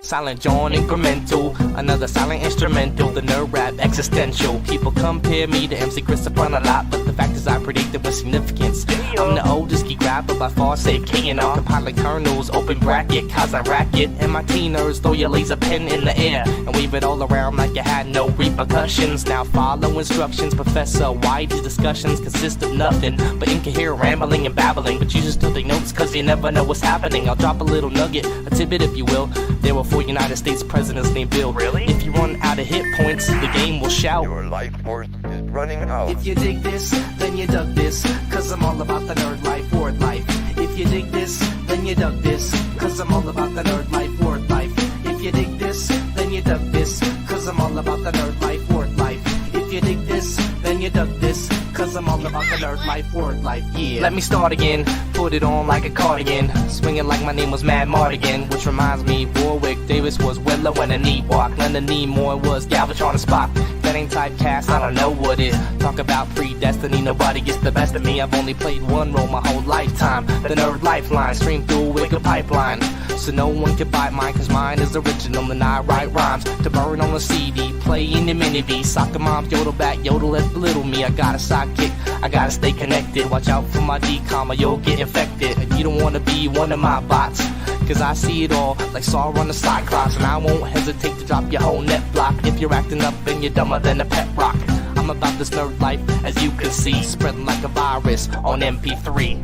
Silent John incremental, another silent instrumental, the nerd rap existential. People compare me to MC Christopher a lot, but the fact is I predicted with significance. I'm the oldest geek rapper by far, say K&R, compiling kernels, open bracket, cause I racket. And my nerds throw your laser pen in the air and wave it all around like you had no repercussions. Now follow instructions, Professor. Why these discussions consist of nothing but incoherent rambling and babbling, but you just still take notes cause you never know what's happening. I'll drop a little nugget, a tidbit if you will. There were 4 United States presidents named Bill. Really? If you run out of hit points, the game will shout. Your life force is running out. If you dig this, then you dug this, cause I'm all about the nerd life, word life. If you dig this, then you dug this, cause I'm all about the nerd life, word life. If you dig this, then you dug this, cause I'm all about the nerd life, word life. If you dig this, then you dug this, cause I'm all about the nerd life, word life, yeah. Let me start again, put it on like a cardigan, swinging like my name was Mad Mardigan, which reminds me, Warwick Davis was Willow and a knee walk, Leonard Nimoy was Galvatron and Spock. That ain't typecast, I don't know what it. Talk about predestiny, nobody gets the best of me. I've only played one role my whole lifetime, the nerd lifeline, stream through a wicked pipeline. So no one can buy mine, cause mine is original and I write rhymes to burn on a CD, play in the mini V. Soccer moms yodel back, yodel at belittle me. I got a sidekick, I gotta stay connected. Watch out for my D-com or you'll get infected. And you don't wanna be one of my bots, cause I see it all like Sauron the Cyclops. And I won't hesitate to drop your whole net block if you're acting up and you're dumber than a pet rock. I'm about this nerd life, as you can see, spreading like a virus on MP3.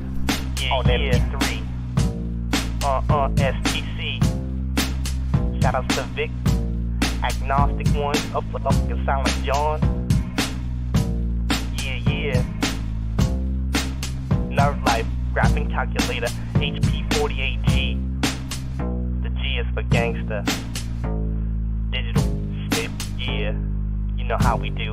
On MP3. STC. Shoutouts to Vic, Agnostic One, up with fucking Silent John. Yeah. Nerd Life, Graphing Calculator, HP48G. The G is for gangster. Digital Snip, yeah. You know how we do.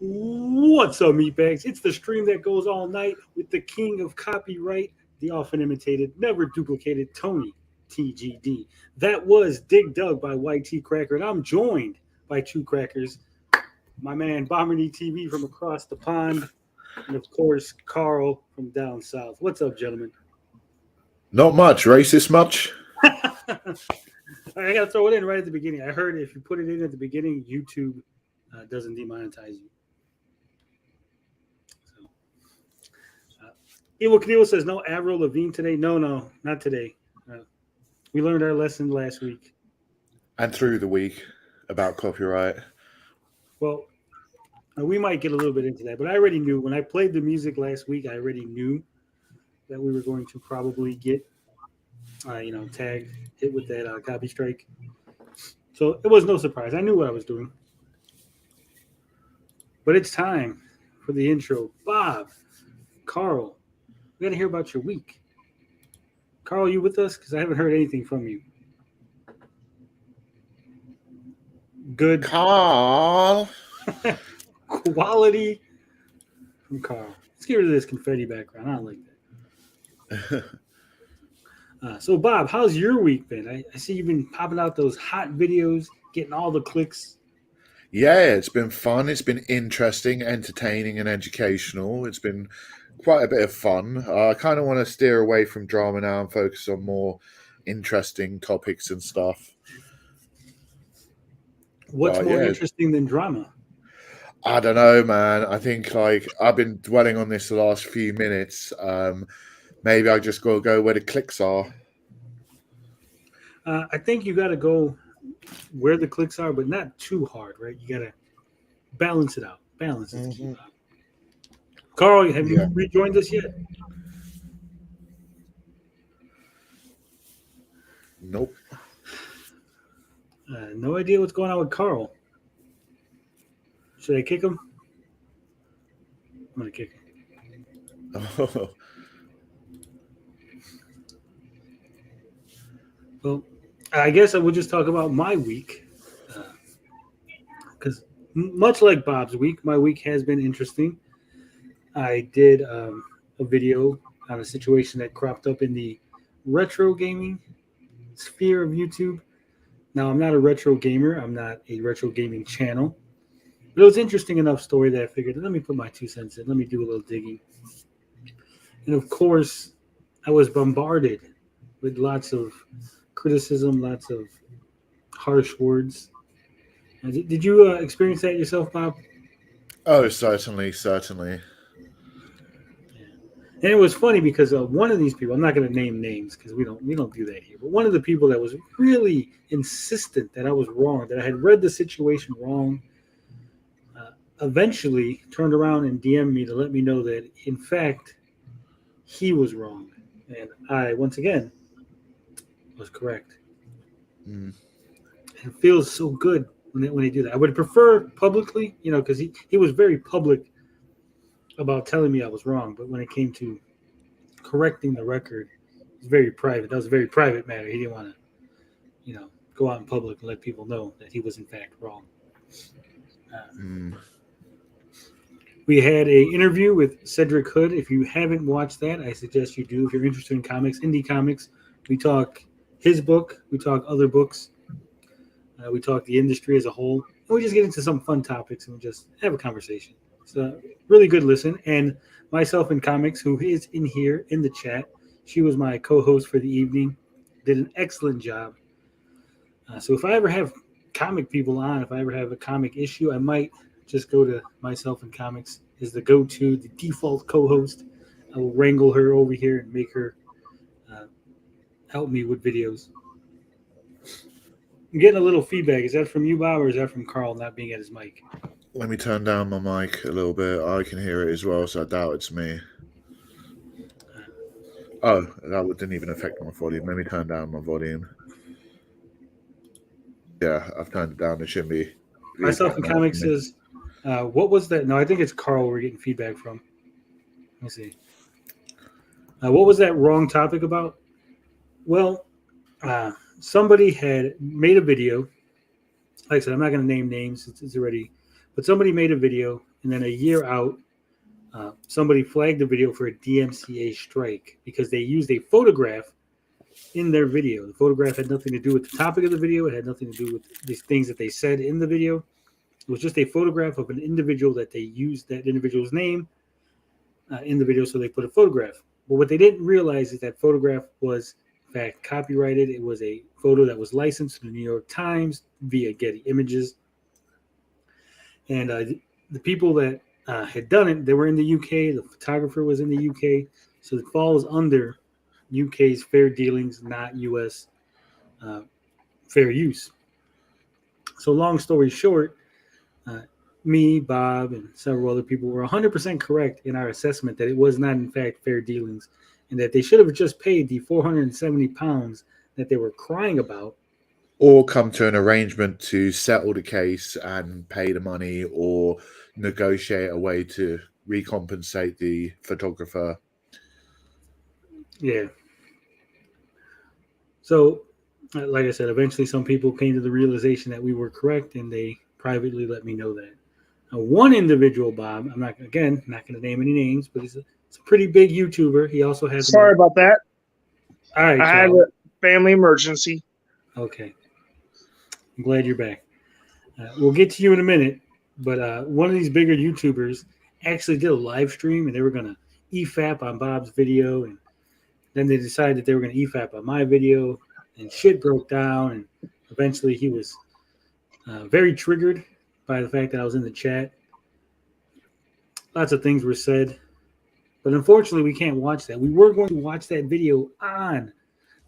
What's up, meatbags? It's the stream that goes all night with the king of copyright, the often imitated, never duplicated Tony TGD. That was Dig Dug by YT Cracker, and I'm joined by 2 crackers, my man Bomberny TV from across the pond, and of course Carl from down south. What's up, gentlemen? Not much. Racist much? I gotta throw it in right at the beginning. I heard if you put it in at the beginning, YouTube doesn't demonetize you. Evil Knievel says no Avril Lavigne today. No, not today. We learned our lesson last week. And through the week about copyright. Well, we might get a little bit into that, but I already knew when I played the music last week, I already knew that we were going to probably get, tagged, hit with that copy strike. So it was no surprise. I knew what I was doing. But it's time for the intro. Bob, Carl, we got to hear about your week. Carl, you with us? Because I haven't heard anything from you. Good. Carl. Quality from Carl. Let's get rid of this confetti background. I don't like that. So, Bob, how's your week been? I see you've been popping out those hot videos, getting all the clicks. Yeah, it's been fun. It's been interesting, entertaining, and educational. It's been quite a bit of fun. I kind of want to steer away from drama now and focus on more interesting topics and stuff. What's more interesting than drama? I don't know, man. I think I've been dwelling on this the last few minutes. Maybe I just got to go where the clicks are. I think you got to go where the clicks are, but not too hard, right? You got to balance it out. Balance is key. Carl, have you rejoined us yet? Nope. No idea what's going on with Carl. Should I kick him? I'm going to kick him. Oh. Well, I guess I will just talk about my week. Because much like Bob's week, my week has been interesting. I did a video on a situation that cropped up in the retro gaming sphere of YouTube. Now, I'm not a retro gamer. I'm not a retro gaming channel. But it was interesting enough story that I figured, let me put my 2 cents in. Let me do a little digging. And of course, I was bombarded with lots of criticism, lots of harsh words. Did you experience that yourself, Bob? Oh, certainly, certainly. And it was funny because one of these people, I'm not going to name names because we don't do that here, but one of the people that was really insistent that I was wrong, that I had read the situation wrong, eventually turned around and DM'd me to let me know that, in fact, he was wrong. And I, once again, was correct. Mm. And it feels so good when they do that. I would prefer publicly, because he was very public about telling me I was wrong. But when it came to correcting the record, it was very private. That was a very private matter. He didn't want to, go out in public and let people know that he was, in fact, wrong. We had an interview with Cedric Hood. If you haven't watched that, I suggest you do. If you're interested in comics, indie comics, we talk his book. We talk other books. We talk the industry as a whole. And we just get into some fun topics and we just have a conversation. It's a really good listen. And myself in comics, who is in here in the chat, she was my co-host for the evening, did an excellent job. So if I ever have comic people on, if I ever have a comic issue, I might just go to myself in comics as the go-to, the default co-host. I will wrangle her over here and make her help me with videos. I'm getting a little feedback. Is that from you, Bob, or is that from Carl not being at his mic? Let me turn down my mic a little bit. I can hear it as well, so I doubt it's me. Oh, that didn't even affect my volume. Let me turn down my volume. Yeah, I've turned it down. It shouldn't be. Myself in comics says, what was that? No, I think it's Carl we're getting feedback from. Let me see. What was that wrong topic about? Well, somebody had made a video. Like I said, I'm not going to name names. It's already, but somebody made a video, and then a year out, somebody flagged the video for a DMCA strike because they used a photograph in their video. The photograph had nothing to do with the topic of the video. It had nothing to do with these things that they said in the video. It was just a photograph of an individual that they used that individual's name in the video, so they put a photograph. But what they didn't realize is that photograph was, in fact, copyrighted. It was a photo that was licensed to the New York Times via Getty Images. And the people that had done it, they were in the UK. The photographer was in the UK. So it falls under UK's fair dealings, not US fair use. So long story short, me, Bob, and several other people were 100% correct in our assessment that it was not, in fact, fair dealings and that they should have just paid the £470 that they were crying about. Or come to an arrangement to settle the case and pay the money or negotiate a way to recompensate the photographer. Yeah. So, like I said, eventually some people came to the realization that we were correct and they privately let me know that. Now, one individual, Bob, I'm not going to name any names, but it's a pretty big YouTuber. He also has. Sorry about that. All right, I had a family emergency. Okay. I'm glad you're back. We'll get to you in a minute, but one of these bigger YouTubers actually did a live stream, and they were going to EFAP on Bob's video, and then they decided that they were going to EFAP on my video, and shit broke down, and eventually he was very triggered by the fact that I was in the chat. Lots of things were said, but unfortunately we can't watch that. We were going to watch that video on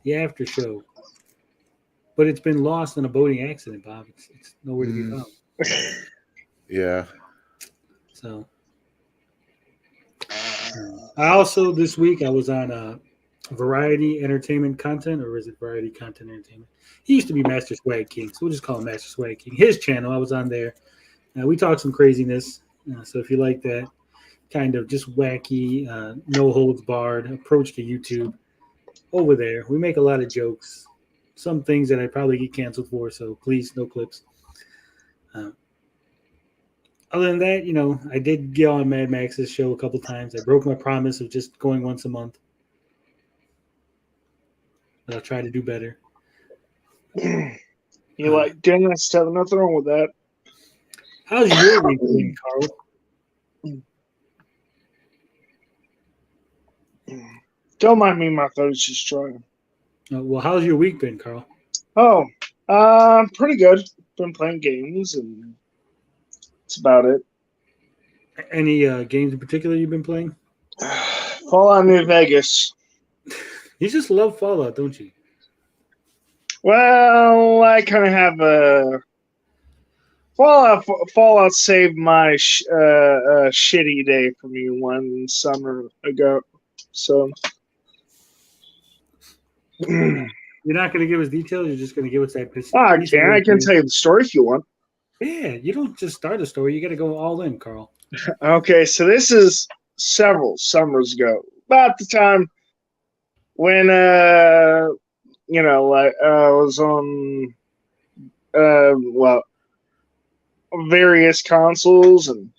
the after show, but it's been lost in a boating accident, Bob. It's nowhere to be found. Yeah. So I also, this week, I was on Variety Entertainment Content, or is it Variety Content Entertainment? He used to be Master Swag King, so we'll just call him Master Swag King. His channel, I was on there. We talked some craziness, so if you like that kind of just wacky, no holds barred approach to YouTube, over there, we make a lot of jokes, some things that I'd probably get canceled for, so please, no clips. Other than that, I did get on Mad Max's show a couple times. I broke my promise of just going once a month. but I'll try to do better. You like Dennis? Have nothing wrong with that. How's your week been, Carl? Don't mind me. My throat's just dry. Well, how's your week been, Carl? Oh, pretty good. Been playing games, and that's about it. Any games in particular you've been playing? Fallout New Vegas. You just love Fallout, don't you? Well, I kind of have a Fallout saved my shitty day for me one summer ago. So You're not going to give us details. You're just going to give us that. I can tell you the story if you want. Yeah, you don't just start a story. You got to go all in, Carl. Okay, so this is several summers ago, about the time when I was on various consoles, and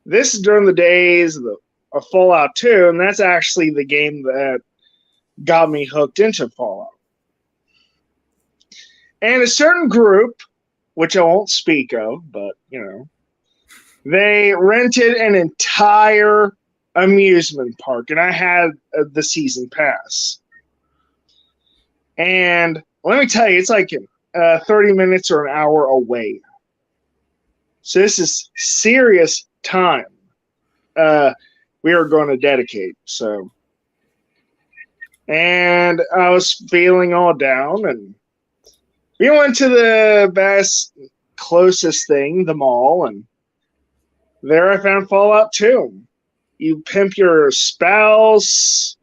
this is during the days of Fallout 2, and that's actually the game that got me hooked into Fallout. And a certain group, which I won't speak of, but they rented an entire amusement park, and I had the season pass. And let me tell you, it's like 30 minutes or an hour away. So this is serious time we are going to dedicate. So, and I was feeling all down, and we went to the closest thing, the mall, and there I found Fallout 2. You pimp your spouse,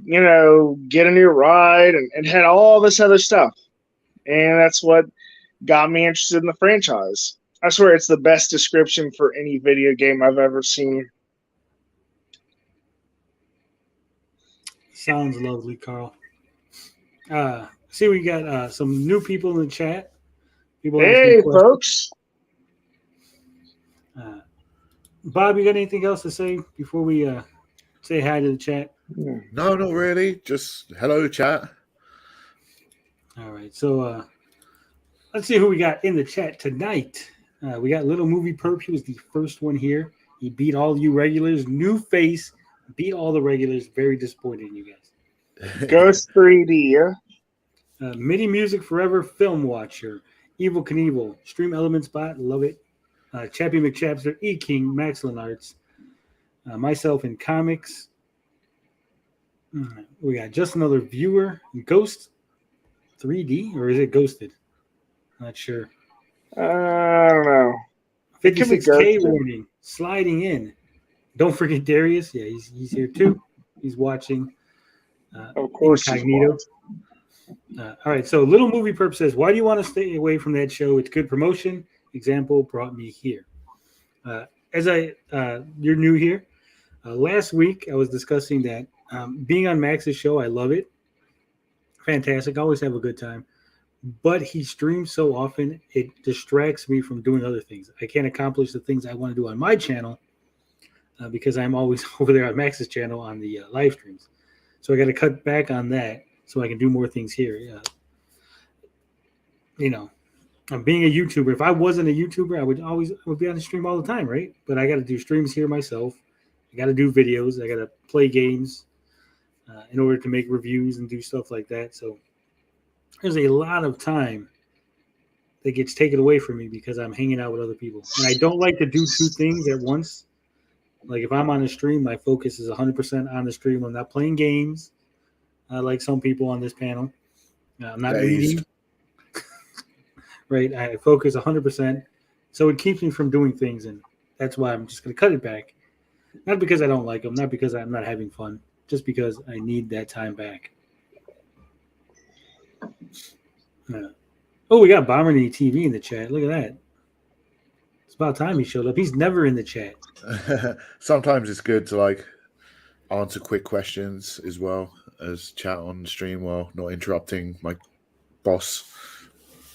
get a new ride, and had all this other stuff. And that's what got me interested in the franchise. I swear it's the best description for any video game I've ever seen. Sounds lovely, Carl. See, we got some new people in the chat. Hey, folks. Bob, you got anything else to say before we say hi to the chat? No, not really. Just hello, chat. All right. So let's see who we got in the chat tonight. We got Little Movie Perp. He was the first one here. He beat all you regulars. New face. Beat all the regulars. Very disappointed in you guys. Ghost 3D. MIDI Music Forever Film Watcher. Evil Knievel. StreamElements bot. Love it. Chappie McChapster. E King. Max Lenarts. Myself in Comics. We got just another viewer. Ghost 3D, or is it Ghosted? Not sure. I don't know. 56K warning. Sliding in. Don't forget Darius. Yeah, he's here too. He's watching. Of course. Incognito. All right. So Little Movie Perp says, why do you want to stay away from that show? It's good promotion. Example brought me here. You're new here. Last week I was discussing that being on Max's show, I love it. Fantastic. I always have a good time. But he streams so often, it distracts me from doing other things. I can't accomplish the things I want to do on my channel because I'm always over there on Max's channel on the live streams. So I got to cut back on that so I can do more things here. I'm being a YouTuber. If I wasn't a YouTuber, I would be on the stream all the time, right? But I got to do streams here myself. I got to do videos. I got to play games in order to make reviews and do stuff like that. So there's a lot of time that gets taken away from me because I'm hanging out with other people. And I don't like to do two things at once. Like if I'm on a stream, my focus is 100% on the stream. I'm not playing games like some people on this panel. I'm not reading. Right? I focus 100%. So it keeps me from doing things. And that's why I'm just going to cut it back. Not because I don't like them. Not because I'm not having fun. Just because I need that time back. We got Bomberny TV in the chat. Look at that. It's about time he showed up. He's never in the chat. Sometimes it's good to answer quick questions as well as chat on the stream while not interrupting my boss.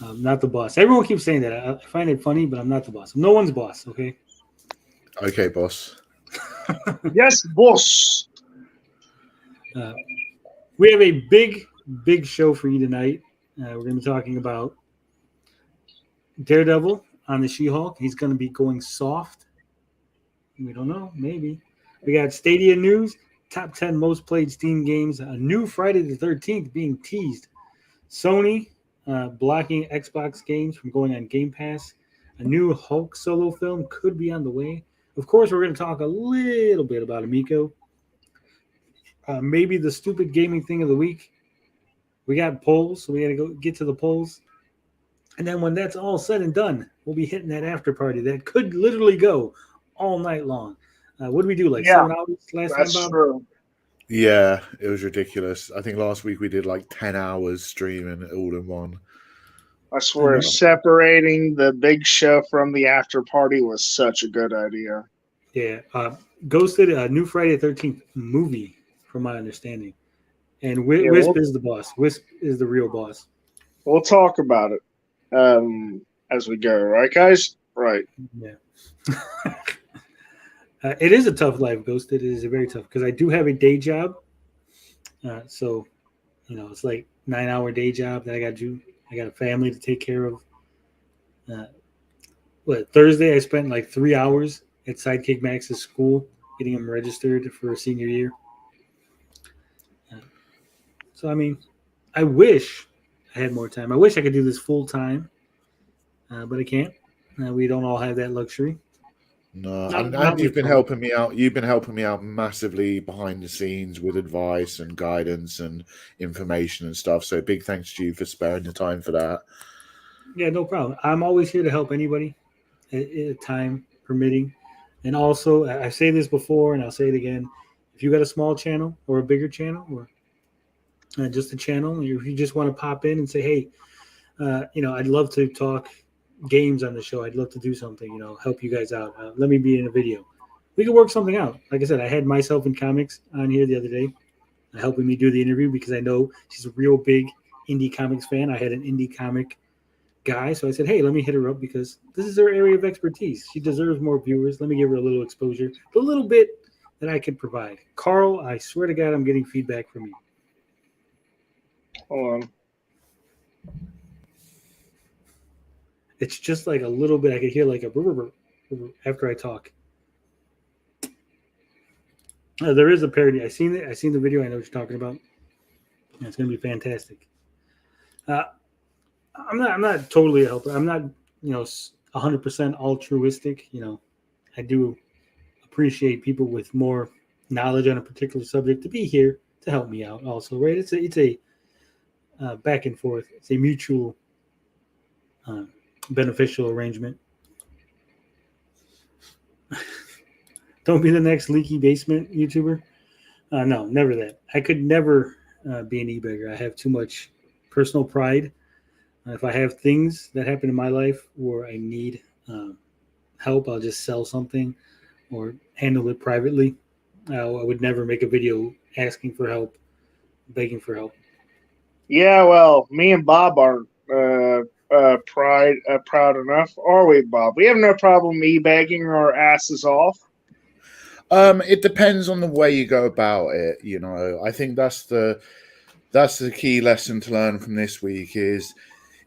I'm not the boss. Everyone keeps saying that. I find it funny, but I'm not the boss. I'm no one's boss, okay? Okay, boss. Yes, boss. We have a big show for you tonight. We're going to be talking about Daredevil on the She-Hulk. He's going to be going soft. We don't know. Maybe. We got Stadia news, top 10 most played Steam games, a new Friday the 13th being teased, Sony blocking Xbox games from going on Gamepass, a new Hulk solo film could be on the way. Of course, we're going to talk a little bit about Amico. Maybe the stupid gaming thing of the week. We got polls, so we got to go get to the polls. And then when that's all said and done, we'll be hitting that after party that could literally go all night long. What did we do? Like 7 hours last time, Bob? True. Yeah, it was ridiculous. I think last week we did like 10 hours streaming all in one. I swear, separating the big show from the after party was such a good idea. Yeah. Ghosted, a new Friday the 13th movie, from my understanding. And Wisp is the boss. Wisp is the real boss. We'll talk about it as we go. Right, guys? Right. Yeah. It is a tough life, Ghosted. It is a very tough because I do have a day job. So, it's like 9-hour day job that I got to do. I got a family to take care of. Thursday I spent like 3 hours at Sidekick Max's school getting him registered for senior year. So, I mean, I wish I had more time. I wish I could do this full time, but I can't. We don't all have that luxury. No, and you've been helping me out. You've been helping me out massively behind the scenes with advice and guidance and information and stuff. So big thanks to you for sparing the time for that. Yeah, no problem. I'm always here to help anybody, time permitting. And also, I say this before and I'll say it again. If you got a small channel or a bigger channel or just a channel, if you just want to pop in and say, hey, I'd love to talk games on the show. I'd love to do something, help you guys out. Let me be in a video. We could work something out. Like I said, I had Myself in Comics on here the other day, helping me do the interview because I know she's a real big indie comics fan. I had an indie comic guy, so I said, hey, let me hit her up because this is her area of expertise. She deserves more viewers. Let me give her a little exposure, the little bit that I could provide. Carl, I swear to God, I'm getting feedback from you. Hold on. It's just like a little bit. I could hear like a brr, after I talk. There is a parody. I seen it. I seen the video. I know what you're talking about. Yeah, it's going to be fantastic. I'm not totally a helper. I'm not 100% altruistic. I do appreciate people with more knowledge on a particular subject to be here to help me out. Also, right? It's a back and forth. It's a mutual. Beneficial arrangement. Don't be the next leaky basement YouTuber. No, never that. I could never be an e-bagger. I have too much personal pride. If I have things that happen in my life where I need help, I'll just sell something or handle it privately. I would never make a video asking for help, begging for help. Yeah, well, me and Bob aren't proud enough, are we, Bob? We have no problem e-bagging our asses off. It depends on the way you go about it. I think that's the key lesson to learn from this week is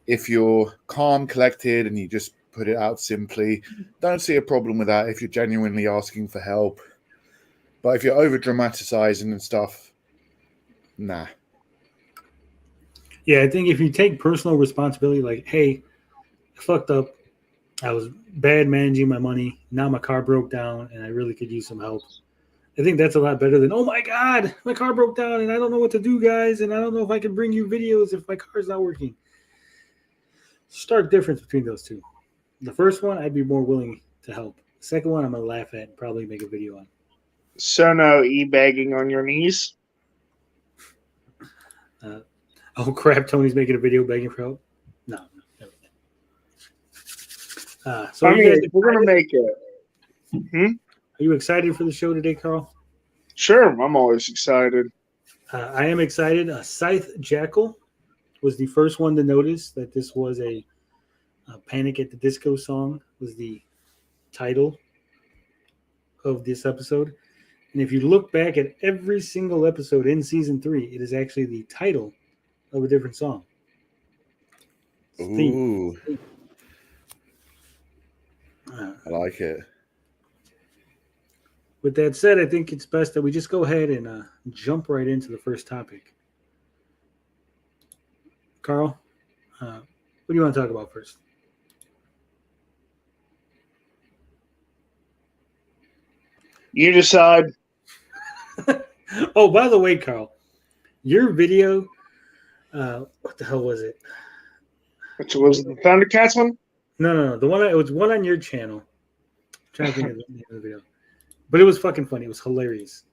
if you're calm, collected, and you just put it out simply, don't see a problem with that if you're genuinely asking for help. But if you're over dramatizing and stuff, nah. Yeah, I think if you take personal responsibility, like, hey, I fucked up. I was bad managing my money. Now my car broke down and I really could use some help. I think that's a lot better than, oh my God, my car broke down and I don't know what to do, guys. And I don't know if I can bring you videos if my car's not working. Stark difference between those two. The first one, I'd be more willing to help. The second one, I'm going to laugh at and probably make a video on. So no e-bagging on your knees? Oh crap! Tony's making a video begging for help. No. So we're gonna make it. Are you excited for the show today, Carl? Sure, I'm always excited. I am excited. Scythe Jackal was the first one to notice that this was a Panic at the Disco song. Was the title of this episode, And if you look back at every single episode in season 3, it is actually the title of a different song. Theme. Ooh, I like it. With that said, I think it's best that we just go ahead and jump right into the first topic. Carl, what do you want to talk about first? You decide. Oh, by the way, Carl, your video, what the hell was it? Which was the Thundercats one? No. It was one on your channel. I'm trying to think of the name of the video. But it was fucking funny. It was hilarious.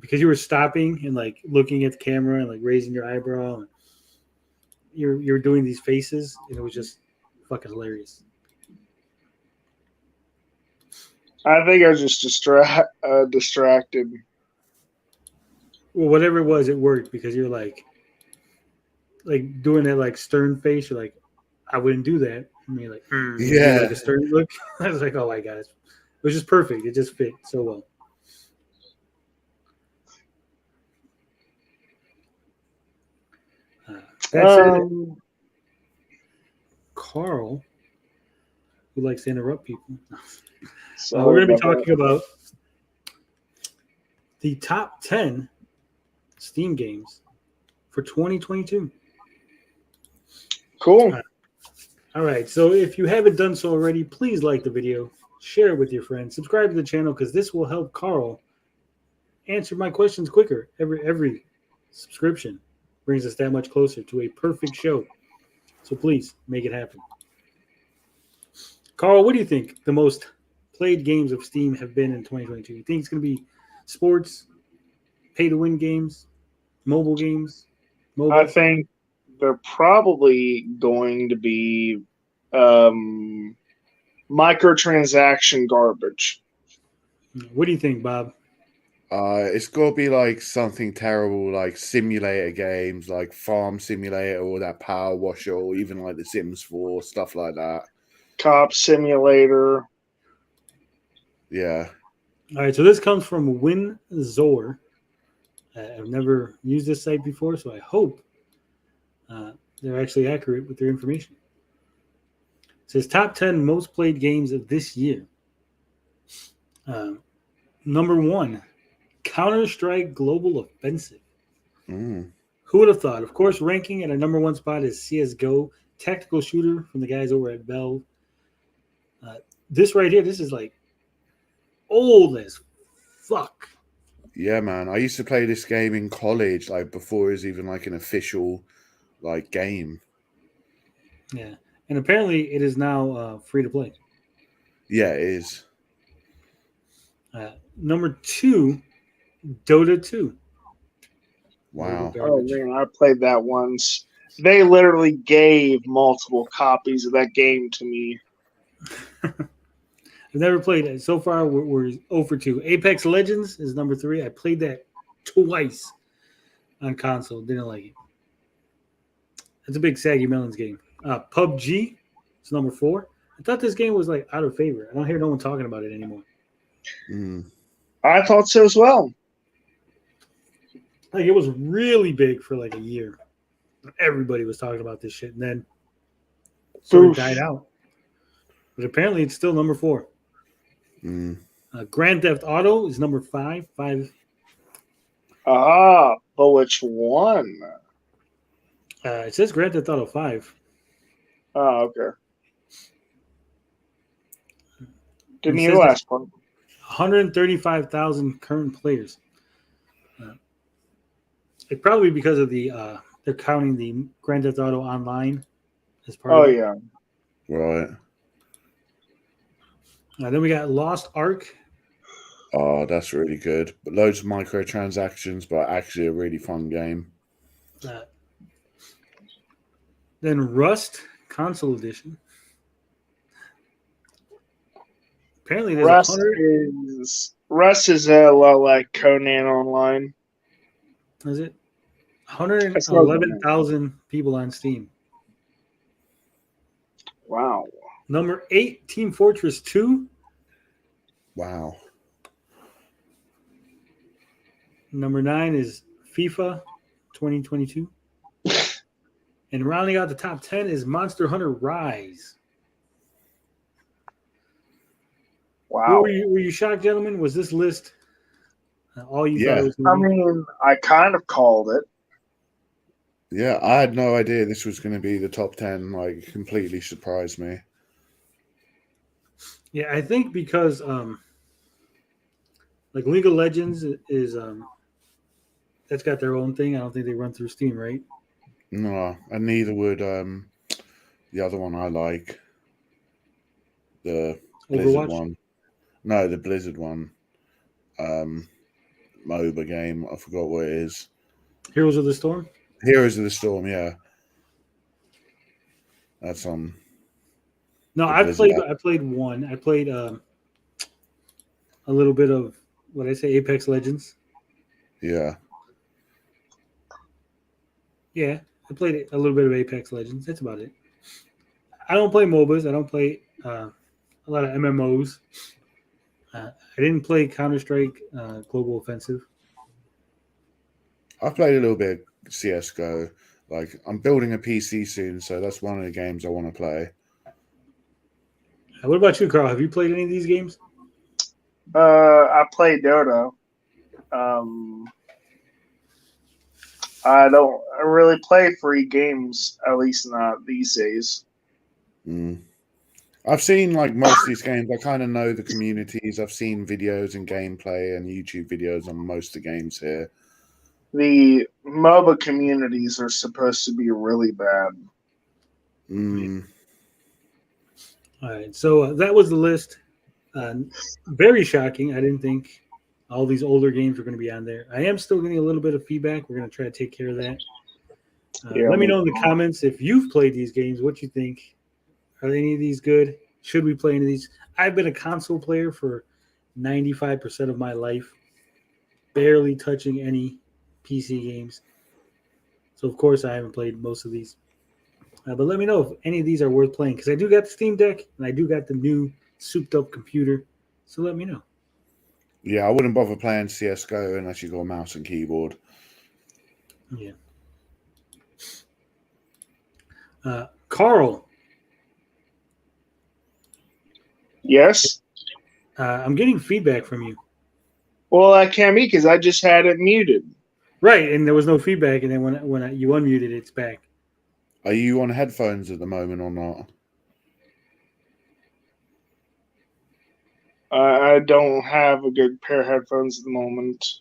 Because you were stopping and like looking at the camera and like raising your eyebrow. And you're doing these faces, and it was just fucking hilarious. I think I was just distracted. Well, whatever it was, it worked because you're like doing that like stern face. You're like, I wouldn't do that. I mean, like, Yeah. like a stern look. I was like, oh my god, it was just perfect. It just fit so well. That's it. Carl, who likes to interrupt people. So We're going to be talking about the top 10 Steam games for 2022. Cool. All right. So if you haven't done so already, please like the video, share it with your friends, subscribe to the channel because this will help Carl answer my questions quicker. Every subscription brings us that much closer to a perfect show. So please make it happen. Carl, what do you think the most played games of Steam have been in 2022? You think it's going to be sports, pay-to-win games, mobile games? I think they're probably going to be microtransaction garbage. What do you think, Bob? It's got to be like something terrible, like simulator games, like Farm Simulator or that Power Washer, or even like The Sims 4, stuff like that. Cop Simulator. Yeah. All right, so this comes from WinZor. I've never used this site before, so I hope they're actually accurate with their information. It says top 10 most played games of this year. Number 1, Counter-Strike Global Offensive. Mm. Who would have thought? Of course, ranking at a number 1 spot is CSGO, tactical shooter from the guys over at Valve. This right here, this is like old as fuck. Yeah, man. I used to play this game in college, like before it was even like an official like game. Yeah, and apparently it is now free to play. Yeah, it is. Number 2, Dota 2. Wow. Oh man, I played that once. They literally gave multiple copies of that game to me. I've never played it. So far, we're 0 for 2. Apex Legends is number 3. I played that twice on console. Didn't like it. It's a big Saggy Melons game. PUBG is number 4. I thought this game was like out of favor. I don't hear no one talking about it anymore. Mm. I thought so as well. Like it was really big for like a year. Everybody was talking about this shit, and then sort of died out. But apparently, it's still number 4. Mm. Grand Theft Auto is number 5. But which one? It says Grand Theft Auto 5. Oh, okay. Didn't It hear says the last one. 135,000 current players. It probably because of the they're counting the Grand Theft Auto Online as part of it. Yeah. Right. Then we got Lost Ark. Oh, that's really good. But loads of microtransactions, but actually a really fun game. Then Rust Console Edition. Apparently, there's Rust is a lot like Conan Online. Is it 111,000 people on Steam? Wow. Number 8, Team Fortress 2. Wow. Number 9 is FIFA 2022. And rounding out the top 10 is Monster Hunter Rise. Wow. Were you shocked, gentlemen? Was this list all you thought Yeah. it was I going to be? mean, I kind of called it. Yeah, I had no idea this was going to be the top 10. Like, completely surprised me. Yeah, I think because like League of Legends is that's got their own thing. I don't think they run through Steam, right? No, and neither would the other one I like. The Blizzard Overwatch. one. No, the Blizzard one. MOBA game. I forgot what it is. Heroes of the Storm. Heroes of the Storm, yeah. That's on. No, the I Blizzard played. app. I played one. I played a little bit of what I say, Apex Legends. Yeah. Yeah, I played a little bit of Apex Legends. That's about it. I don't play MOBAs. I don't play a lot of MMOs. I didn't play Counter-Strike Global Offensive. I've played a little bit of CSGO. Like, I'm building a PC soon, so that's one of the games I want to play. What about you, Carl? Have you played any of these games? I play Dota. I don't really play free games, at least not these days. Mm. I've seen like most of these games. I kind of know the communities. I've seen videos and gameplay and YouTube videos on most of the games here. The MOBA communities are supposed to be really bad. Mm. All right, so that was the list. Very shocking. I didn't think all these older games were going to be on there. I am still getting a little bit of feedback. We're going to try to take care of that. Yeah, let me know in the comments if you've played these games. What you think? Are any of these good? Should we play any of these? I've been a console player for 95% of my life, barely touching any PC games. So, of course, I haven't played most of these. But let me know if any of these are worth playing, because I do got the Steam Deck and I do got the new souped-up computer. So let me know. Yeah, I wouldn't bother playing CSGO unless you got a mouse and keyboard. Yeah. Carl. Yes? I'm getting feedback from you. Well, I can't be because I just had it muted. Right, and there was no feedback, and then when you unmuted, it's back. Are you on headphones at the moment or not? I don't have a good pair of headphones at the moment.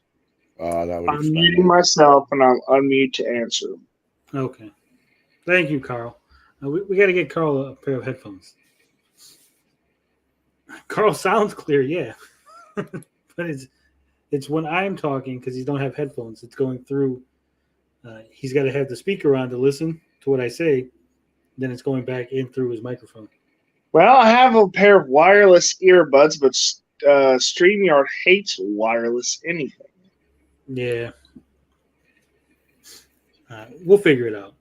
That would I'm explain muting it. myself and I'll unmute to answer. Okay. Thank you, Carl. We got to get Carl a pair of headphones. Carl sounds clear, yeah. But it's when I'm talking, because he don't have headphones, it's going through. He's got to have the speaker on to listen to what I say. Then it's going back in through his microphone. Well, I have a pair of wireless earbuds, but StreamYard hates wireless anything. Yeah. We'll figure it out.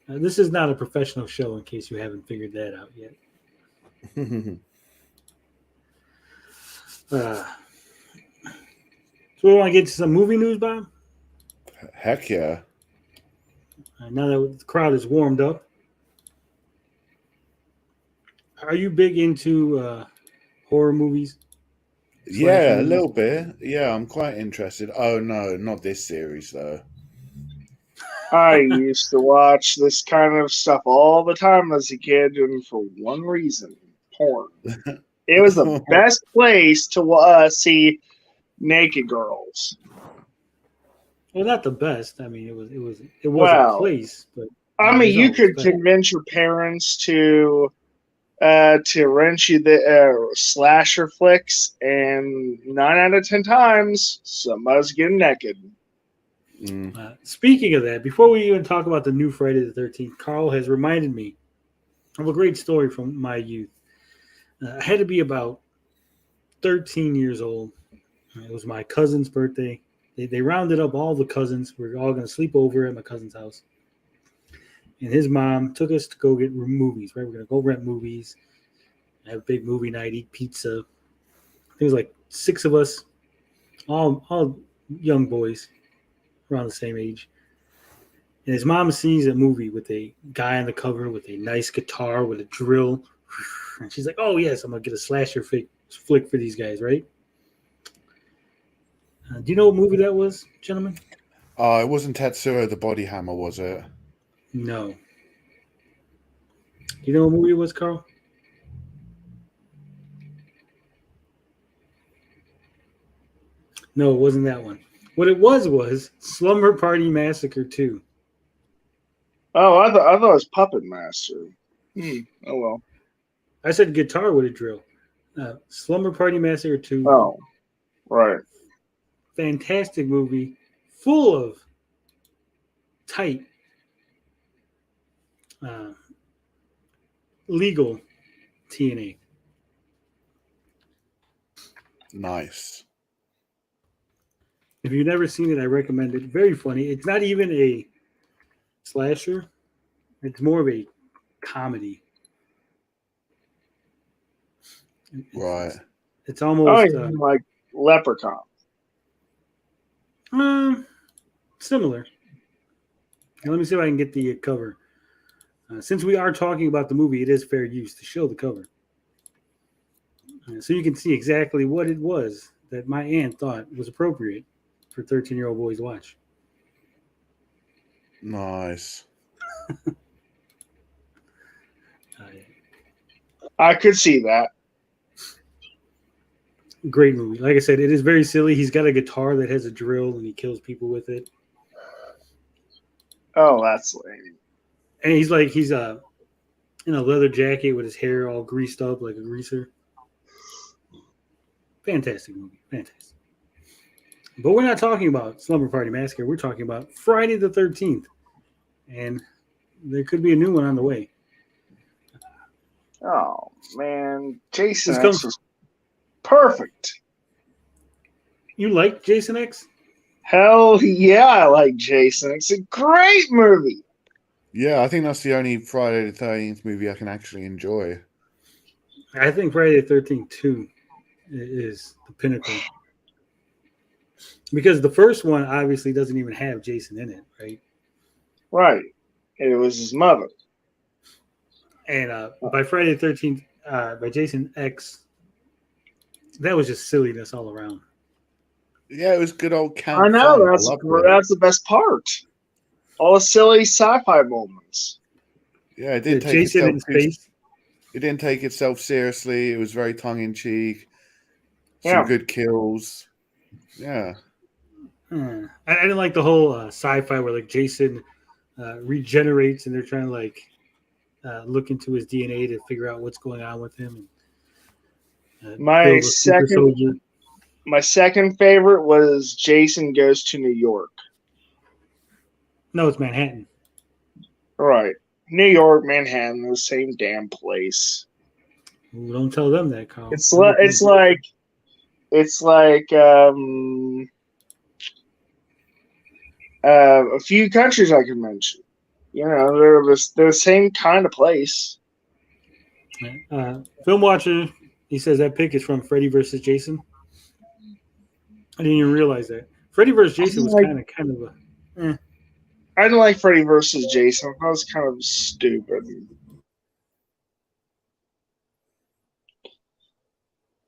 This is not a professional show, in case you haven't figured that out yet. So we want to get to some movie news, Bob? Heck yeah. Now that the crowd is warmed up. Are you big into horror movies? Yeah, a little bit. Yeah, I'm quite interested. Oh, no, not this series, though. I used to watch this kind of stuff all the time as a kid, and for one reason, porn. It was the best place to see naked girls. Well, not the best. I mean, it was Well, a place, but I mean, you could better. convince your parents to rent you the slasher flicks, and 9 out of 10 times, somebody's getting naked. Speaking of that, before we even talk about the new Friday the 13th, Carl has reminded me of a great story from my youth. I had to be about 13 years old. It was my cousin's birthday. They rounded up all the cousins. We were all going to sleep over at my cousin's house. And his mom took us to go get movies, right? We're going to go rent movies, have a big movie night, eat pizza. I think it was like 6 of us. all young boys around the same age. And his mom sees a movie with a guy on the cover with a nice guitar with a drill. And she's like, oh, yes, I'm going to get a slasher flick for these guys, right? Do you know what movie that was, gentlemen? It wasn't Tetsuo the Body Hammer, was it? No. Do you know what movie it was, Carl? No, it wasn't that one. What it was Slumber Party Massacre 2. Oh, I thought it was Puppet Master. Oh well. I said guitar with a drill. Slumber Party Massacre 2. Oh, right. Fantastic movie, full of tight, legal TNA. Nice. If you've never seen it, I recommend it. Very funny. It's not even a slasher. It's more of a comedy. Right. It's almost like Leprechaun. similar. Now, let me see if I can get the cover. Since we are talking about the movie, it is fair use to show the cover. So you can see exactly what it was that my aunt thought was appropriate for 13-year-old boys to watch. Nice. I could see that. Great movie. Like I said, it is very silly. He's got a guitar that has a drill and he kills people with it. Oh, that's lame. And he's in a leather jacket with his hair all greased up like a greaser. Fantastic movie. Fantastic. But we're not talking about Slumber Party Massacre. We're talking about Friday the 13th. And there could be a new one on the way. Oh, man. Jason This X comes- was perfect. You like Jason X? Hell yeah, I like Jason. It's a great movie. Yeah, I think that's the only Friday the 13th movie I can actually enjoy. I think Friday the 13th 2 is the pinnacle. Because the first one obviously doesn't even have Jason in it, right? Right. And it was his mother. And by Friday the 13th, by Jason X, that was just silliness all around. Yeah, it was good old camp. I know, fun. that's I loved it. the best part. All the silly sci-fi moments. Yeah, it did take Jason in itself. space. It didn't take itself seriously. It was very tongue in cheek. Some Yeah. good kills. Yeah. I didn't like the whole sci-fi where like Jason regenerates and they're trying to like look into his DNA to figure out what's going on with him. And, build a super soldier. My second favorite was Jason Goes to New York. No, it's Manhattan. Right. New York, Manhattan, the same damn place. Ooh, don't tell them that, Carl. It's like a few countries I can mention. You know, they're the same kind of place. Film Watcher, he says that pick is from Freddy versus Jason. I didn't even realize that. Freddy versus Jason was kind of a. I didn't like Freddy versus Jason. That was kind of stupid.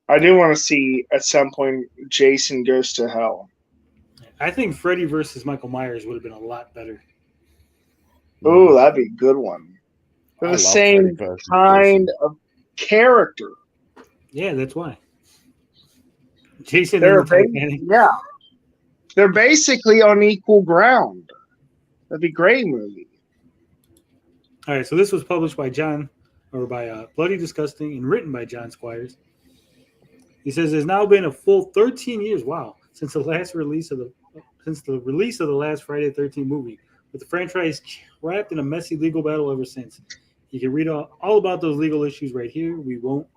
I do want to see at some point Jason Goes to Hell. I think Freddy versus Michael Myers would have been a lot better. Ooh, that'd be a good one. They're I the love same Freddy versus kind Jason. of character. Yeah, that's why. Jason They're and the Titanic. yeah. They're basically on equal ground. That'd be a great movie. All right, so this was published by Bloody Disgusting and written by John Squires. He says there's now been a full 13 years, wow, since the release of the last Friday the 13th movie, with the franchise trapped in a messy legal battle ever since. You can read all about those legal issues right here. We won't.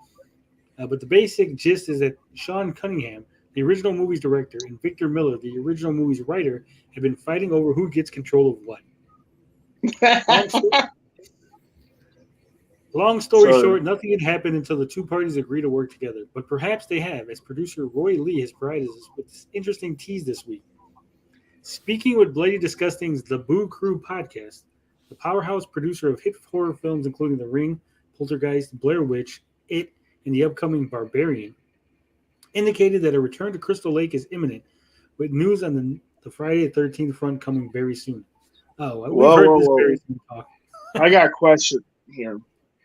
But the basic gist is that Sean Cunningham, the original movie's director, and Victor Miller, the original movie's writer, have been fighting over who gets control of what. Long story So- short, nothing had happened until the two parties agreed to work together. But perhaps they have, as producer Roy Lee has provided us with this interesting tease this week. Speaking with Bloody Disgusting's The Boo Crew podcast, the powerhouse producer of hit horror films including The Ring, Poltergeist, Blair Witch, It, and the upcoming Barbarian, indicated that a return to Crystal Lake is imminent, with news on the Friday the 13th front coming very soon. Oh, we've heard this very soon talk. I got a question here.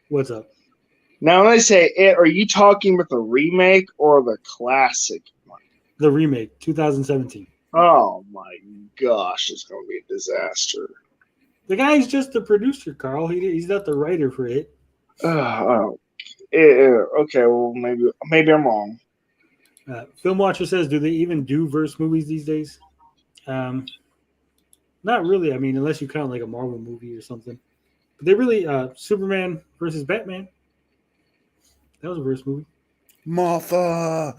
What's up? Now, when I say it, are you talking about the remake or the classic one? The remake, 2017. Oh my gosh, it's going to be a disaster. The guy's just the producer, Carl. He's not the writer for it. Okay, well, maybe I'm wrong. Film Watcher says, do they even do verse movies these days? Not really. I mean, unless you count like a Marvel movie or something. But they really, Superman versus Batman. That was a verse movie. Martha.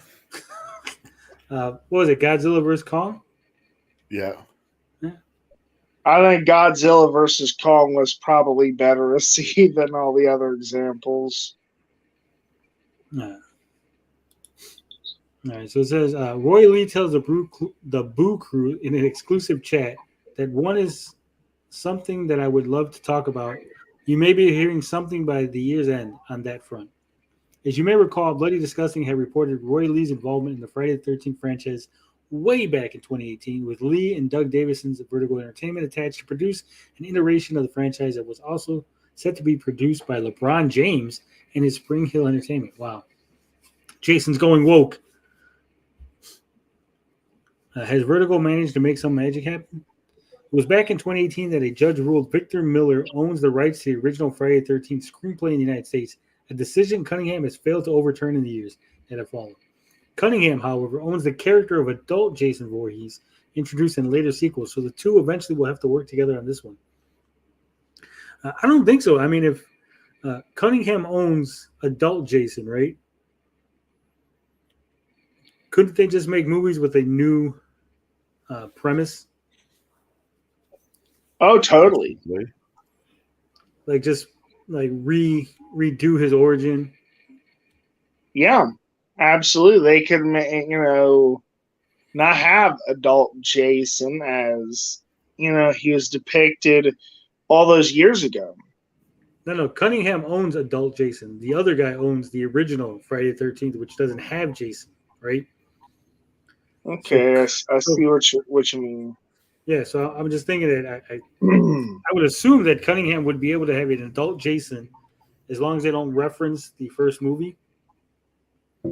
What was it? Godzilla versus Kong? Yeah. I think Godzilla versus Kong was probably better to see than all the other examples. All right, so it says Roy Lee tells the Boo Crew in an exclusive chat that one is something that I would love to talk about. You may be hearing something by the year's end on that front. As you may recall, Bloody Disgusting had reported Roy Lee's involvement in the Friday the 13th franchise way back in 2018, with Lee and Doug Davison's Vertigo Entertainment attached to produce an iteration of the franchise that was also set to be produced by LeBron James and his Spring Hill Entertainment. Wow. Jason's going woke. Has Vertigo managed to make some magic happen? It was back in 2018 that a judge ruled Victor Miller owns the rights to the original Friday the 13th screenplay in the United States, a decision Cunningham has failed to overturn in the years that have followed. Cunningham, however, owns the character of adult Jason Voorhees, introduced in later sequels, so the two eventually will have to work together on this one. I don't think so. I mean, if Cunningham owns adult Jason, right? Couldn't they just make movies with a new premise? Oh, totally. Like just like redo his origin. Yeah, absolutely. They could, not have adult Jason as, he was depicted all those years ago. No. Cunningham owns adult Jason. The other guy owns the original Friday the 13th, which doesn't have Jason, right? Okay, I see what you mean. Yeah, so I'm just thinking that I would assume that Cunningham would be able to have an adult Jason as long as they don't reference the first movie. I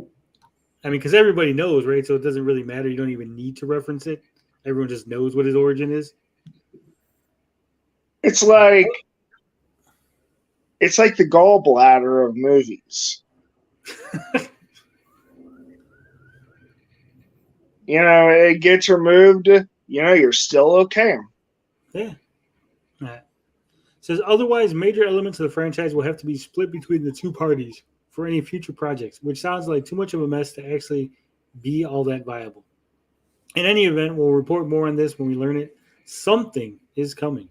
mean, because everybody knows, right? So it doesn't really matter. You don't even need to reference it. Everyone just knows what his origin is. It's like the gallbladder of movies. It gets removed, you're still okay. Yeah. All right. Says otherwise, major elements of the franchise will have to be split between the two parties for any future projects, which sounds like too much of a mess to actually be all that viable. In any event, we'll report more on this when we learn it. Something is coming.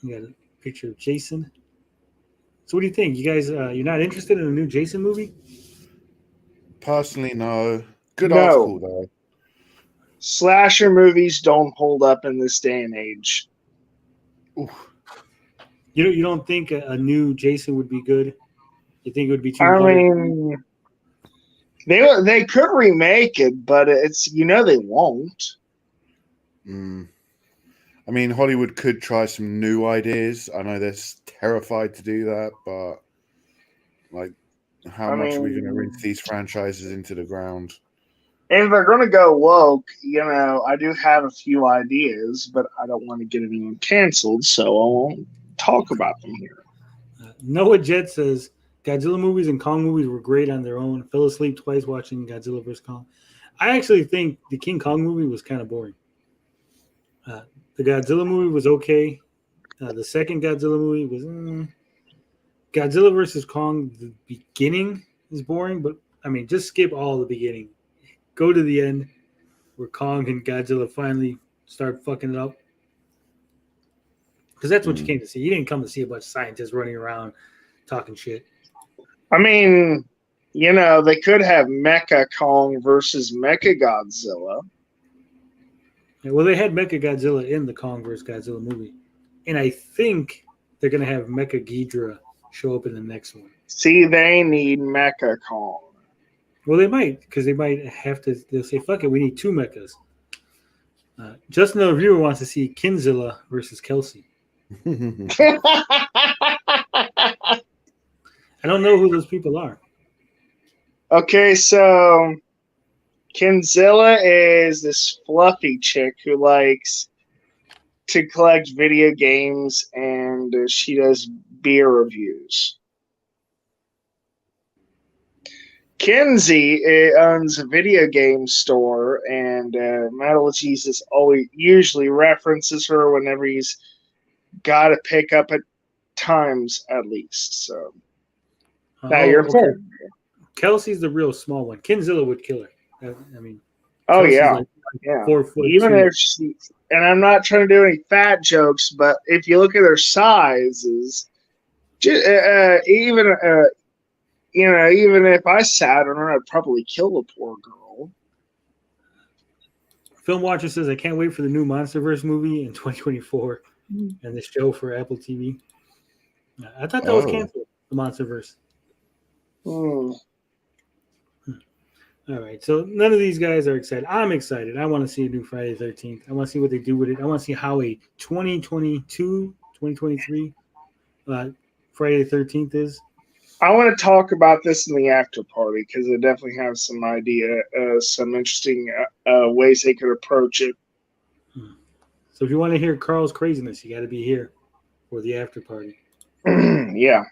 We got a picture of Jason. So what do you think? You guys, you're not interested in a new Jason movie? Personally, no. Good No. article, though. Slasher movies don't hold up in this day and age. Oof. You don't think a new Jason would be good? You think it would be too? I mean, they could remake it, but it's they won't. I mean, Hollywood could try some new ideas. I know they're terrified to do that, but how much are we going to rinse these franchises into the ground? If they're going to go woke, I do have a few ideas, but I don't want to get anyone canceled, so I won't talk about them here. Noah Jet says Godzilla movies and Kong movies were great on their own. Fell asleep twice watching Godzilla vs. Kong. I actually think the King Kong movie was kind of boring. The Godzilla movie was okay. The second Godzilla movie was Godzilla vs. Kong. The beginning is boring, but I mean, just skip all the beginning. Go to the end where Kong and Godzilla finally start fucking it up. Because that's what you came to see. You didn't come to see a bunch of scientists running around talking shit. I mean, you know, they could have Mecha Kong versus Mecha Godzilla. Yeah, well, they had Mecha Godzilla in the Kong vs. Godzilla movie. And I think they're going to have Mecha Ghidorah show up in the next one. See, they need Mecha Kong. Well, they might, because they might have to. They'll say, "Fuck it, we need 2 mechas." Just another viewer wants to see Kinzilla versus Kelsey. I don't know who those people are. Okay, so Kinzilla is this fluffy chick who likes to collect video games, and she does beer reviews. Kinsey owns a video game store, and Metal Jesus usually references her whenever he's got to pick up at times at least. So now you're okay. Kelsey's the real small one. Kinzilla would kill her. I mean, oh Kelsey's yeah, like yeah. 4 foot. Even 2. if she, and I'm not trying to do any fat jokes, but if you look at her sizes, even you know, even if I sat on her, I'd probably kill the poor girl. Film Watcher says, I can't wait for the new MonsterVerse movie in 2024 and the show for Apple TV. I thought that was canceled, the MonsterVerse. Hmm. All right, so none of these guys are excited. I'm excited. I want to see a new Friday the 13th. I want to see what they do with it. I want to see how a 2023 Friday the 13th is. I want to talk about this in the after party because I definitely have some some interesting ways they could approach it. So if you want to hear Carl's craziness, you got to be here for the after party. Yeah.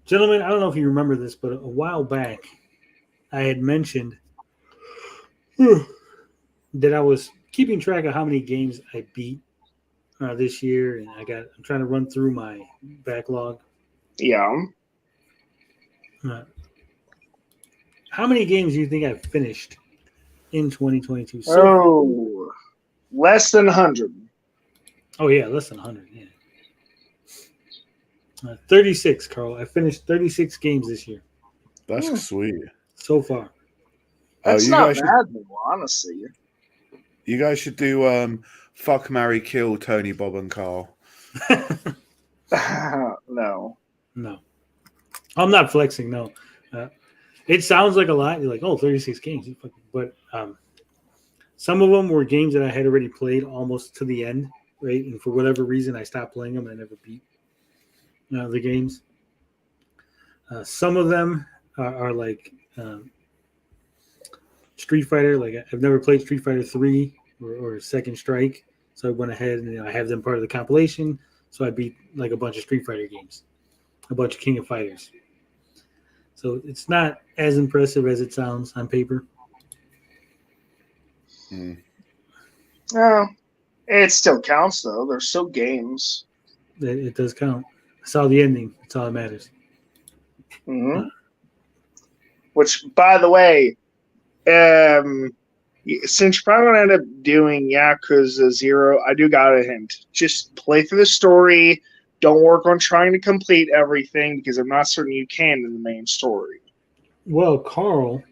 Gentlemen, I don't know if you remember this, but a while back, I had mentioned that I was keeping track of how many games I beat this year, and I'm trying to run through my backlog. Yeah. How many games do you think I've finished in 2022? Less than 100. Oh yeah, less than 100. Yeah. 36, Carl. I finished 36 games this year. That's sweet. So far. That's not bad, honestly. You guys should do Fuck, Marry, Kill Tony, Bob, and Carl. No. I'm not flexing, no. It sounds like a lot. You're like, 36 games. But some of them were games that I had already played almost to the end, right? And for whatever reason, I stopped playing them. I never beat the games. Some of them are like Street Fighter. Like I've never played Street Fighter 3 or Second Strike. So I went ahead and I have them part of the compilation. So I beat like a bunch of Street Fighter games, a bunch of King of Fighters. So it's not as impressive as it sounds on paper. No, it still counts though. They're still games. It does count. I saw the ending. That's all that matters. Mm-hmm. Which, by the way, since you're probably going to end up doing Yakuza 0, I do got a hint. Just play through the story. Don't work on trying to complete everything because I'm not certain you can in the main story. Well, Carl,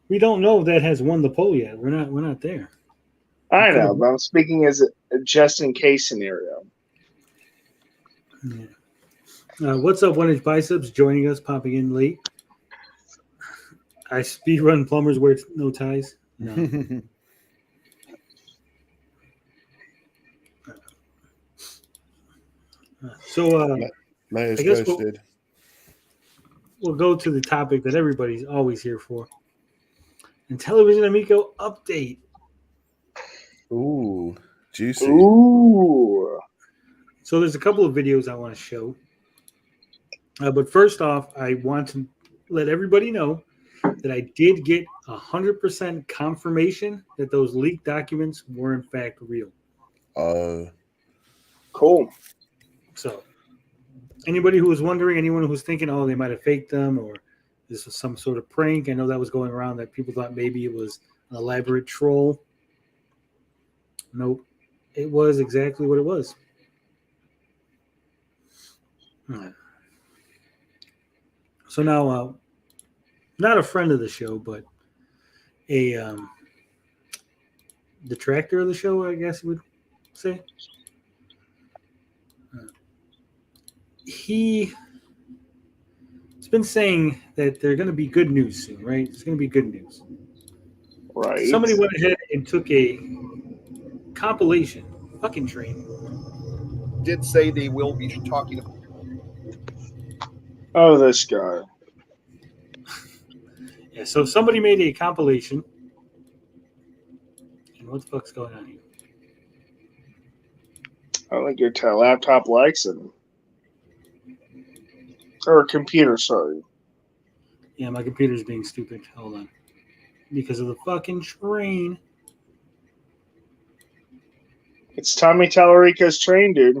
we don't know if that has won the poll yet. We're not there. I know, but I'm speaking as a just in case scenario. Yeah. What's up, 1-inch biceps? Joining us, popping in late. I speedrun plumbers wear no ties. No. So I guess we'll go to the topic that everybody's always here for. And Television Amico update. Ooh, juicy. Ooh. So there's a couple of videos I want to show. But first off, I want to let everybody know that I did get 100% confirmation that those leaked documents were in fact real. Cool. So anybody who was wondering, anyone who was thinking, they might have faked them or this was some sort of prank. I know that was going around that people thought maybe it was an elaborate troll. Nope. It was exactly what it was. So now, not a friend of the show, but a detractor of the show, I guess you would say. He's been saying that they're going to be good news soon, right? It's going to be good news. Right. Somebody went ahead and took a compilation, fucking train. Did say they will be talking about. Oh, this guy. Yeah, so somebody made a compilation. And what the fuck's going on here? I don't think your laptop likes it. Or computer, sorry. Yeah, my computer's being stupid. Hold on. Because of the fucking train. It's Tommy Tallarico's train, dude.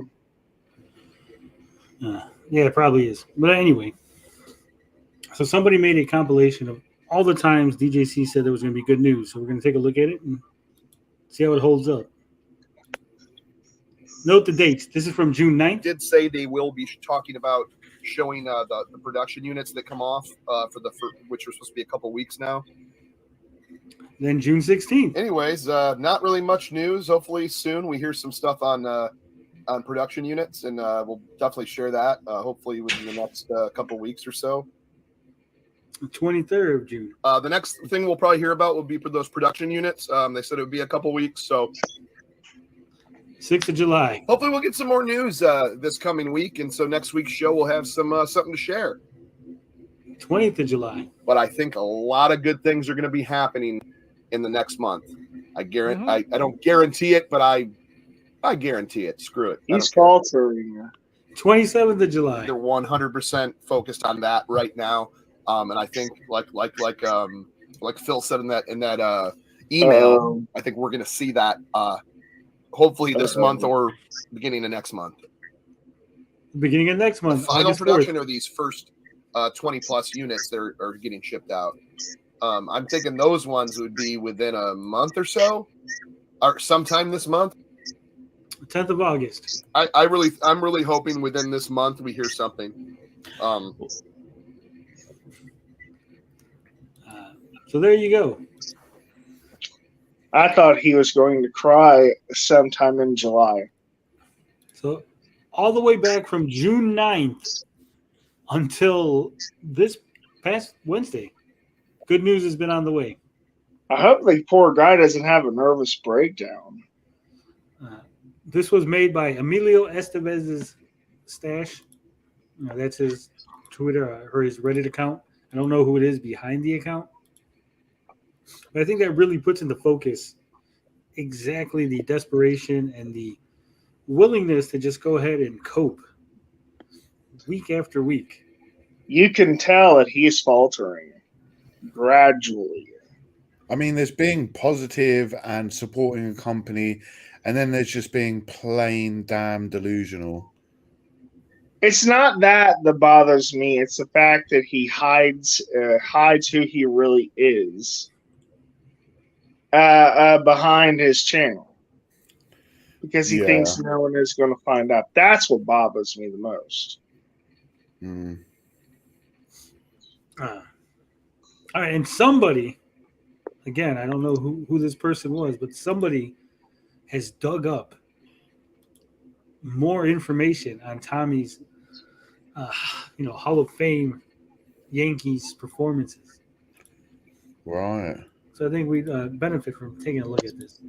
Yeah, it probably is. But anyway, so somebody made a compilation of all the times DJC said there was going to be good news. So we're going to take a look at it and see how it holds up. Note the dates. This is from June 9th. Did say they will be talking about showing the production units that come off which are supposed to be a couple weeks now. Then June 16th. Anyways, not really much news. Hopefully soon we hear some stuff on production units, and we'll definitely share that. Hopefully within the next couple weeks or so. The 23rd of June. The next thing we'll probably hear about will be for those production units. They said it would be a couple weeks, so 6th of July. hopefully we'll get some more news this coming week, and so next week's show we'll have something to share. 20th of July. But I think a lot of good things are going to be happening in the next month. I guarantee. I don't guarantee it, but I guarantee it. Screw it. He's faltering. 27th of July. They're 100% focused on that right now, and I think like Phil said in that email, I think we're going to see that hopefully this month or beginning of next month. Beginning of next month. The final August production 4th. are these first 20 plus units that are getting shipped out. I'm thinking those ones would be within a month or so, or sometime this month. 10th of August. I'm really hoping within this month we hear something. So there you go. I thought he was going to cry sometime in July. So all the way back from June 9th until this past Wednesday, good news has been on the way. I hope the poor guy doesn't have a nervous breakdown. This was made by Emilio Estevez's Stash. That's his Twitter or his Reddit account. I don't know who it is behind the account. But I think that really puts into focus exactly the desperation and the willingness to just go ahead and cope week after week. You can tell that he's faltering gradually. I mean, there's being positive and supporting a company, and then there's just being plain damn delusional. It's not that bothers me. It's the fact that he hides who he really is behind his channel because he thinks no one is going to find out. That's what bothers me the most. All right, and somebody, again, I don't know who this person was, but somebody has dug up more information on Tommy's, Hall of Fame Yankees performances. Right. So I think we benefit from taking a look at this.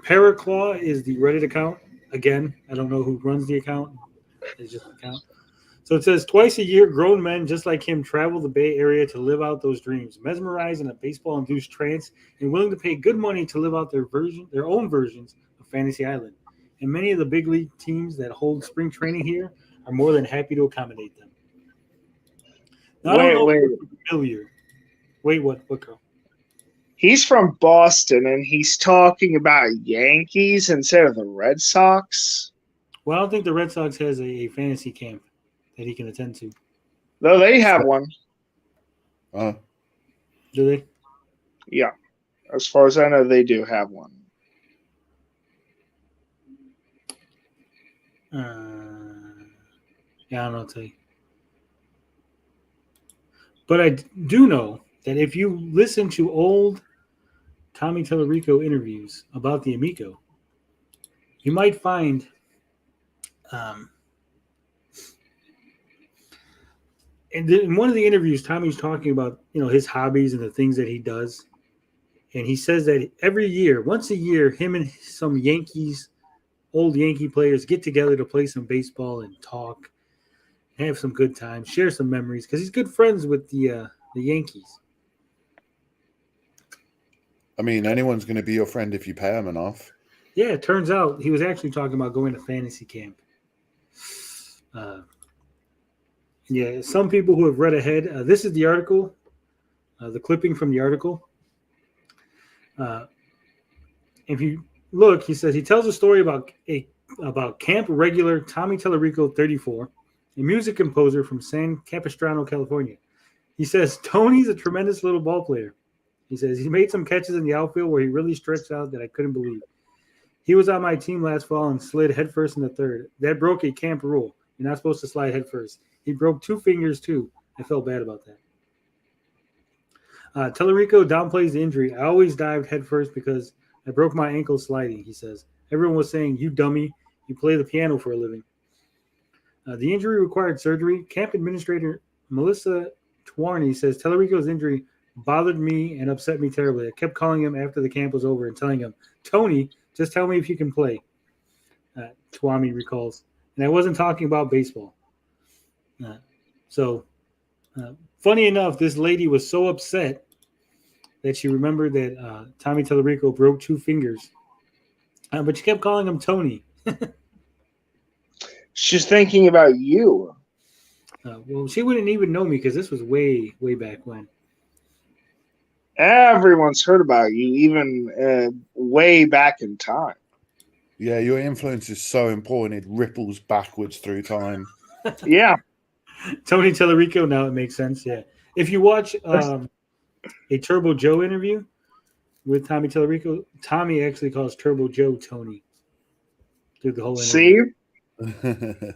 Paraclaw is the Reddit account. Again, I don't know who runs the account. It's just an account. So it says, twice a year, grown men just like him travel the Bay Area to live out those dreams, mesmerized in a baseball-induced trance and willing to pay good money to live out their own versions of Fantasy Island. And many of the big league teams that hold spring training here are more than happy to accommodate them. Now, I don't know if you're familiar. Wait, what, girl? He's from Boston, and he's talking about Yankees instead of the Red Sox. Well, I don't think the Red Sox has a fantasy camp that he can attend to. Though they have one. Do they? Yeah. As far as I know, they do have one. Yeah, I don't know what to tell you. But I do know that if you listen to old Tommy Tallarico interviews about the Amico, you might find in one of the interviews, Tommy's talking about his hobbies and the things that he does, and he says that every year, once a year, him and some old Yankee players get together to play some baseball and talk, have some good times, share some memories, because he's good friends with the Yankees. I mean, anyone's going to be your friend if you pay him enough. Yeah, it turns out he was actually talking about going to fantasy camp. Yeah, some people who have read ahead. This is the article, the clipping from the article. If you look, he says he tells a story about camp regular Tommy Tallarico, 34, a music composer from San Capistrano, California. He says Tony's a tremendous little ball player. He says he made some catches in the outfield where he really stretched out that I couldn't believe. He was on my team last fall and slid headfirst in the third. That broke a camp rule. You're not supposed to slide headfirst. He broke 2 fingers too. I felt bad about that. Tallarico downplays the injury. I always dived headfirst because I broke my ankle sliding, he says. Everyone was saying, you dummy, you play the piano for a living. The injury required surgery. Camp administrator Melissa Twarney says Tallarico's injury bothered me and upset me terribly. I kept calling him after the camp was over and telling him, Tony, just tell me if you can play. Twami recalls. And I wasn't talking about baseball. Funny enough, this lady was so upset that she remembered that Tommy Tallarico broke 2 fingers. But she kept calling him Tony. She's thinking about you. Well, she wouldn't even know me because this was way, way back when. Everyone's heard about you, even way back in time. Yeah, your influence is so important. It ripples backwards through time. Yeah. Tony Tallarico, now it makes sense, yeah. If you watch a Turbo Joe interview with Tommy Tallarico, Tommy actually calls Turbo Joe Tony through the whole interview. See?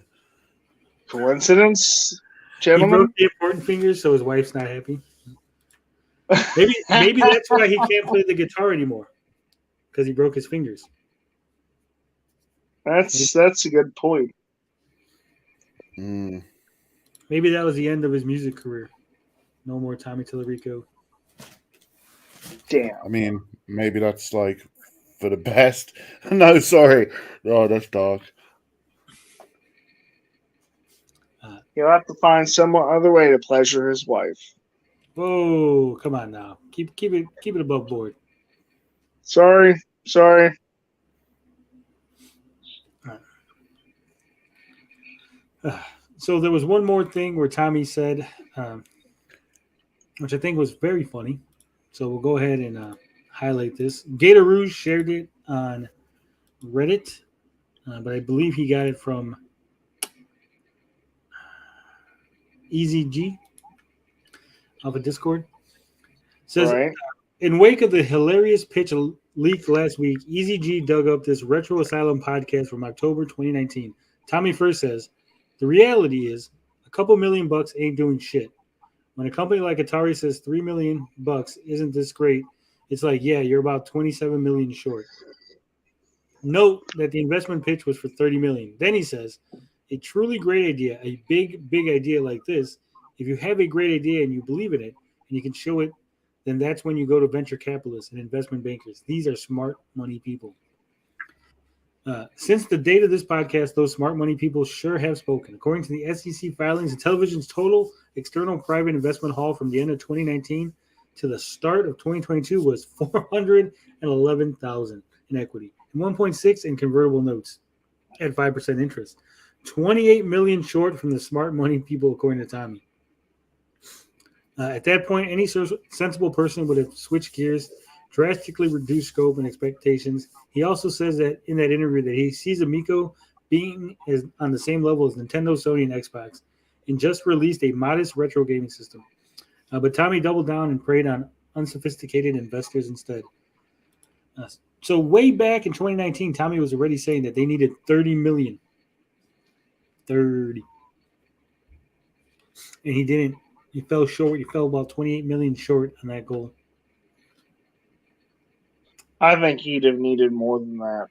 Coincidence, He gentlemen? broke the important fingers, so his wife's not happy. Maybe that's why he can't play the guitar anymore, because he broke his fingers. That's a good point. Maybe that was the end of his music career. No more Tommy Tallarico. Damn. I mean, maybe that's like for the best. No, sorry. Oh, that's dark. He'll have to find some other way to pleasure his wife. Whoa, come on now. Keep it above board. Sorry. So there was one more thing where Tommy said, which I think was very funny. So we'll go ahead and highlight this. Gator Rouge shared it on Reddit, but I believe he got it from EZG off of Discord. Says, Right. In wake of the hilarious pitch leaked last week, EZG dug up this Retro Asylum podcast from October 2019. Tommy first says, the reality is a couple $1 million ain't doing shit. When a company like Atari says $3 million isn't this great, it's like, yeah, you're about 27 million short. Note that the investment pitch was for 30 million. Then he says, a truly great idea, a big idea like this, if you have a great idea and you believe in it and you can show it, then that's when you go to venture capitalists and investment bankers. These are smart money people. Since the date of this podcast, those smart money people sure have spoken. According to the SEC filings, the television's total external private investment haul from the end of 2019 to the start of 2022 was $411,000 in equity and 1.6 in convertible notes at 5% interest. 28 million short from the smart money people, according to Tommy. At that point, any sensible person would have switched gears, drastically reduced scope and expectations. He also says that in that interview that he sees Amico being on the same level as Nintendo, Sony, and Xbox, and just released a modest retro gaming system. But Tommy doubled down and preyed on unsophisticated investors instead. So way back in 2019, Tommy was already saying that they needed 30 million. 30. And he didn't. He fell short. He fell about 28 million short on that goal. I think he'd have needed more than that.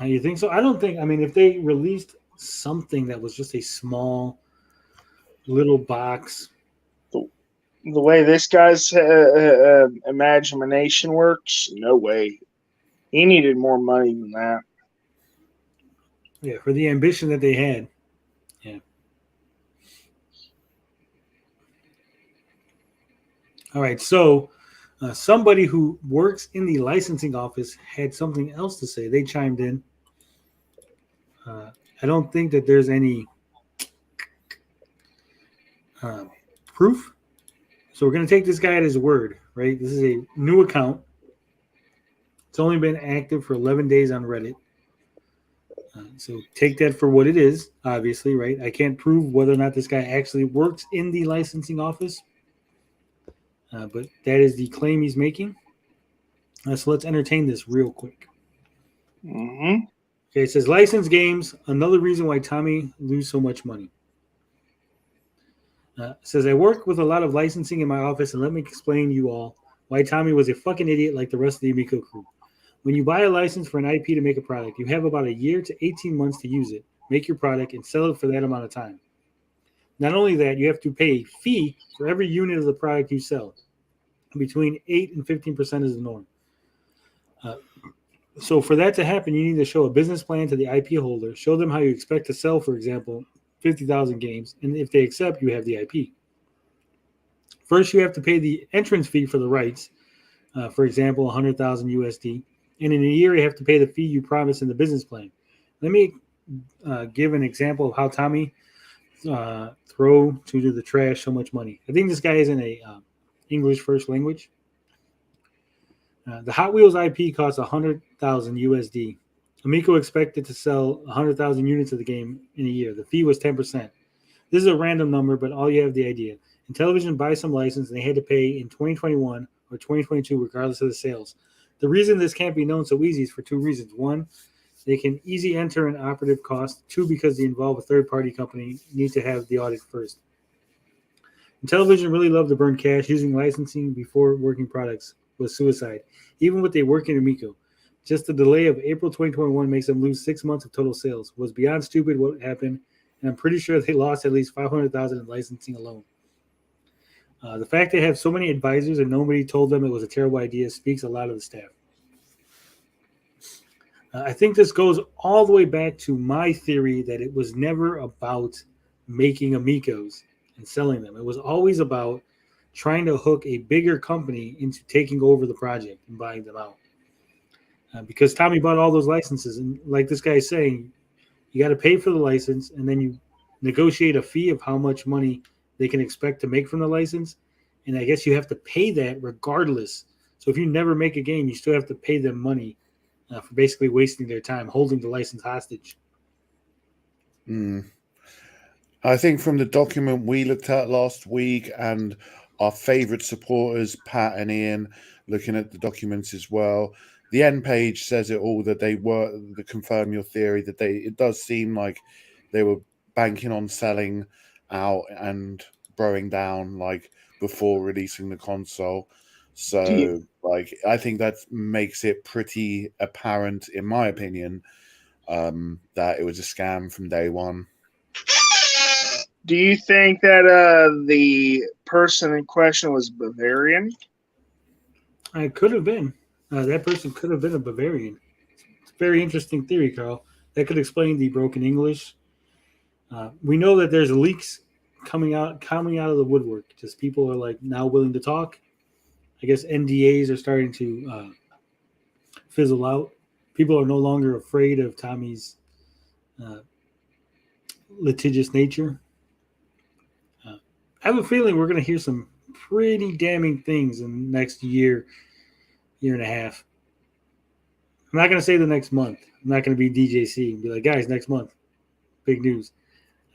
You think so? I don't think. I mean, if they released something that was just a small little box. The way this guy's imagination works, no way. He needed more money than that. Yeah, for the ambition that they had. Yeah. All right, so somebody who works in the licensing office had something else to say. They chimed in. I don't think that there's any proof. So we're going to take this guy at his word, right? This is a new account. It's only been active for 11 days on Reddit. So take that for what it is, obviously, right? I can't prove whether or not this guy actually works in the licensing office. But that is the claim he's making. So let's entertain this real quick. Mm-hmm. Okay, it says licensed games, another reason why Tommy lose so much money. It says, I work with a lot of licensing in my office, and let me explain to you all why Tommy was a fucking idiot like the rest of the Amico crew. When you buy a license for an IP to make a product, you have about a year to 18 months to use it, make your product, and sell it for that amount of time. Not only that, you have to pay a fee for every unit of the product you sell. Between 8 and 15% is the norm. So for that to happen, you need to show a business plan to the IP holder, show them how you expect to sell, for example, 50,000 games, and if they accept, you have the IP. First, you have to pay the entrance fee for the rights, for example, 100,000 USD, and in a year, you have to pay the fee you promised in the business plan. Let me give an example of how Tommy throw to the trash so much money. I think this guy is in a English first language. The Hot Wheels IP costs 100,000 USD. Amico expected to sell 100,000 units of the game in a year. The fee was 10%. This is a random number, but all you have the idea. Intellivision buys some license, and they had to pay in 2021 or 2022, regardless of the sales. The reason this can't be known so easy is for two reasons. One, they can easily enter an operative cost. Two, because they involve a third-party company, need to have the audit first. Intellivision really loved to burn cash. Using licensing before working products was suicide, even with a working Amico. Just the delay of April 2021 makes them lose 6 months of total sales. It was beyond stupid what happened, and I'm pretty sure they lost at least 500,000 in licensing alone. The fact they have so many advisors and nobody told them it was a terrible idea speaks a lot of the staff. I think this goes all the way back to my theory that it was never about making Amicos and selling them. It was always about trying to hook a bigger company into taking over the project and buying them out. Because Tommy bought all those licenses, and like this guy is saying, you got to pay for the license, and then you negotiate a fee of how much money they can expect to make from the license, and I guess you have to pay that regardless. So if you never make a game, you still have to pay them money for basically wasting their time, holding the license hostage. I think from the document we looked at last week and our favorite supporters, Pat and Ian, looking at the documents as well, the end page says it all, that they were to confirm your theory that it does seem like they were banking on selling out and throwing down like before releasing the console. So I think that makes it pretty apparent, in my opinion, that it was a scam from day one. Do you think that the person in question was Bavarian? It could have been. That person could have been a Bavarian. It's a very interesting theory, Carl. That could explain the broken English. We know that there's leaks coming out of the woodwork. Just people are like now willing to talk. I guess NDAs are starting to fizzle out. People are no longer afraid of Tommy's litigious nature. I have a feeling we're going to hear some pretty damning things in the next year and a half. I'm not going to say the next month. I'm not going to be DJC and be like, guys, next month, big news.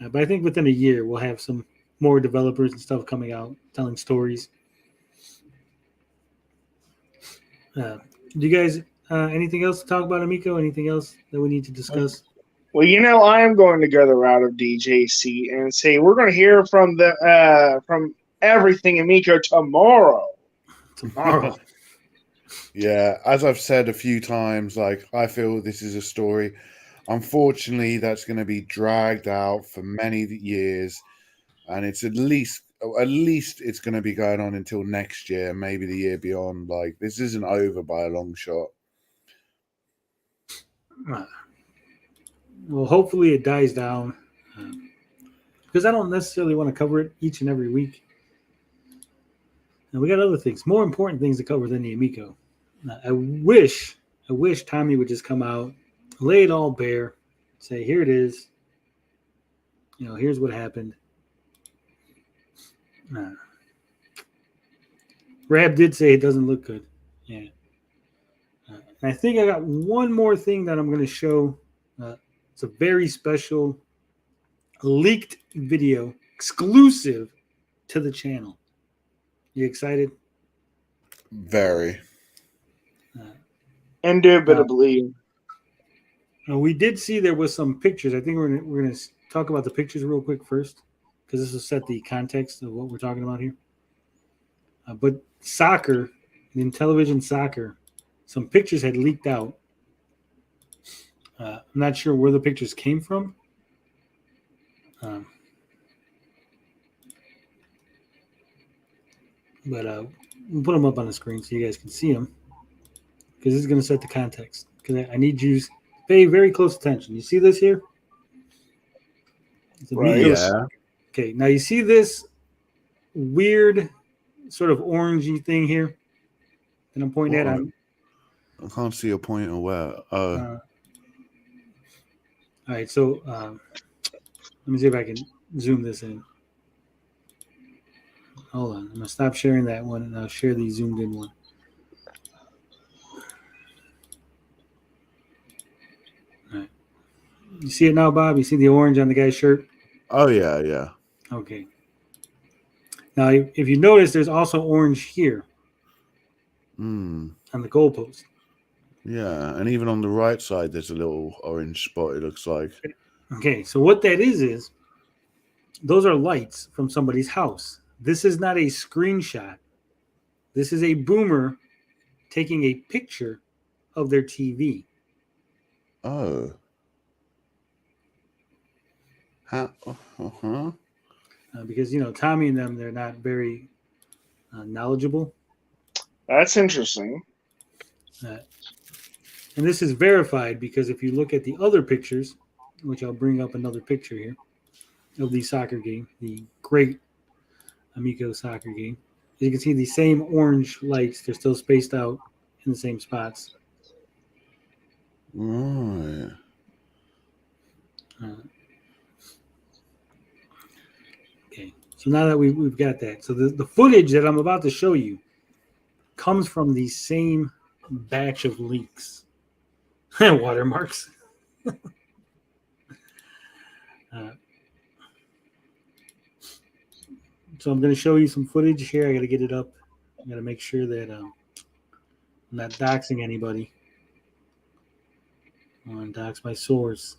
But I think within a year, we'll have some more developers and stuff coming out, telling stories. Do you guys anything else to talk about, Amico? Anything else that we need to discuss? Well, I am going to go the route of DJC and say we're going to hear from from everything Amico tomorrow. Tomorrow. Yeah, as I've said a few times, like I feel this is a story. Unfortunately, that's going to be dragged out for many years, and it's at least it's going to be going on until next year, maybe the year beyond. Like this isn't over by a long shot. Well, hopefully it dies down because I don't necessarily want to cover it each and every week. And we got other things, more important things to cover than the Amico. I wish Tommy would just come out, lay it all bare, say, here it is. Here's what happened. Rab did say it doesn't look good. Yeah. And I think I got one more thing that I'm going to show. It's a very special leaked video exclusive to the channel. You excited? Very. Indubitably. We did see there was some pictures. I think we're gonna talk about the pictures real quick first, because this will set the context of what we're talking about here. But soccer, in television soccer, some pictures had leaked out. I'm not sure where the pictures came from. But we'll put them up on the screen so you guys can see them, because this is going to set the context. Because I need you to pay very close attention. You see this here? Right. Yeah. Okay, now you see this weird sort of orangey thing here that I'm pointing at? I can't see a pointer where. All right, so let me see if I can zoom this in. Hold on. I'm going to stop sharing that one, and I'll share the zoomed in one. All right. You see it now, Bob? You see the orange on the guy's shirt? Oh, yeah. Okay. Now, if you notice, there's also orange here on the goalpost. Yeah, and even on the right side, there's a little orange spot, it looks like. Okay, so what that is those are lights from somebody's house. This is not a screenshot. This is a boomer taking a picture of their TV. Oh. How? Uh-huh. Because, Tommy and them, they're not very knowledgeable. That's interesting. And this is verified because if you look at the other pictures, which I'll bring up another picture here of the soccer game, the great Amico soccer game. As you can see, the same orange lights, they're still spaced out in the same spots. Right. Okay, so now that we've got that. So the footage that I'm about to show you comes from the same batch of leaks. Watermarks. So I'm going to show you some footage here. I got to get it up. I got to make sure that I'm not doxing anybody. I want to dox my source.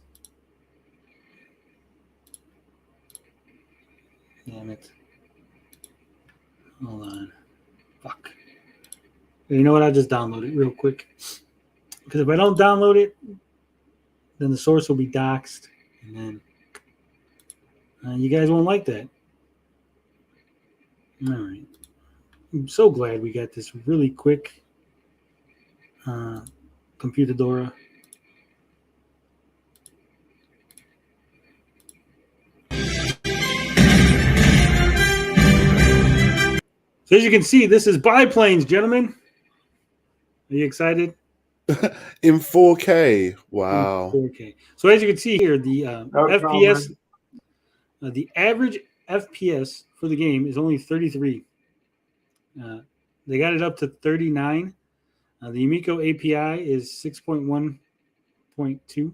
Damn it. Hold on. Fuck. You know what? I'll just download it real quick. Because if I don't download it, then the source will be doxed. And then you guys won't like that. All right. I'm so glad we got this really quick Computadora. So as you can see, this is biplanes, gentlemen. Are you excited? In 4K. Wow. In 4K. So as you can see here, the FPS, the average FPS for the game is only 33. They got it up to 39. The Amico API is 6.1.2.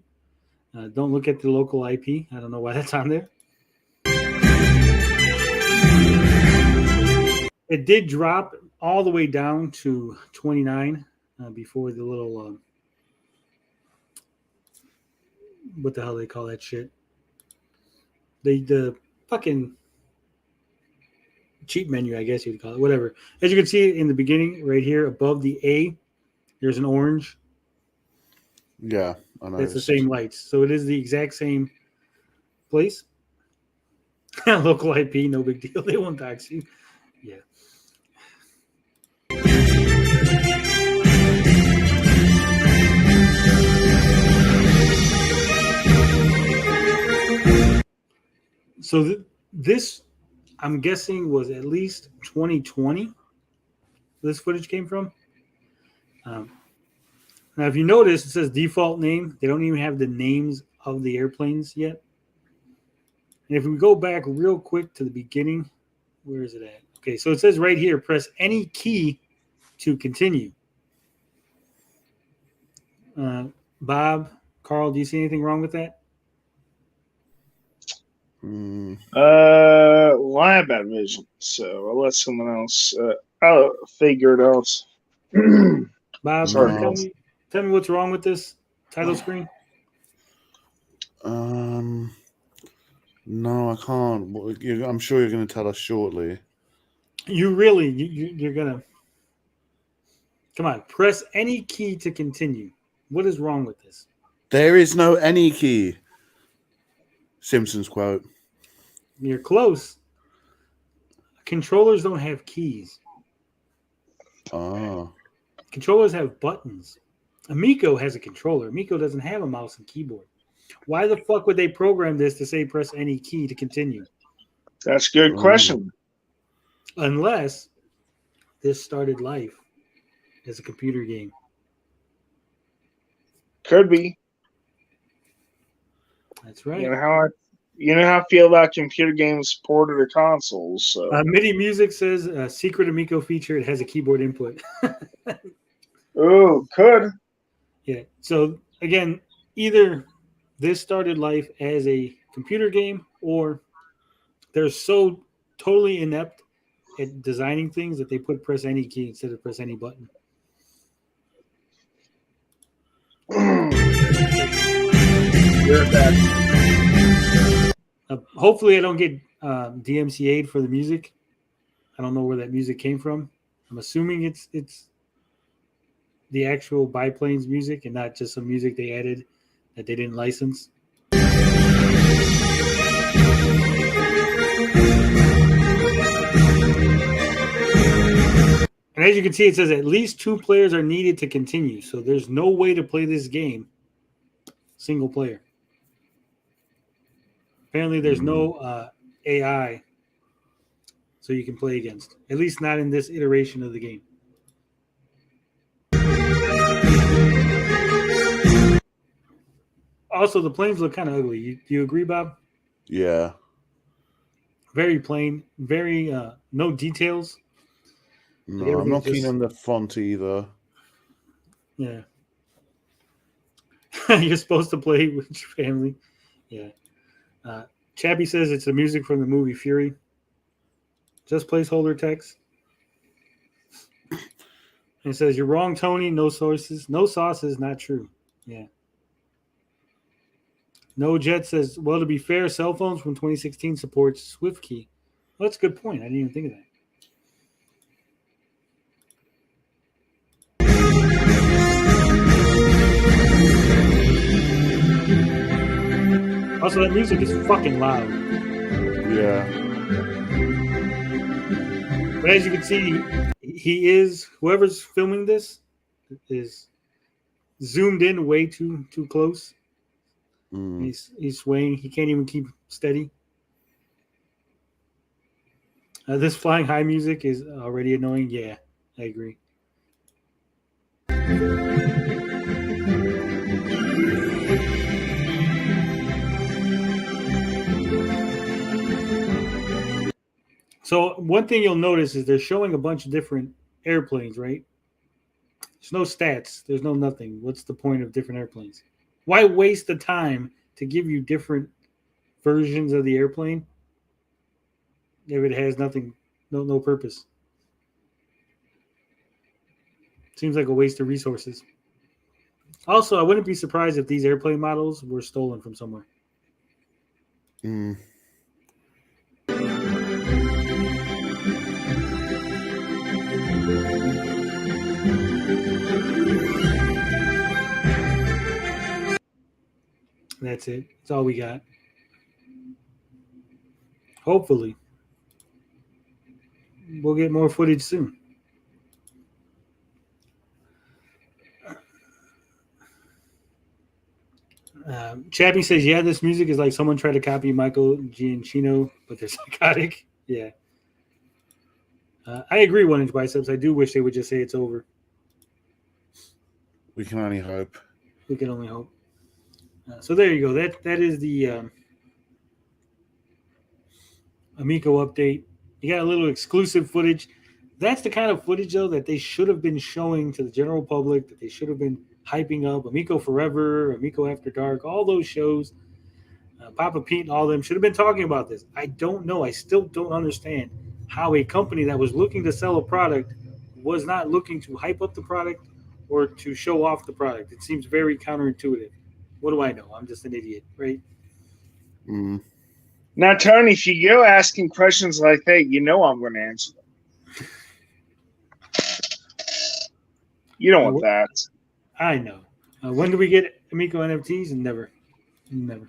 Don't look at the local IP. I don't know why that's on there. It did drop all the way down to 29 before the little what the hell they call that shit? The fucking cheat menu, I guess you'd call it. Whatever. As you can see in the beginning, right here above the A, there's an orange. Yeah, I know. That's the same lights. So it is the exact same place. Local IP, no big deal. They won't tax you. Yeah. So this, I'm guessing, was at least 2020. This footage came from. Now, if you notice, it says default name. They don't even have the names of the airplanes yet. And if we go back real quick to the beginning, where is it at? Okay, so it says right here, press any key to continue. Bob, Carl, do you see anything wrong with that? Well, I have bad vision, so I'll let someone else. I'll figure it out. Bob, Sorry. tell me what's wrong with this title screen. No, I can't. I'm sure you're going to tell us shortly. You're gonna come on. Press any key to continue. What is wrong with this? There is no any key. Simpsons quote. You're close. Controllers don't have keys. Oh. Controllers have buttons. Amico has a controller. Amico doesn't have a mouse and keyboard. Why the fuck would they program this to say press any key to continue? That's a good question. Unless this started life as a computer game. Could be. That's right. You know how I feel about computer games ported to consoles. So. MIDI Music says secret Amico feature. It has a keyboard input. Ooh, could. Yeah. So again, either this started life as a computer game, or they're so totally inept at designing things that they put press any key instead of press any button. Hopefully I don't get DMCA'd for the music. I don't know where that music came from. I'm assuming it's the actual biplanes music and not just some music they added that they didn't license. And as you can see, it says at least 2 players are needed to continue. So there's no way to play this game single player. Apparently there's no AI so you can play against. At least not in this iteration of the game. Also, the planes look kind of ugly. Do you agree, Bob? Yeah. Very plain. Very no details. No, I'm not keen on the font either. Yeah. You're supposed to play with your family. Yeah. Chappie says it's the music from the movie Fury. Just placeholder text. And it says, you're wrong, Tony. No sources. No sauces. Not true. Yeah. No Jet says, well, to be fair, cell phones from 2016 supports SwiftKey. Well, that's a good point. I didn't even think of that. Also, that music is fucking loud. Yeah. But as you can see, whoever's filming this is zoomed in way too close. He's swaying. He can't even keep steady. This flying high music is already annoying. Yeah, I agree. So one thing you'll notice is they're showing a bunch of different airplanes, right? There's no stats. There's no nothing. What's the point of different airplanes? Why waste the time to give you different versions of the airplane if it has nothing, no purpose? Seems like a waste of resources. Also, I wouldn't be surprised if these airplane models were stolen from somewhere. Mm. That's it. That's all we got. Hopefully, we'll get more footage soon. Chappie says, yeah, this music is like someone tried to copy Michael Giacchino, but they're psychotic. Yeah. I agree, 1 inch biceps. I do wish they would just say it's over. We can only hope. We can only hope. So there you go. That is the Amico update. You got a little exclusive footage. That's the kind of footage, though, that they should have been showing to the general public, that they should have been hyping up. Amico Forever, Amico After Dark, all those shows. Papa Pete and all of them should have been talking about this. I don't know. I still don't understand how a company that was looking to sell a product was not looking to hype up the product or to show off the product. It seems very counterintuitive. What do I know? I'm just an idiot, right? Mm. Now, Tony, if you go asking questions like that, you know I'm going to answer them. You don't want that. I know. When do we get Amico NFTs? Never. Never.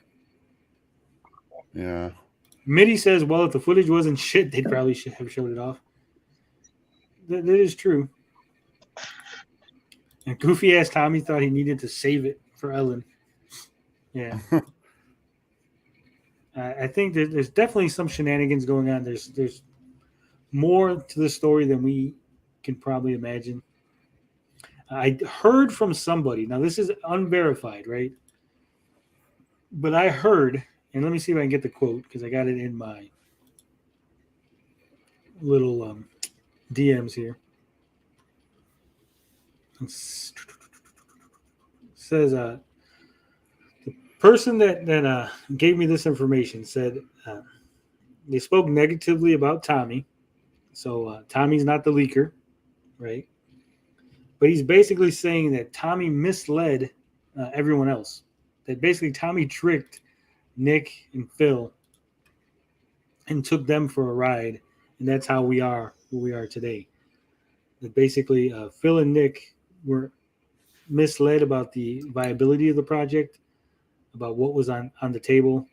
Yeah. Mitty says, well, if the footage wasn't shit, they probably should have showed it off. That is true. And goofy ass Tommy thought he needed to save it for Ellen. Yeah. I think there's definitely some shenanigans going on. There's more to the story than we can probably imagine. I heard from somebody. Now, this is unverified, right? But I heard, and let me see if I can get the quote because I got it in my little DMs here. It says the person that gave me this information said they spoke negatively about Tommy. So Tommy's not the leaker, right? But he's basically saying that Tommy misled everyone else. That basically Tommy tricked Nick and Phil and took them for a ride. And that's how we are who we are today. That basically Phil and Nick were misled about the viability of the project, about what was on the table.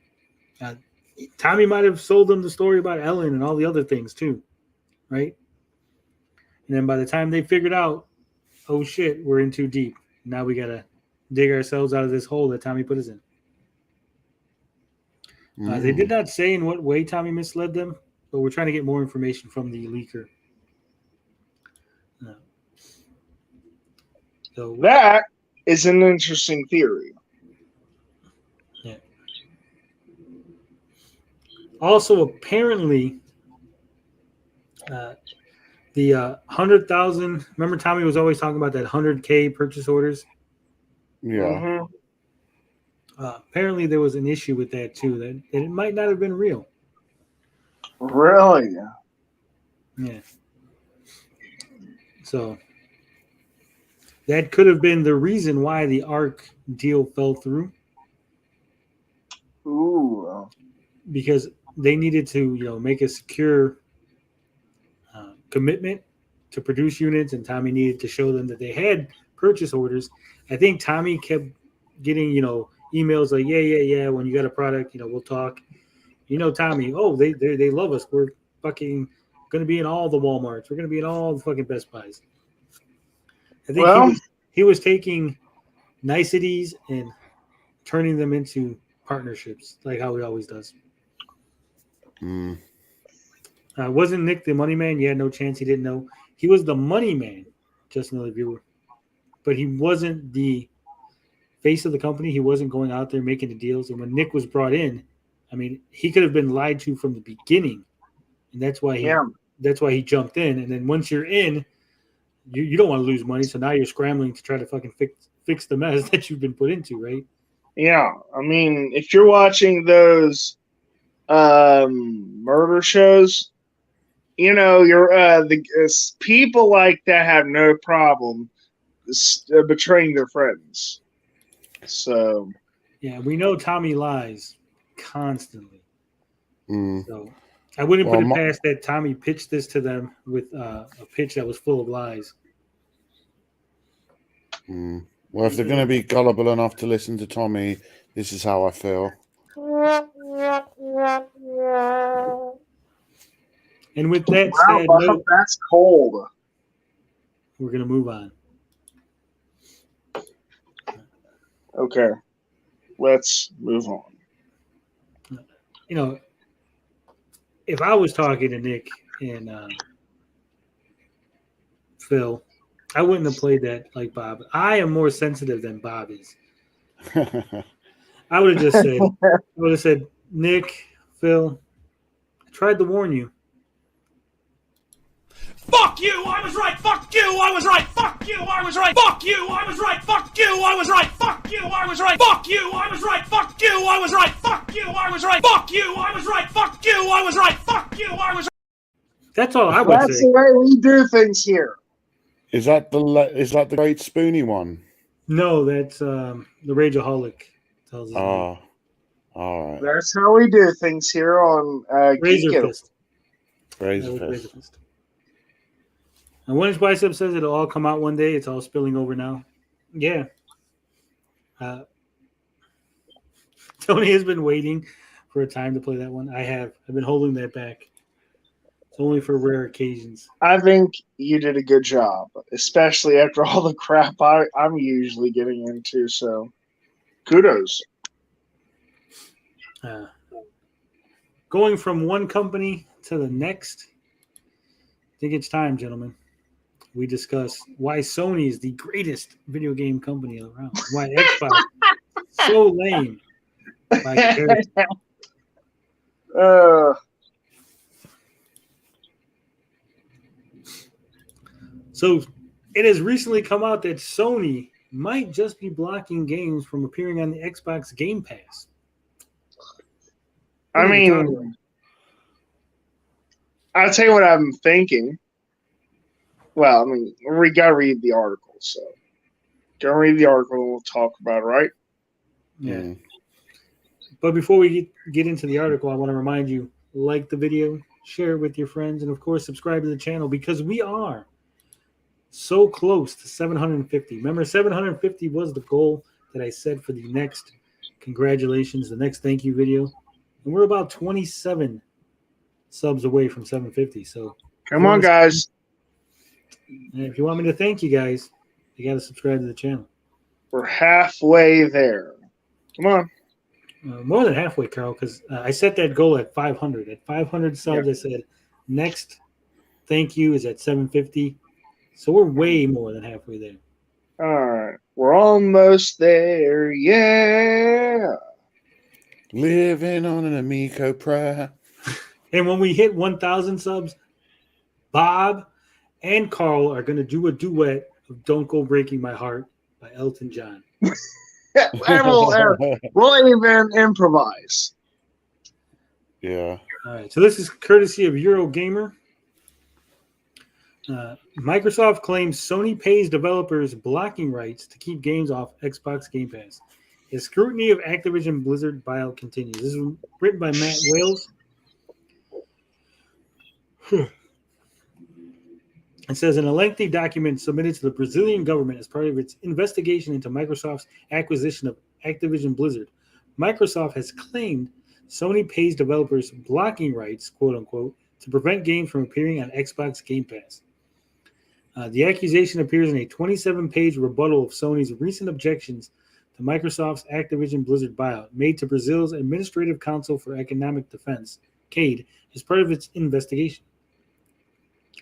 Tommy might have sold them the story about Ellen and all the other things too, right? And then by the time they figured out, oh shit, we're in too deep. Now we got to dig ourselves out of this hole that Tommy put us in. They did not say in what way Tommy misled them, but we're trying to get more information from the leaker. So that is an interesting theory. Yeah. Also, apparently, the 100,000. Remember, Tommy was always talking about that 100K purchase orders. Yeah. Mm-hmm. Apparently, there was an issue with that too. That it might not have been real. Really? Yeah. So that could have been the reason why the ARC deal fell through. Ooh. Because they needed to, make a secure commitment to produce units, and Tommy needed to show them that they had purchase orders. I think Tommy kept getting, emails like, yeah, when you got a product, we'll talk. Tommy, they love us. We're fucking going to be in all the Walmarts. We're going to be in all the fucking Best Buys. I think he was taking niceties and turning them into partnerships, like how he always does. Wasn't Nick the money man? Yeah, no chance. He didn't know. He was the money man, just another viewer. But he wasn't the face of the company. He wasn't going out there making the deals. And when Nick was brought in, I mean, he could have been lied to from the beginning. And that's why he jumped in. And then once you're in, you don't want to lose money. So now you're scrambling to try to fucking fix the mess that you've been put into, right? Yeah. I mean, if you're watching those murder shows, you're the people like that have no problem betraying their friends. So Yeah, we know Tommy lies constantly. Mm. So I wouldn't Well, put it past that Tommy pitched this to them with a pitch that was full of lies. Well, if they're going to be gullible enough to listen to Tommy, this is how I feel. And with that wow, said, Bob, that's cold. we're going to move on. Okay, let's move on. You know, if I was talking to Nick and Phil, I wouldn't have played that like Bob. I am more sensitive than Bob is. I would have just said, Nick, Phil, I tried to warn you. Fuck you, I was right, fuck you, I was right, fuck you, I was right, fuck you, I was right, fuck you, I was right, fuck you, I was right, fuck you, I was right, fuck you, I was right, fuck you, I was right, fuck you, I was right, fuck you, I was right, fuck you, I was right. That's all I would That's say. the way we do things here. Is that the Great Spoony one? No, that's the Rageaholic tells us. Oh, all right. That's how we do things here on Razor Geek Fist. Razor Fist. And when his bicep says it'll all come out one day, it's all spilling over now. Yeah. Tony has been waiting for a time to play that one. I've been holding that back. It's only for rare occasions. I think you did a good job, especially after all the crap I'm usually getting into. So, kudos. Going from one company to the next, I think it's time, gentlemen. We discuss why Sony is the greatest video game company around. Why Xbox is so lame by comparison. So it has recently come out that Sony might just be blocking games from appearing on the Xbox Game Pass. I mean, I'll tell you what I'm thinking. Well, I mean, we got to read the article, so go read the article and we'll talk about it, right? Yeah. But before we get into the article, I want to remind you, like the video, share it with your friends, and of course, subscribe to the channel because we are so close to 750. Remember, 750 was the goal that I set for the next congratulations, the next thank you video. And we're about 27 subs away from 750. So come on, guys. And if you want me to thank you guys, you got to subscribe to the channel. We're halfway there. Come on. More than halfway, Carl, because I set that goal at 500. At 500 subs, I said next thank you is at 750. So we're way more than halfway there. All right. We're almost there. Yeah. Living on an Amico prayer. And when we hit 1,000 subs, Bob and Carl are going to do a duet of Don't Go Breaking My Heart by Elton John. We'll even improvise. Yeah. All right. So this is courtesy of Eurogamer. Microsoft claims Sony pays developers blocking rights to keep games off Xbox Game Pass. As scrutiny of Activision Blizzard buyout continues. This is written by Matt Wales. It says in a lengthy document submitted to the Brazilian government as part of its investigation into Microsoft's acquisition of Activision Blizzard, Microsoft has claimed Sony pays developers blocking rights, quote unquote, to prevent games from appearing on Xbox Game Pass. The accusation appears in a 27-page rebuttal of Sony's recent objections to Microsoft's Activision Blizzard buyout made to Brazil's Administrative Council for Economic Defense, CADE, as part of its investigation.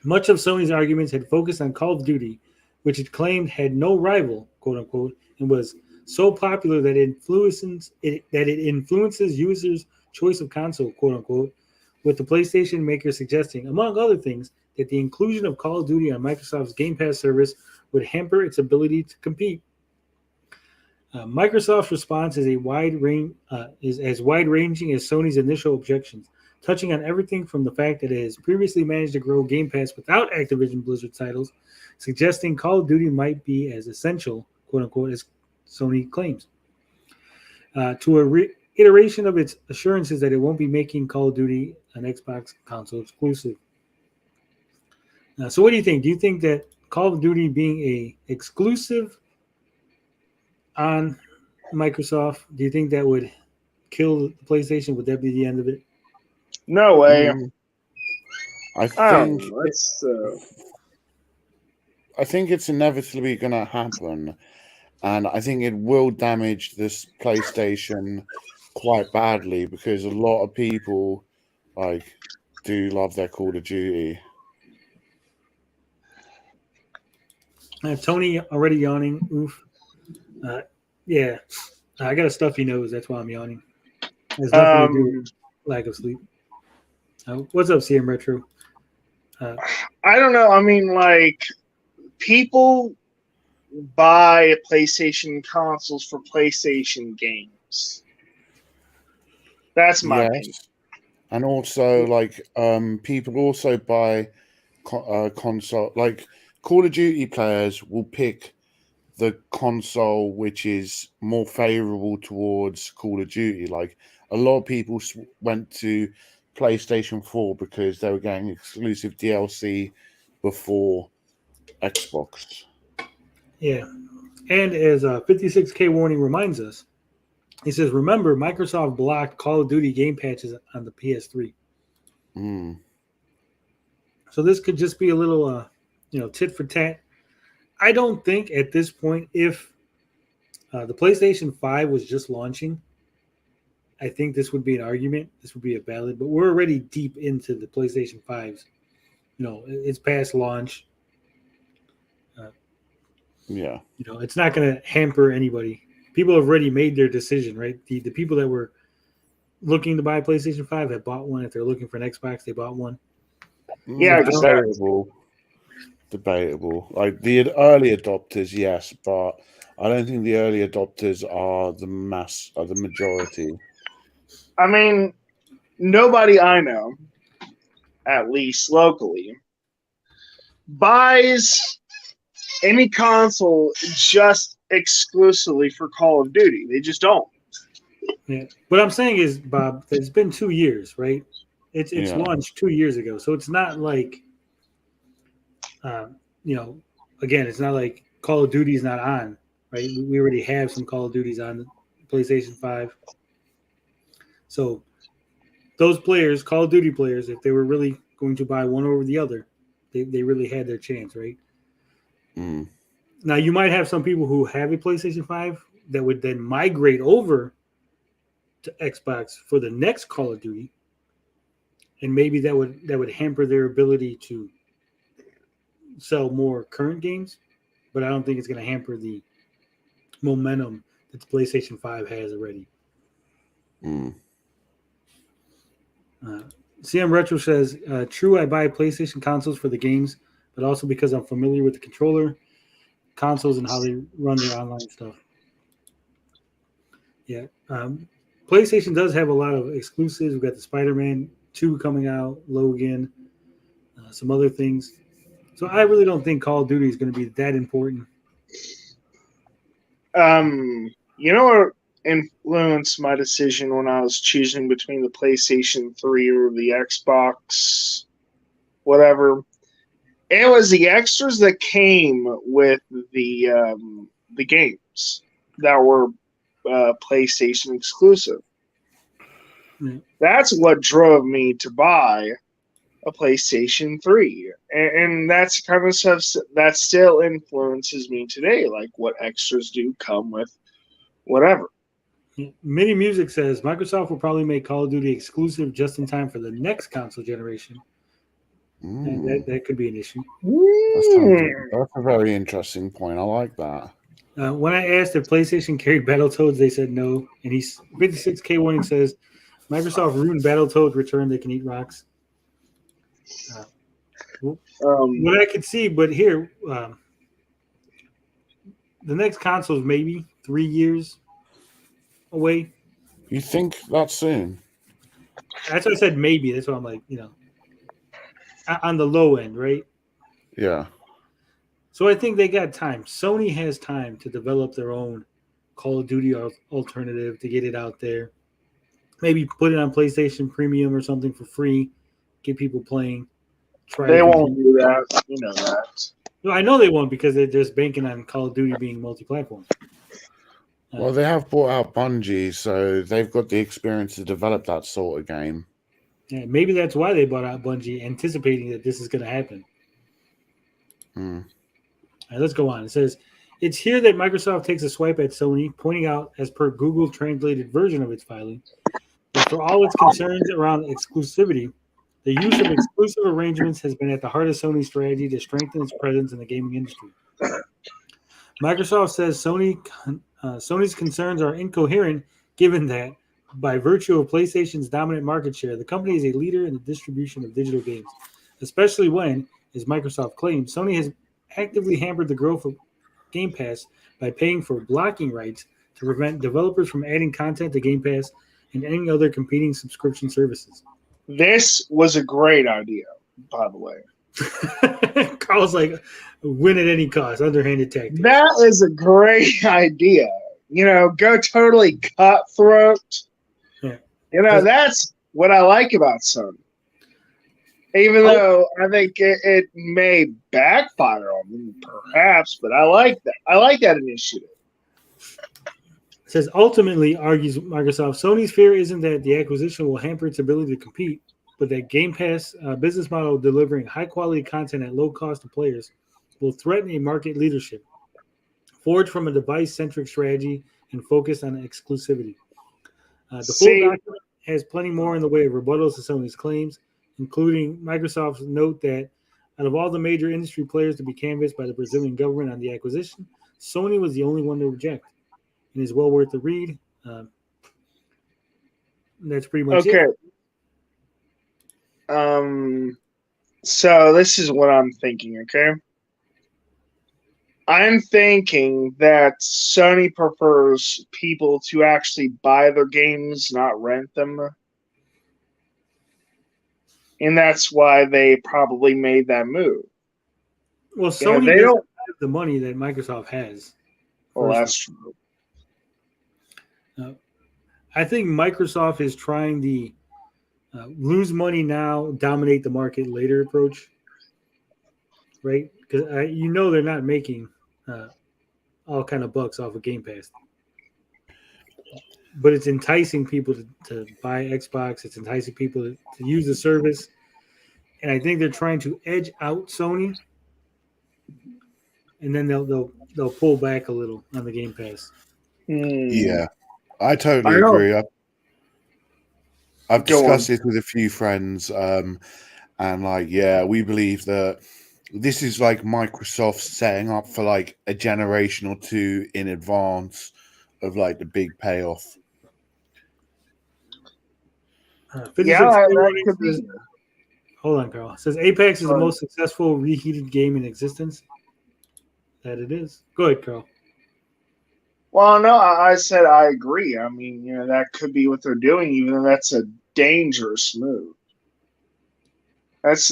Much of Sony's arguments had focused on Call of Duty, which it claimed had no rival, quote unquote, and was so popular that it influences users' choice of console, quote unquote, with the PlayStation maker suggesting, among other things, that the inclusion of Call of Duty on Microsoft's Game Pass service would hamper its ability to compete. Microsoft's response is as wide-ranging as Sony's initial objections. touching on everything from the fact that it has previously managed to grow Gamepass without Activision Blizzard titles, suggesting Call of Duty might be as essential, quote unquote, as Sony claims. To a reiteration of its assurances that it won't be making Call of Duty an Xbox console exclusive. So what do you think? Do you think that Call of Duty being a exclusive on Microsoft, do you think that would kill the PlayStation? Would that be the end of it? No way. I don't think know. It's, I think it's inevitably going to happen, and I think it will damage this PlayStation quite badly because a lot of people do love their Call of Duty. Tony already yawning. Oof. Yeah, I got a stuffy nose. That's why I'm yawning. It's nothing to do with lack of sleep. What's up, CM Retro? I don't know. I mean, like, people buy PlayStation consoles for PlayStation games. That's my opinion. And also, people also buy console. Like, Call of Duty players will pick the console which is more favorable towards Call of Duty. Like, a lot of people went to PlayStation 4 because they were getting exclusive DLC before Xbox. Yeah. And as 56K Warning reminds us, he says, remember, Microsoft blocked Call of Duty game patches on the PS3. So this could just be a little, tit for tat. I don't think at this point, if the PlayStation 5 was just launching, I think this would be an argument. This would be a valid, but we're already deep into the PlayStation 5s. It's past launch. It's not going to hamper anybody. People have already made their decision, right? The people that were looking to buy a PlayStation 5 have bought one. If they're looking for an Xbox, they bought one. Yeah, debatable. Like, the early adopters, yes, but I don't think the early adopters are the majority. I mean, nobody I know, at least locally, buys any console just exclusively for Call of Duty. They just don't. Yeah. What I'm saying is, Bob, it's been 2 years, right? It's launched 2 years ago, so it's not like, again, it's not like Call of Duty is not on, right? We already have some Call of Duties on the PlayStation 5. So those players, Call of Duty players, if they were really going to buy one over the other, they really had their chance, right? Now, you might have some people who have a PlayStation 5 that would then migrate over to Xbox for the next Call of Duty, and maybe that would hamper their ability to sell more current games, but I don't think it's going to hamper the momentum that the PlayStation 5 has already. CM Retro says, true, I buy PlayStation consoles for the games, but also because I'm familiar with the controller, consoles, and how they run their online stuff. Yeah. PlayStation does have a lot of exclusives. We've got the Spider-Man 2 coming out, Logan, some other things. So I really don't think Call of Duty is going to be that important. What influenced my decision when I was choosing between the PlayStation 3 or the Xbox, whatever? It was the extras that came with the games that were PlayStation exclusive. That's what drove me to buy a PlayStation 3. And that's kind of stuff that still influences me today, like what extras do come with whatever. Mini Music says Microsoft will probably make Call of Duty exclusive just in time for the next console generation. And that could be an issue. That's a very interesting point. I like that. When I asked if PlayStation carried Battletoads, they said no. And 56K Warning says Microsoft ruined Battletoads Return. They can eat rocks. What I could see, but here, the next console is maybe 3 years away. You think that soon? That's why I said maybe. That's why I'm like, on the low end, right? Yeah. So I think they got time. Sony has time to develop their own Call of Duty alternative to get it out there. Maybe put it on PlayStation Premium or something for free. Get people playing. They won't do that. You know that. No, I know they won't because they're just banking on Call of Duty being multi-platform. Well, they have bought out Bungie, so they've got the experience to develop that sort of game. Yeah, maybe that's why they bought out Bungie, anticipating that this is going to happen. Hmm. All right, let's go on. It says, it's here that Microsoft takes a swipe at Sony, pointing out, as per Google translated version of its filing, that for all its concerns around exclusivity, the use of exclusive arrangements has been at the heart of Sony's strategy to strengthen its presence in the gaming industry. Microsoft says Sony's concerns are incoherent, given that, by virtue of PlayStation's dominant market share, the company is a leader in the distribution of digital games, especially when, as Microsoft claims, Sony has actively hampered the growth of Gamepass by paying for blocking rights to prevent developers from adding content to Gamepass and any other competing subscription services. This was a great idea, by the way. Carl's like, win at any cost, underhanded tactics. That is a great idea. Go totally cutthroat. Yeah. That's what I like about Sony. Even though I think it may backfire on them, perhaps, but I like that. I like that initiative. It says, ultimately, argues Microsoft, Sony's fear isn't that the acquisition will hamper its ability to compete, but that Game Pass business model delivering high-quality content at low cost to players will threaten a market leadership, forged from a device-centric strategy and focused on exclusivity. The full document has plenty more in the way of rebuttals to Sony's claims, including Microsoft's note that out of all the major industry players to be canvassed by the Brazilian government on the acquisition, Sony was the only one to reject. And is well worth the read. That's pretty much it. So this is what I'm thinking, okay? I'm thinking that Sony prefers people to actually buy their games, not rent them. And that's why they probably made that move. Well, Sony doesn't have the money that Microsoft has. Well, that's true. I think Microsoft is trying the lose money now, dominate the market later approach, right? Because they're not making all kind of bucks off of Game Pass, but it's enticing people to buy Xbox. It's enticing people to use the service, and I think they're trying to edge out Sony, and then they'll pull back a little on the Game Pass. Yeah. I totally agree. I've discussed this with a few friends, and we believe that this is like Microsoft setting up for like a generation or two in advance of like the big payoff. That could be. Hold on, Carl. It says Apex is the most successful reheated game in existence. That it is. Go ahead, Carl. Well, no, I said I agree. I mean, that could be what they're doing, even though that's a dangerous move. It's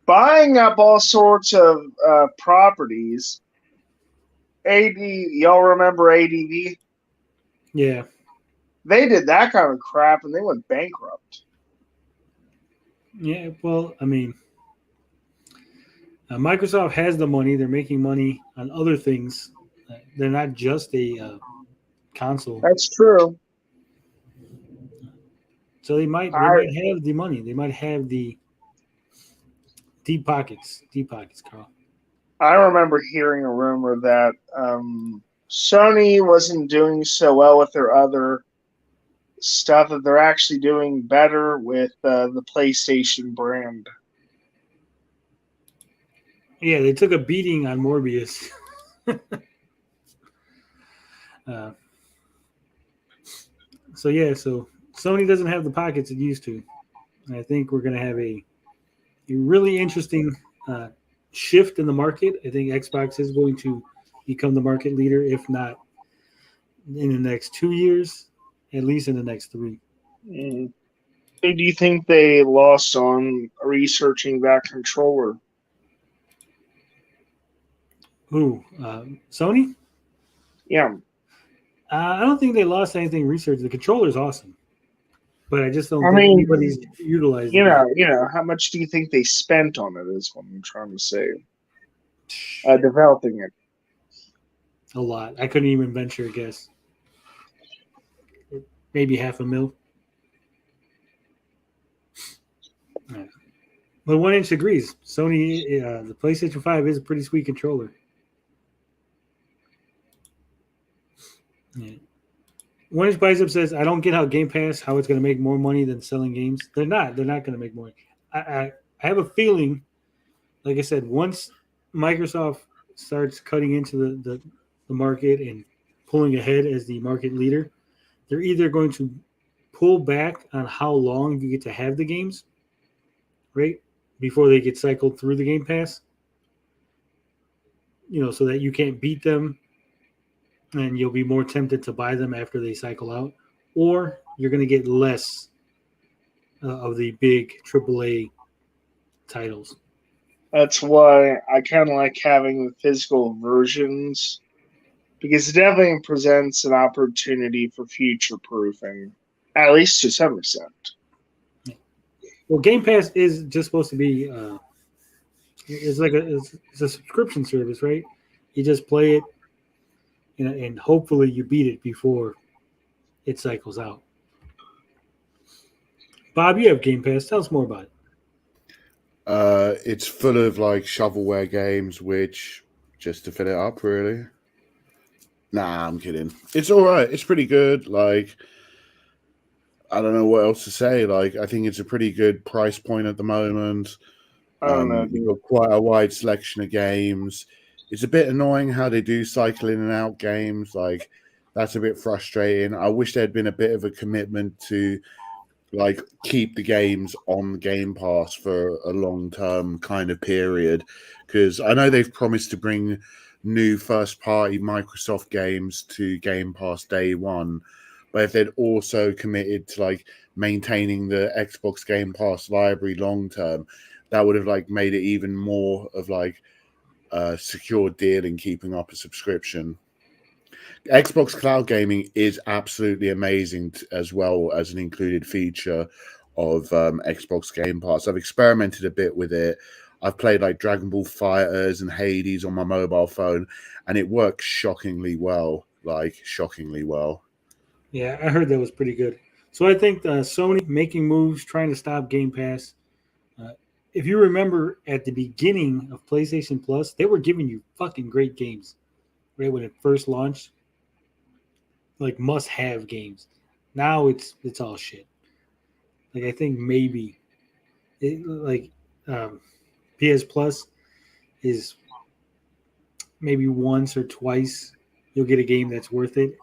buying up all sorts of properties. Y'all remember ADV? Yeah. They did that kind of crap, and they went bankrupt. Yeah, well, I mean, Microsoft has the money. They're making money on other things. They're not just a console. That's true. So they might have the money. They might have the deep pockets. Deep pockets, Carl. I remember hearing a rumor that Sony wasn't doing so well with their other stuff, that they're actually doing better with the PlayStation brand. Yeah, they took a beating on Morbius. So Sony doesn't have the pockets it used to. And I think we're going to have a really interesting shift in the market. I think Xbox is going to become the market leader, if not in the next 2 years, at least in the next 3. Mm. Do you think they lost on researching that controller? Who? Sony? Yeah. I don't think they lost anything research. The controller's awesome, but I just don't I think mean, anybody's utilizing it. how much do you think they spent on it? Is what I'm trying to say. Developing it. A lot. I couldn't even venture a guess. Maybe $500,000. Yeah. But 1inch agrees. Sony, the PlayStation 5 is a pretty sweet controller. Yeah. 1inch Bicep says, I don't get how Game Pass, how it's going to make more money than selling games. They're not. They're not going to make more. I have a feeling, like I said, once Microsoft starts cutting into the market and pulling ahead as the market leader, they're either going to pull back on how long you get to have the games, right, before they get cycled through the Game Pass, so that you can't beat them and you'll be more tempted to buy them after they cycle out, or you're going to get less of the big AAA titles. That's why I kind of like having the physical versions, because it definitely presents an opportunity for future proofing, at least to some extent. Well, Game Pass is just supposed to be it's a subscription service, right? You just play it, and hopefully you beat it before it cycles out. Bob, you have Game Pass. Tell us more about it. It's full of like shovelware games, which just to fill it up, really. Nah, I'm kidding. It's all right. It's pretty good. Like, I don't know what else to say. Like, I think it's a pretty good price point at the moment. I don't know. You've got quite a wide selection of games. It's a bit annoying how they do cycle in and out games. Like, that's a bit frustrating. I wish there had been a bit of a commitment to like keep the games on Game Pass for a long-term kind of period, because I know they've promised to bring new first-party Microsoft games to Game Pass day one, but if they'd also committed to like maintaining the Xbox Game Pass library long-term, that would have like made it even more of like a secure deal in keeping up a subscription. Xbox Cloud Gaming is absolutely amazing as well as an included feature of Xbox Game Pass. I've experimented a bit with it. I've played like Dragon Ball Fighters and Hades on my mobile phone, and it works shockingly well. Like, shockingly well. Yeah, I heard that was pretty good. So I think Sony making moves, trying to stop Game Pass. If you remember at the beginning of PlayStation Plus, they were giving you fucking great games, right, when it first launched. Like must-have games. Now it's all shit. Like I think maybe PS Plus is maybe once or twice you'll get a game that's worth it,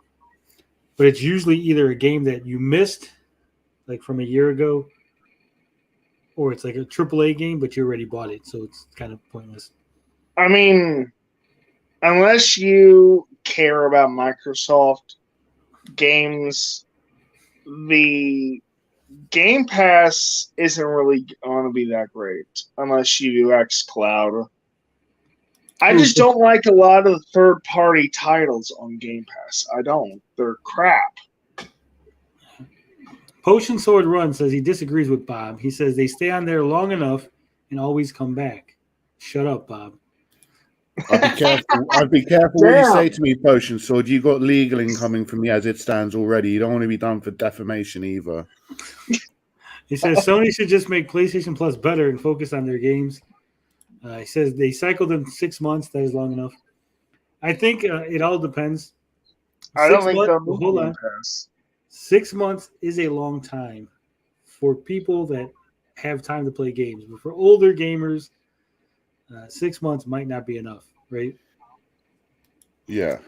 but it's usually either a game that you missed, like from a year ago, or it's like a AAA game, but you already bought it, so it's kind of pointless. I mean, unless you care about Microsoft games, the Game Pass isn't really going to be that great unless you do xCloud. I just don't like a lot of third-party titles on Game Pass. I don't. They're crap. Potion Sword Run says he disagrees with Bob. He says they stay on there long enough and always come back. Shut up, Bob. I'd be careful what you say to me, Potion Sword. You got legal incoming from me as it stands already. You don't want to be done for defamation either. He says Sony should just make PlayStation Plus better and focus on their games. He says they cycled them 6 months. That is long enough. I think it all depends. I don't think they'll hold on. 6 months is a long time for people that have time to play games. But for older gamers, 6 months might not be enough, right? Yeah.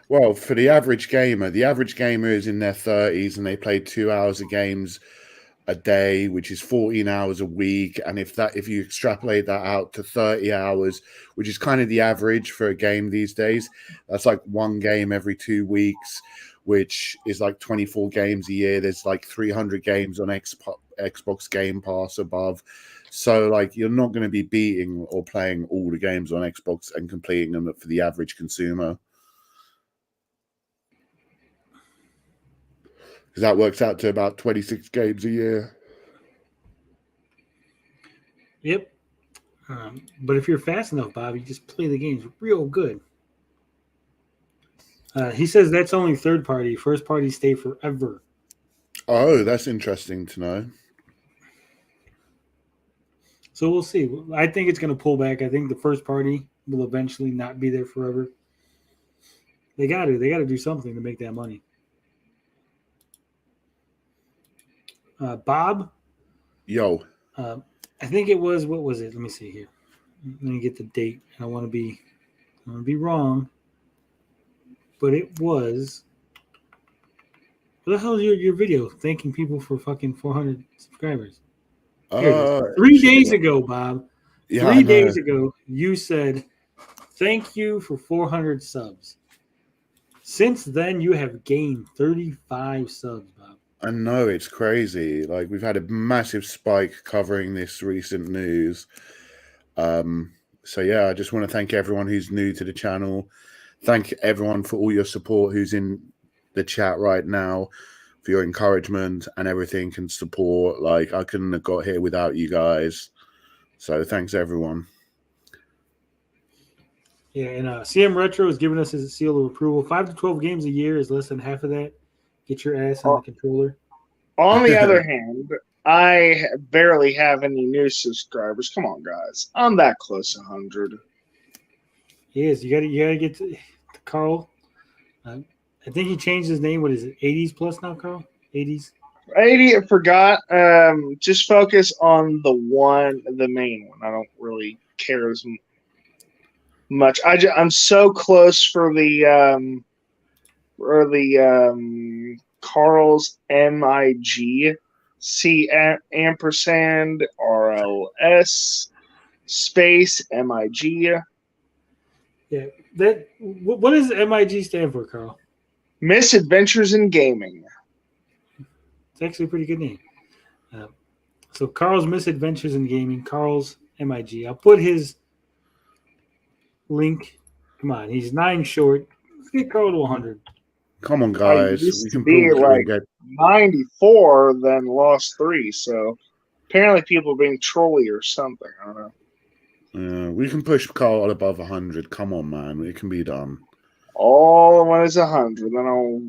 Well, for the average gamer is in their 30s and they play 2 hours of games a day, which is 14 hours a week. And if you extrapolate that out to 30 hours, which is kind of the average for a game these days, that's like one game every 2 weeks, which is like 24 games a year. There's like 300 games on Xbox Game Pass above. So like you're not going to be beating or playing all the games on Xbox and completing them for the average consumer. Because that works out to about 26 games a year. Yep. But if you're fast enough, Bob, you just play the games real good. He says that's only third party. First party stay forever. Oh, that's interesting to know. So we'll see. I think it's going to pull back. I think the first party will eventually not be there forever. They got to do something to make that money. Bob? Yo. I think it was, what was it? Let me see here. Let me get the date. I don't want to be wrong. But it was, what the hell is your video thanking people for fucking 400 subscribers? 3 days ago, Bob. Yeah, 3 days ago, you said, thank you for 400 subs. Since then, you have gained 35 subs, Bob. I know, it's crazy. Like, we've had a massive spike covering this recent news. So, yeah, I just want to thank everyone who's new to the channel. Thank everyone for all your support who's in the chat right now, for your encouragement and everything and support. Like, I couldn't have got here without you guys. So, thanks, everyone. Yeah, and CM Retro is giving us his seal of approval. 5 to 12 games a year is less than half of that. Get your ass on the controller. On the other hand, I barely have any new subscribers. Come on, guys. I'm that close to 100. He is. You gotta get to Carl. I think he changed his name. What is it? 80s plus now, Carl? 80s? 80, I forgot. Just focus on the main one. I don't really care as much. I'm so close for the Carl's MIG C ampersand RLS space MIG. Yeah. What does MIG stand for, Carl? Misadventures in Gaming. It's actually a pretty good name. So Carl's Misadventures in Gaming, Carl's MIG. I'll put his link. Come on, he's 9 short. Let's get Carl to 100. Come on, guys. I used We to can be prove like get 94, then lost 3. So apparently people are being trolly or something. I don't know. we can push Carl above 100. Come on, man. It can be done. All I want is 100. Then I'll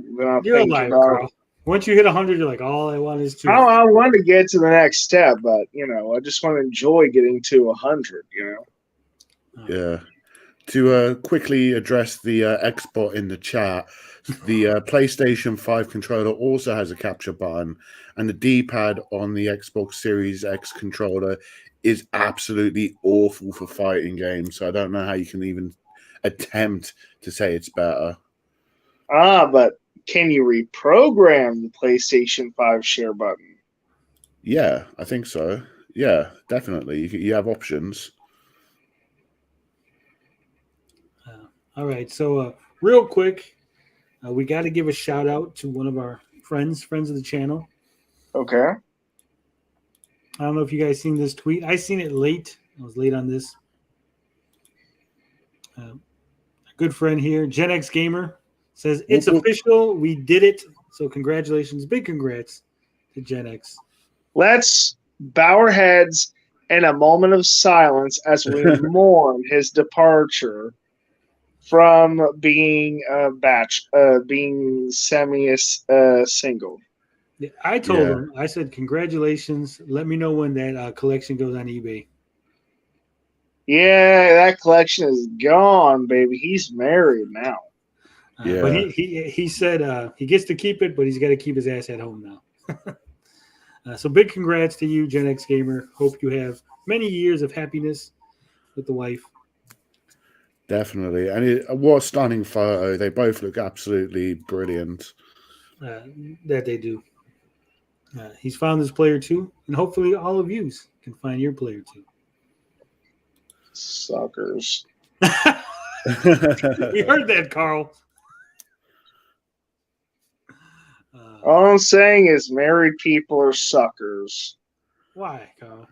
You're a think liar, about Carl. Once you hit 100, you're like, all I want is 2. I want to get to the next step, but I just want to enjoy getting to 100. Yeah. To quickly address the Xbot in the chat, the PlayStation 5 controller also has a capture button, and the D-pad on the Xbox Series X controller is absolutely awful for fighting games. So I don't know how you can even attempt to say it's better. But can you reprogram the PlayStation 5 share button? Yeah, I think so. Yeah, definitely. You have options. All right, so real quick, we got to give a shout out to one of our friends of the channel. Okay. I don't know if you guys seen this tweet. I seen it late. I was late on this. A good friend here, Gen X Gamer, says it's official. We did it. So congratulations, big congrats to Gen X. Let's bow our heads in a moment of silence as we mourn his departure from being being semi-single. Yeah, I told him, I said, congratulations. Let me know when that collection goes on eBay. Yeah, that collection is gone, baby. He's married now. But he said he gets to keep it, but he's got to keep his ass at home now. So big congrats to you, Gen X Gamer. Hope you have many years of happiness with the wife. Definitely. And what a stunning photo. They both look absolutely brilliant. That they do. He's found his player too, and hopefully all of you can find your player too. Suckers. We heard that, Carl. All I'm saying is married people are suckers. Why, Carl?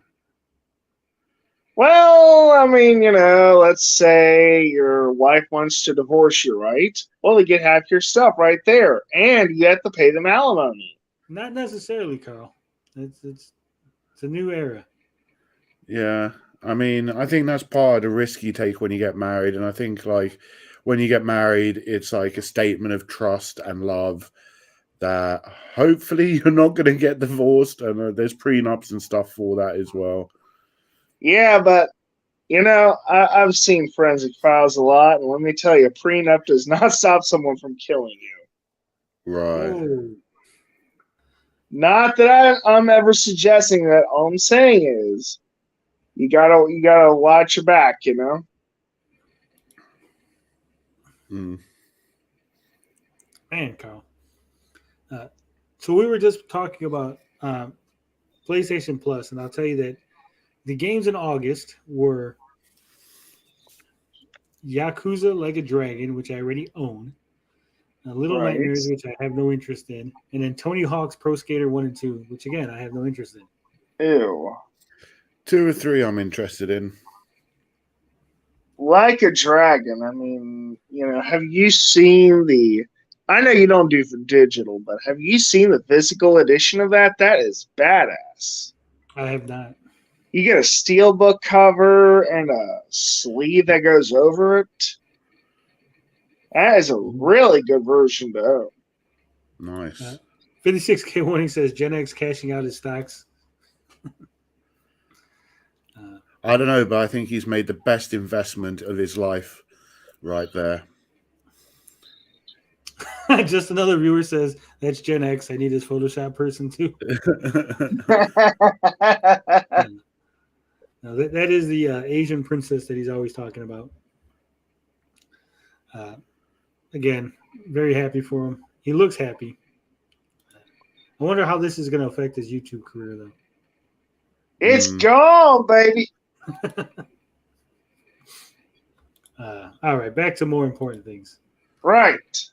Well, I mean, let's say your wife wants to divorce you, right? Well, you get half your stuff right there, and you have to pay them alimony. Not necessarily, Carl. It's a new era. Yeah, I mean, I think that's part of the risk you take when you get married, and I think like when you get married, it's like a statement of trust and love that hopefully you're not going to get divorced, and there's prenups and stuff for that as well. Yeah, but I've seen forensic files a lot, and let me tell you, a prenup does not stop someone from killing you. Right. Oh. Not that I'm ever suggesting that. All I'm saying is, you gotta watch your back, Mm. Man, Carl. So we were just talking about PlayStation Plus, and I'll tell you that the games in August were Yakuza Like a Dragon, which I already own, Little Right. Nightmares, which I have no interest in, and then Tony Hawk's Pro Skater 1 and 2, which again I have no interest in. Ew. 2 or 3 I'm interested in. Like a Dragon. I mean, have you seen the? I know you don't do for digital, but have you seen the physical edition of that? That is badass. I have not. You get a steelbook cover and a sleeve that goes over it. That is a really good version to own. Nice. 56K Warning says Gen X cashing out his stocks. I don't know, but I think he's made the best investment of his life right there. Just another viewer says that's Gen X. I need his Photoshop person too. No, that is the Asian princess that he's always talking about. Again, very happy for him. He looks happy. I wonder how this is going to affect his YouTube career, though. It's gone, baby. All right, back to more important things. Right.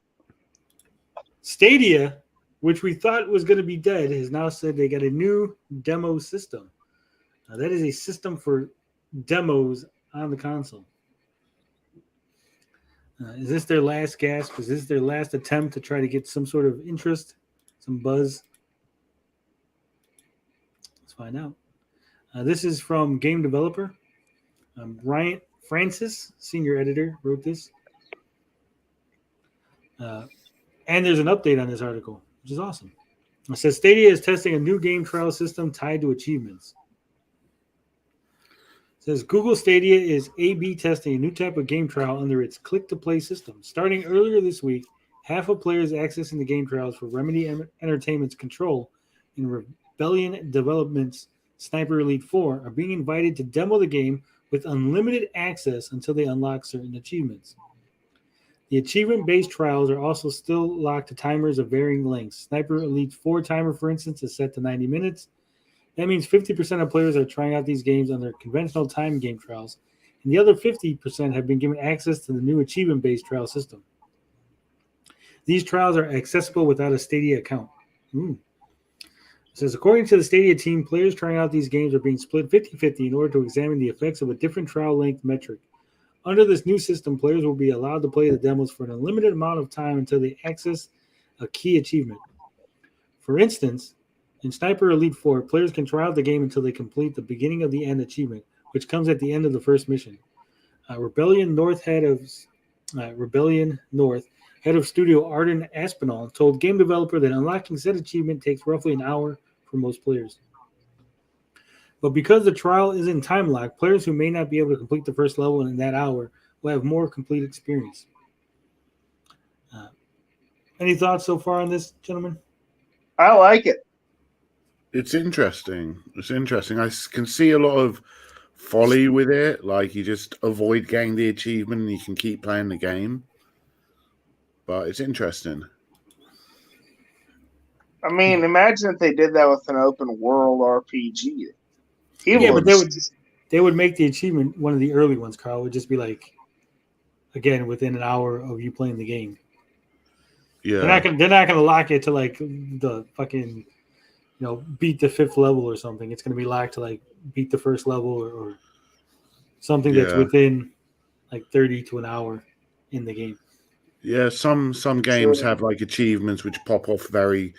Stadia, which we thought was going to be dead, has now said they got a new demo system. That is a system for demos on the console. Is this their last gasp? Is this their last attempt to try to get some sort of interest, some buzz? Let's find out. This is from Game Developer. Bryant Francis, senior editor, wrote this. And there's an update on this article, which is awesome. It says Stadia is testing a new game trial system tied to achievements. It says Google Stadia is A/B testing a new type of game trial under its click-to-play system. Starting earlier this week, half of players accessing the game trials for Remedy Entertainment's Control and Rebellion Development's Sniper Elite 4 are being invited to demo the game with unlimited access until they unlock certain achievements. The achievement-based trials are also still locked to timers of varying lengths. Sniper Elite 4 timer, for instance, is set to 90 minutes. That means 50% of players are trying out these games on their conventional time game trials, and the other 50% have been given access to the new achievement-based trial system. These trials are accessible without a Stadia account. It says, according to the Stadia team, players trying out these games are being split 50-50 in order to examine the effects of a different trial length metric. Under this new system, players will be allowed to play the demos for an unlimited amount of time until they access a key achievement. For instance, in Sniper Elite 4, players can try out the game until they complete the beginning of the end achievement, which comes at the end of the first mission. Rebellion North head of studio Arden Aspinall told game developer that unlocking said achievement takes roughly an hour for most players. But because the trial is in time lock, players who may not be able to complete the first level in that hour will have more complete experience. Any thoughts so far on this, gentlemen? I like it. It's interesting. It's interesting. I can see a lot of folly with it. Like you just avoid getting the achievement and you can keep playing the game. But it's interesting. I mean, imagine if they did that with an open world RPG. But they would make the achievement one of the early ones, Carl. It would just be like, again, within an hour of you playing the game. Yeah. They're not gonna lock it to like the fucking beat the 5th level or something. It's gonna be locked to like beat the 1st level or something that's Yeah. within like 30 to an hour in the game. Yeah, some games have like achievements which pop off very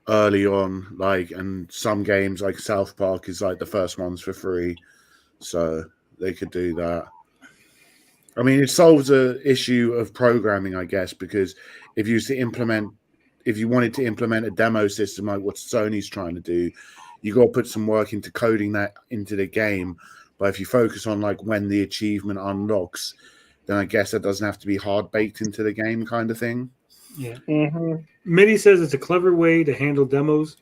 early on, like, and some games like South Park is like the first ones for free, so they could do that. I mean, it solves a issue of programming, I guess, because if you wanted to implement a demo system like what Sony's trying to do, you got to put some work into coding that into the game. But if you focus on like when the achievement unlocks, then I guess that doesn't have to be hard baked into the game, kind of thing. Yeah. Mm-hmm. Mitty says it's a clever way to handle demos.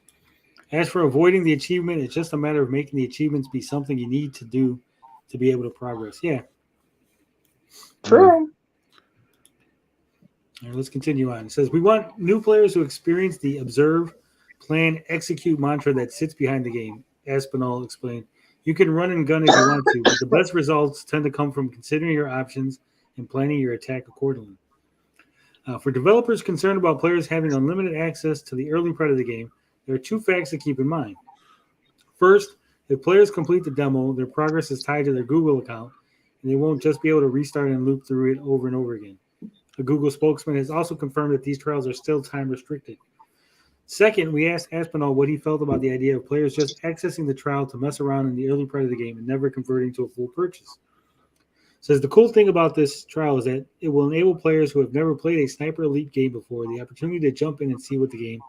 As for avoiding the achievement, it's just a matter of making the achievements be something you need to do to be able to progress. Yeah. True. All right, let's continue on. It says, we want new players to experience the observe, plan, execute mantra that sits behind the game. Aspinall explained. You can run and gun if you want to, but the best results tend to come from considering your options and planning your attack accordingly. For developers concerned about players having unlimited access to the early part of the game, there are 2 facts to keep in mind. First, if players complete the demo, their progress is tied to their Google account, and they won't just be able to restart and loop through it over and over again. A Google spokesman has also confirmed that these trials are still time restricted. Second, we asked Aspinall what he felt about the idea of players just accessing the trial to mess around in the early part of the game and never converting to a full purchase. Says the cool thing about this trial is that it will enable players who have never played a Sniper Elite game before the opportunity to jump in and see what the game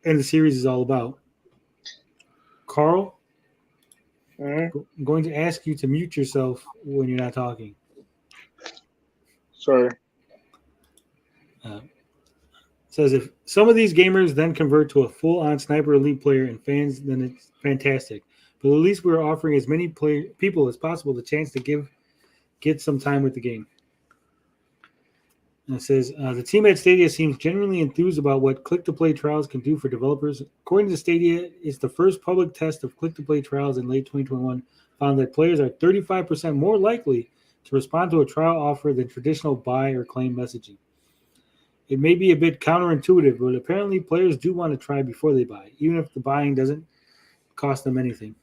and the series is all about. Carl, I'm going to ask you to mute yourself when you're not talking. Sorry. Says if some of these gamers then convert to a full-on Sniper Elite player and fans, then it's fantastic. But at least we're offering as many people as possible the chance to get some time with the game. And it says the team at Stadia seems genuinely enthused about what click-to-play trials can do for developers. According to Stadia, it's the first public test of click-to-play trials in late 2021 found that players are 35% more likely to respond to a trial offer than traditional buy or claim messaging. It may be a bit counterintuitive, but apparently players do want to try before they buy, even if the buying doesn't cost them anything.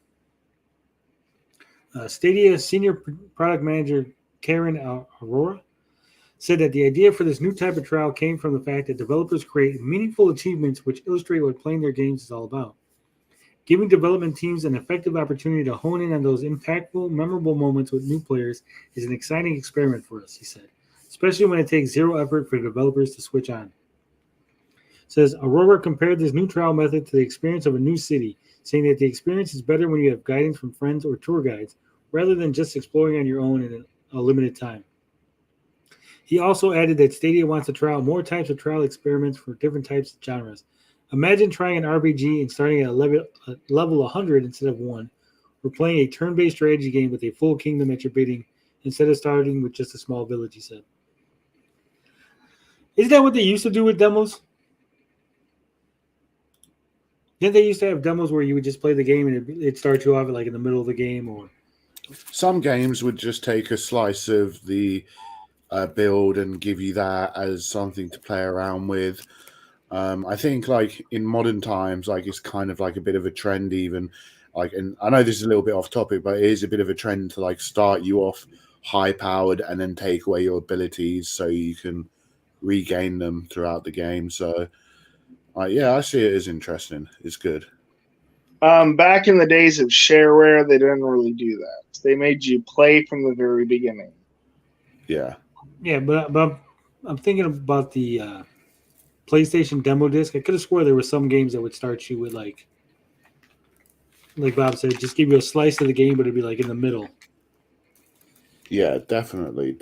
Stadia senior product manager Karen Aurora said that the idea for this new type of trial came from the fact that developers create meaningful achievements which illustrate what playing their games is all about. Giving development teams an effective opportunity to hone in on those impactful, memorable moments with new players is an exciting experiment for us, he said, especially when it takes zero effort for developers to switch on. It says Aurora compared this new trial method to the experience of a new city, saying that the experience is better when you have guidance from friends or tour guides, rather than just exploring on your own in a limited time. He also added that Stadia wants to trial more types of trial experiments for different types of genres. Imagine trying an RPG and starting at level 100 instead of 1, or playing a turn-based strategy game with a full kingdom at your bidding instead of starting with just a small village, he said. Isn't that what they used to do with demos? Didn't they used to have demos where you would just play the game and it'd start you off like in the middle of the game? Or some games would just take a slice of the build and give you that as something to play around with. I think like in modern times, like it's kind of like a bit of a trend even. Like, and I know this is a little bit off topic, but it is a bit of a trend to like start you off high powered and then take away your abilities so you can regain them throughout the game. So yeah, I see it as interesting. It's good. Back in the days of shareware, they didn't really do that. They made you play from the very beginning. Yeah. Yeah, but I'm thinking about the PlayStation demo disc. I could have swore there were some games that would start you with like Bob said, just give you a slice of the game, but it'd be like in the middle. Yeah, definitely.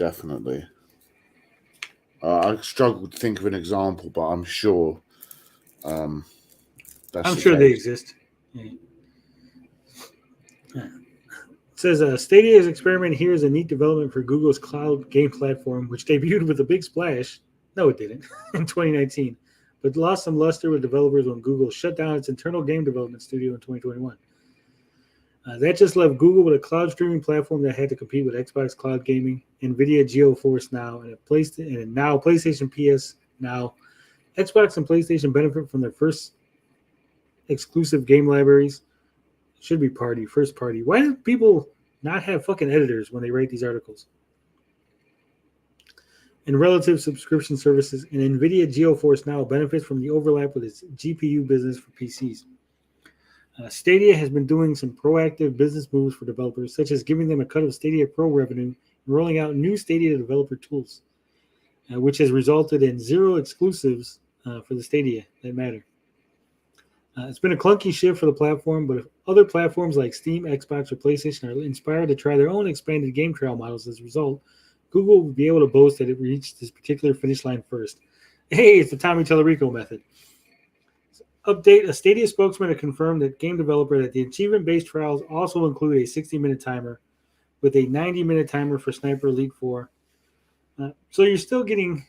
I struggle to think of an example, but I'm sure. I'm sure they exist. Yeah. It says Stadia's experiment here is a neat development for Google's cloud game platform, which debuted with a big splash. No, it didn't in 2019, but lost some luster with developers when Google shut down its internal game development studio in 2021. That just left Google with a cloud streaming platform that had to compete with Xbox Cloud Gaming, NVIDIA GeForce Now, and now PlayStation PS Now Xbox and PlayStation benefit from their first exclusive game libraries. Should be first party. Why do people not have fucking editors when they write these articles? And relative subscription services, and NVIDIA GeForce Now benefits from the overlap with its GPU business for PCs. Stadia has been doing some proactive business moves for developers, such as giving them a cut of Stadia Pro revenue and rolling out new Stadia developer tools, which has resulted in 0 exclusives for the Stadia that matter. It's been a clunky shift for the platform, but if other platforms like Steam, Xbox, or PlayStation are inspired to try their own expanded game trial models as a result, Google will be able to boast that it reached this particular finish line first. Hey, it's the Tommy Tallarico method. Update, a Stadia spokesman had confirmed that game developer that the achievement-based trials also include a 60-minute timer with a 90-minute timer for Sniper Elite 4. So you're still getting,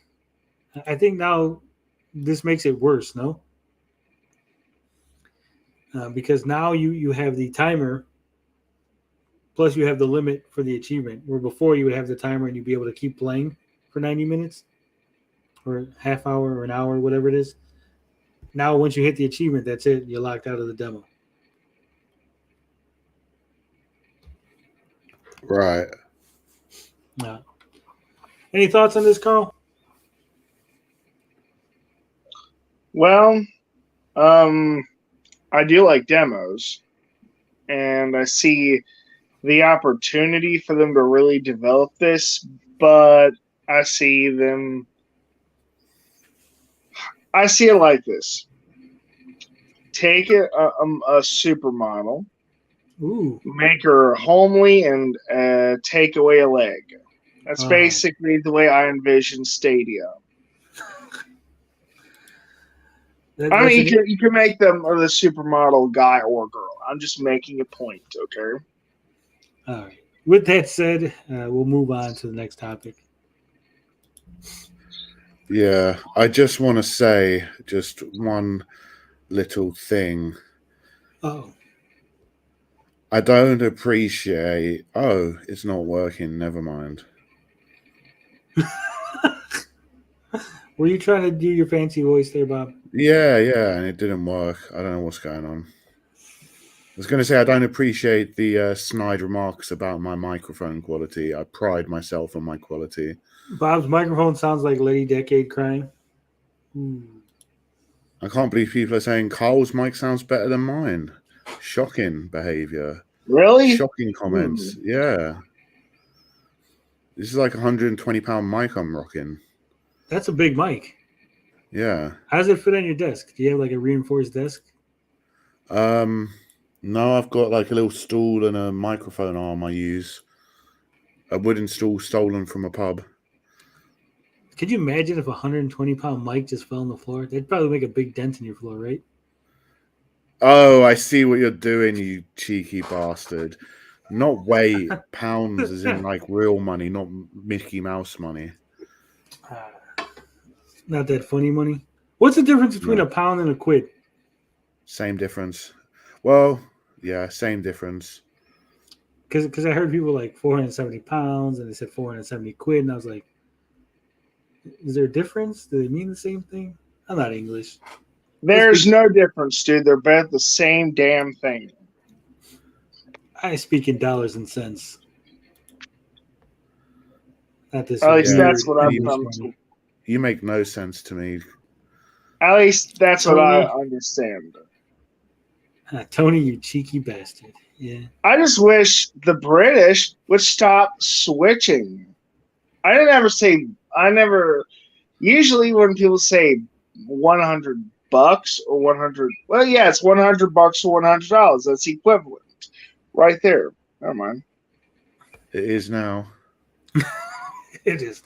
I think now this makes it worse, no? Because now you have the timer, plus you have the limit for the achievement, where before you would have the timer and you'd be able to keep playing for 90 minutes or half hour or an hour, whatever it is. Now, once you hit the achievement, that's it. You're locked out of the demo. Right. Any thoughts on this, Carl? Well, I do like demos, and I see the opportunity for them to really develop this, but I see it like this. Take a supermodel, make her homely, and take away a leg. That's basically the way I envision Stadia. I mean, you can make them or the supermodel guy or girl. I'm just making a point, okay? All right. With that said, we'll move on to the next topic. Yeah, I just want to say just one little thing. Oh. I don't appreciate... Oh, it's not working. Never mind. Were you trying to do your fancy voice there, Bob? Yeah, and it didn't work. I don't know what's going on. I was going to say I don't appreciate the snide remarks about my microphone quality. I pride myself on my quality. Bob's microphone sounds like Lady Decade crying. I can't believe people are saying Carl's mic sounds better than mine. Shocking behavior. Really? Shocking comments. Yeah. This is like a 120-pound mic I'm rocking. That's a big mic. Yeah. How does it fit on your desk? Do you have like a reinforced desk? No, I've got like a little stool and a microphone arm I use. A wooden stool stolen from a pub. Could you imagine if a 120-pound mic just fell on the floor? That'd probably make a big dent in your floor, right? Oh, I see what you're doing, you cheeky bastard. Not weight, pounds as in like real money, not Mickey Mouse money. Not that funny money. What's the difference between a pound and a quid? Same difference. Well, yeah, same difference. Because I heard people like 470 pounds and they said 470 quid, and I was like, is there a difference? Do they mean the same thing? I'm not English. There's no difference, dude. They're both the same damn thing. I speak in dollars and cents. Not this. At least that's what I'm from. You make no sense to me. At least that's what I understand. Tony, you cheeky bastard. Yeah. I just wish the British would stop switching. Usually when people say $100 or 100, well, yeah, it's $100 or $100. That's equivalent right there. Never mind. It is now. It is.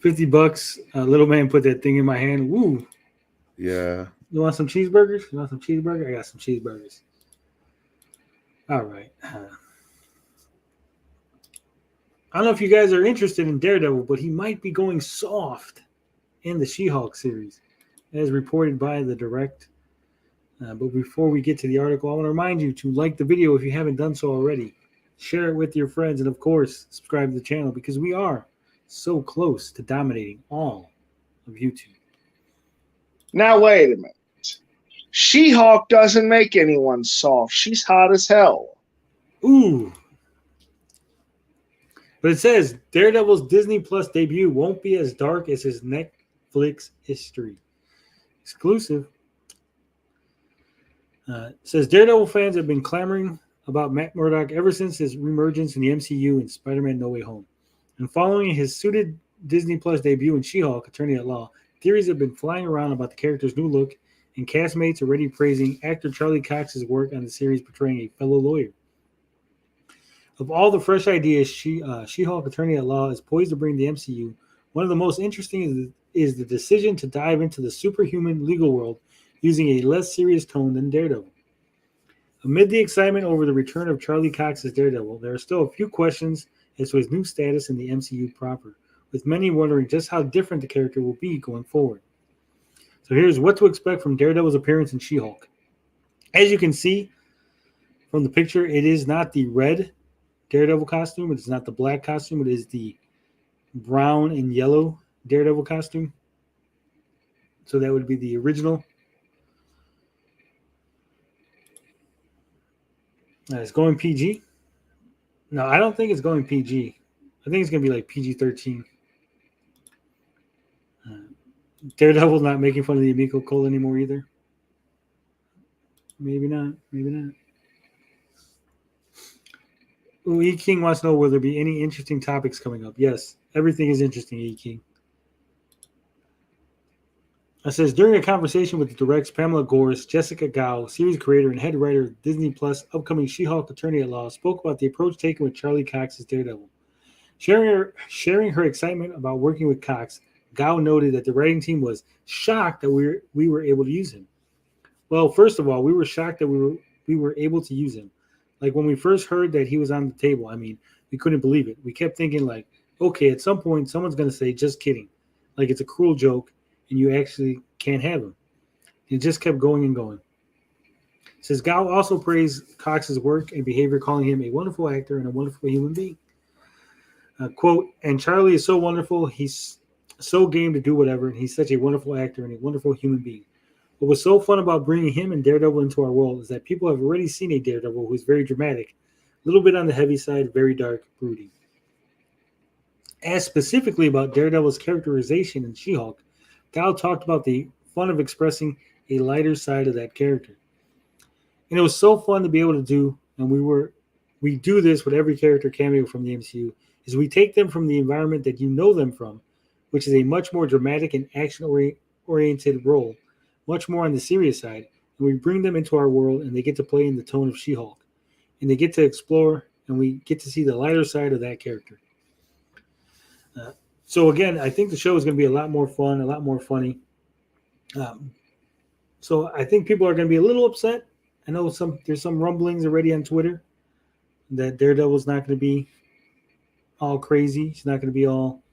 $50. Little man put that thing in my hand. Woo. Yeah. You want some cheeseburgers? I got some cheeseburgers. All right. I don't know if you guys are interested in Daredevil, but he might be going soft in the She-Hulk series, as reported by The Direct. But before we get to the article, I want to remind you to like the video if you haven't done so already. Share it with your friends, and of course, subscribe to the channel because we are so close to dominating all of YouTube. Now wait a minute. She-Hulk doesn't make anyone soft. She's hot as hell. Ooh. But it says Daredevil's Disney Plus debut won't be as dark as his Netflix history. Exclusive. It says Daredevil fans have been clamoring about Matt Murdock ever since his reemergence in the MCU in Spider-Man No Way Home. And following his suited Disney Plus debut in She-Hulk, Attorney at Law, theories have been flying around about the character's new look, and castmates already praising actor Charlie Cox's work on the series portraying a fellow lawyer. Of all the fresh ideas She-Hulk Attorney at Law is poised to bring to the MCU, one of the most interesting is the decision to dive into the superhuman legal world using a less serious tone than Daredevil. Amid the excitement over the return of Charlie Cox as Daredevil, there are still a few questions as to his new status in the MCU proper, with many wondering just how different the character will be going forward. So here's what to expect from Daredevil's appearance in She-Hulk. As you can see from the picture, it is not the red Daredevil costume. It is not the black costume. It is the brown and yellow Daredevil costume. So that would be the original. It's going PG. No, I don't think it's going PG. I think it's going to be like PG-13. Daredevil's not making fun of the Emiko Cole anymore either. Maybe not. Maybe not. Ooh, E. King wants to know, will there be any interesting topics coming up? Yes, everything is interesting, E. King. It says, during a conversation with the Direct's Pamela Gores, Jessica Gao, series creator and head writer of Disney Plus upcoming She-Hulk Attorney at Law, spoke about the approach taken with Charlie Cox as Daredevil. Sharing her excitement about working with Cox, Gao noted that the writing team was shocked that we were able to use him. Well, first of all, we were shocked that we were able to use him. Like when we first heard that he was on the table, I mean, we couldn't believe it. We kept thinking like, okay, at some point someone's going to say, just kidding. Like it's a cruel joke and you actually can't have him. It just kept going and going. It says Gao also praised Cox's work and behavior, calling him a wonderful actor and a wonderful human being. Quote, and Charlie is so wonderful. He's so game to do whatever. And he's such a wonderful actor and a wonderful human being. What was so fun about bringing him and Daredevil into our world is that people have already seen a Daredevil who is very dramatic, a little bit on the heavy side, very dark, brooding. Asked specifically about Daredevil's characterization in She-Hulk, Gao talked about the fun of expressing a lighter side of that character. And it was so fun to be able to do, and we do this with every character cameo from the MCU, is we take them from the environment that you know them from, which is a much more dramatic and action-oriented role, much more on the serious side, and we bring them into our world, and they get to play in the tone of She-Hulk. And they get to explore, and we get to see the lighter side of that character. So again, I think the show is going to be a lot more fun, a lot more funny. So I think people are going to be a little upset. I know there's some rumblings already on Twitter that Daredevil's not going to be all crazy. He's not going to be all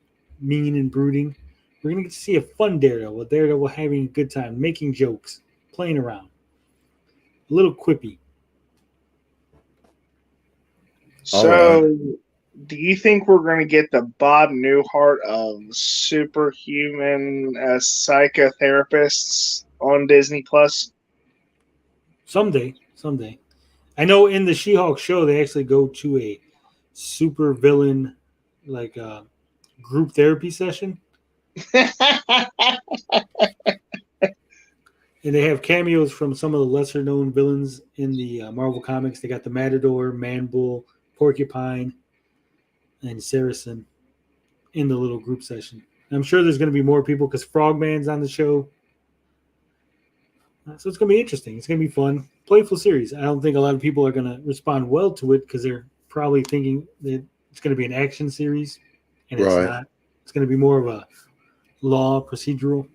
mean and brooding. We're going to get to see a fun Daredevil, a Daredevil having a good time, making jokes, playing around. A little quippy. So, do you think we're going to get the Bob Newhart of superhuman psychotherapists on Disney Plus? Someday. I know in the She-Hulk show, they actually go to a super villain, like group therapy session. And they have cameos from some of the lesser known villains in the Marvel comics. They got the Matador, Man-Bull, Porcupine, and Saracen in the little group session. And I'm sure there's going to be more people because Frogman's on the show. So it's going to be interesting. It's going to be fun. Playful series. I don't think a lot of people are going to respond well to it because they're probably thinking that it's going to be an action series. And it's not. It's going to be more of a law procedural.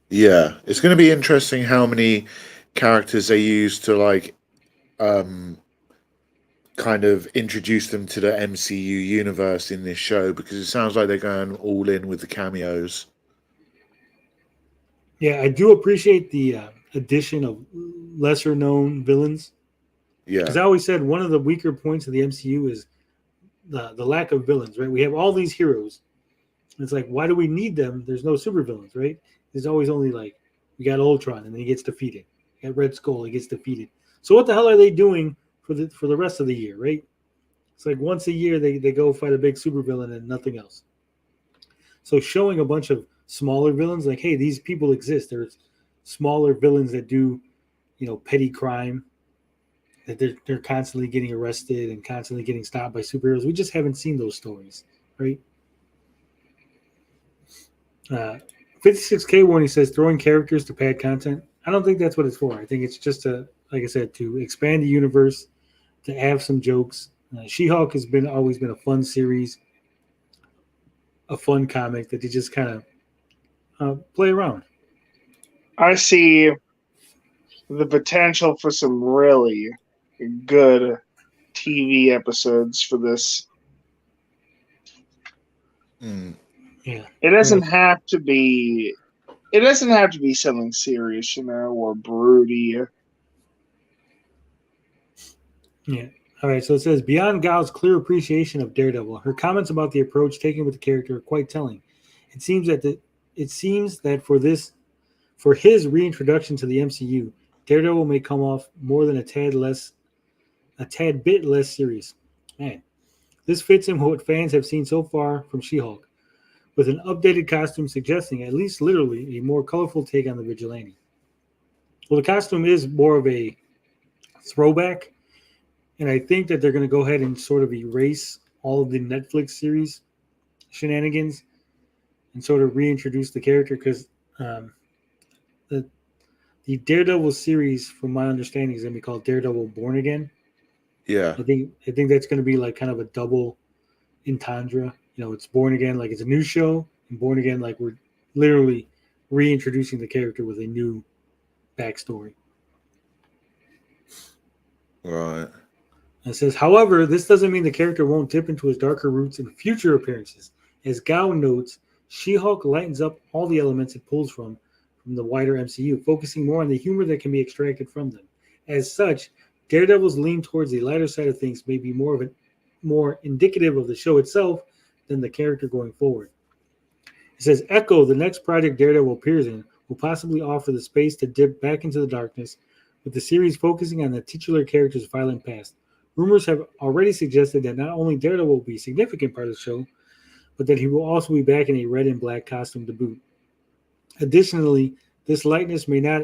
Yeah, it's going to be interesting how many characters they use to like kind of introduce them to the MCU universe in this show, because it sounds like they're going all in with the cameos. Yeah, I do appreciate the addition of lesser known villains. Yeah, because I always said one of the weaker points of the MCU is the lack of villains, right? We have all these heroes. It's like, why do we need them? There's no supervillains, right? There's always only like, we got Ultron and then he gets defeated. We got Red Skull, he gets defeated. So what the hell are they doing for the rest of the year, right? It's like once a year they go fight a big supervillain and nothing else. So showing a bunch of smaller villains, like, hey, these people exist. There's smaller villains that do, petty crime, that they're constantly getting arrested and constantly getting stopped by superheroes. We just haven't seen those stories, right? 56K warning says throwing characters to pad content. I don't think that's what it's for. I think it's just like I said, to expand the universe, to have some jokes. She-Hulk has always been a fun series, a fun comic that they just kind of play around. I see the potential for some really good TV episodes for this. Yeah, it doesn't have to be. It doesn't have to be something serious, or broody. Yeah. All right. So it says, beyond Gal's clear appreciation of Daredevil, her comments about the approach taken with the character are quite telling. It seems that for his reintroduction to the MCU, Daredevil may come off more than a tad bit less serious. Man, this fits in what fans have seen so far from She-Hulk, with an updated costume suggesting, at least literally, a more colorful take on the vigilante. Well, the costume is more of a throwback, and I think that they're going to go ahead and sort of erase all of the Netflix series shenanigans and sort of reintroduce the character, because the Daredevil series, from my understanding, is going to be called Daredevil Born Again. Yeah. I think that's going to be like kind of a double entendre. It's Born Again, like it's a new show, and Born Again, like we're literally reintroducing the character with a new backstory. Right. It says, however, this doesn't mean the character won't dip into his darker roots in future appearances. As Gao notes, She-Hulk lightens up all the elements it pulls from the wider MCU, focusing more on the humor that can be extracted from them. As such, Daredevil's lean towards the lighter side of things may be more indicative of the show itself than the character going forward. It says, Echo, the next project Daredevil appears in, will possibly offer the space to dip back into the darkness, with the series focusing on the titular character's violent past. Rumors have already suggested that not only Daredevil will be a significant part of the show, but that he will also be back in a red and black costume to boot. Additionally, this lightness may not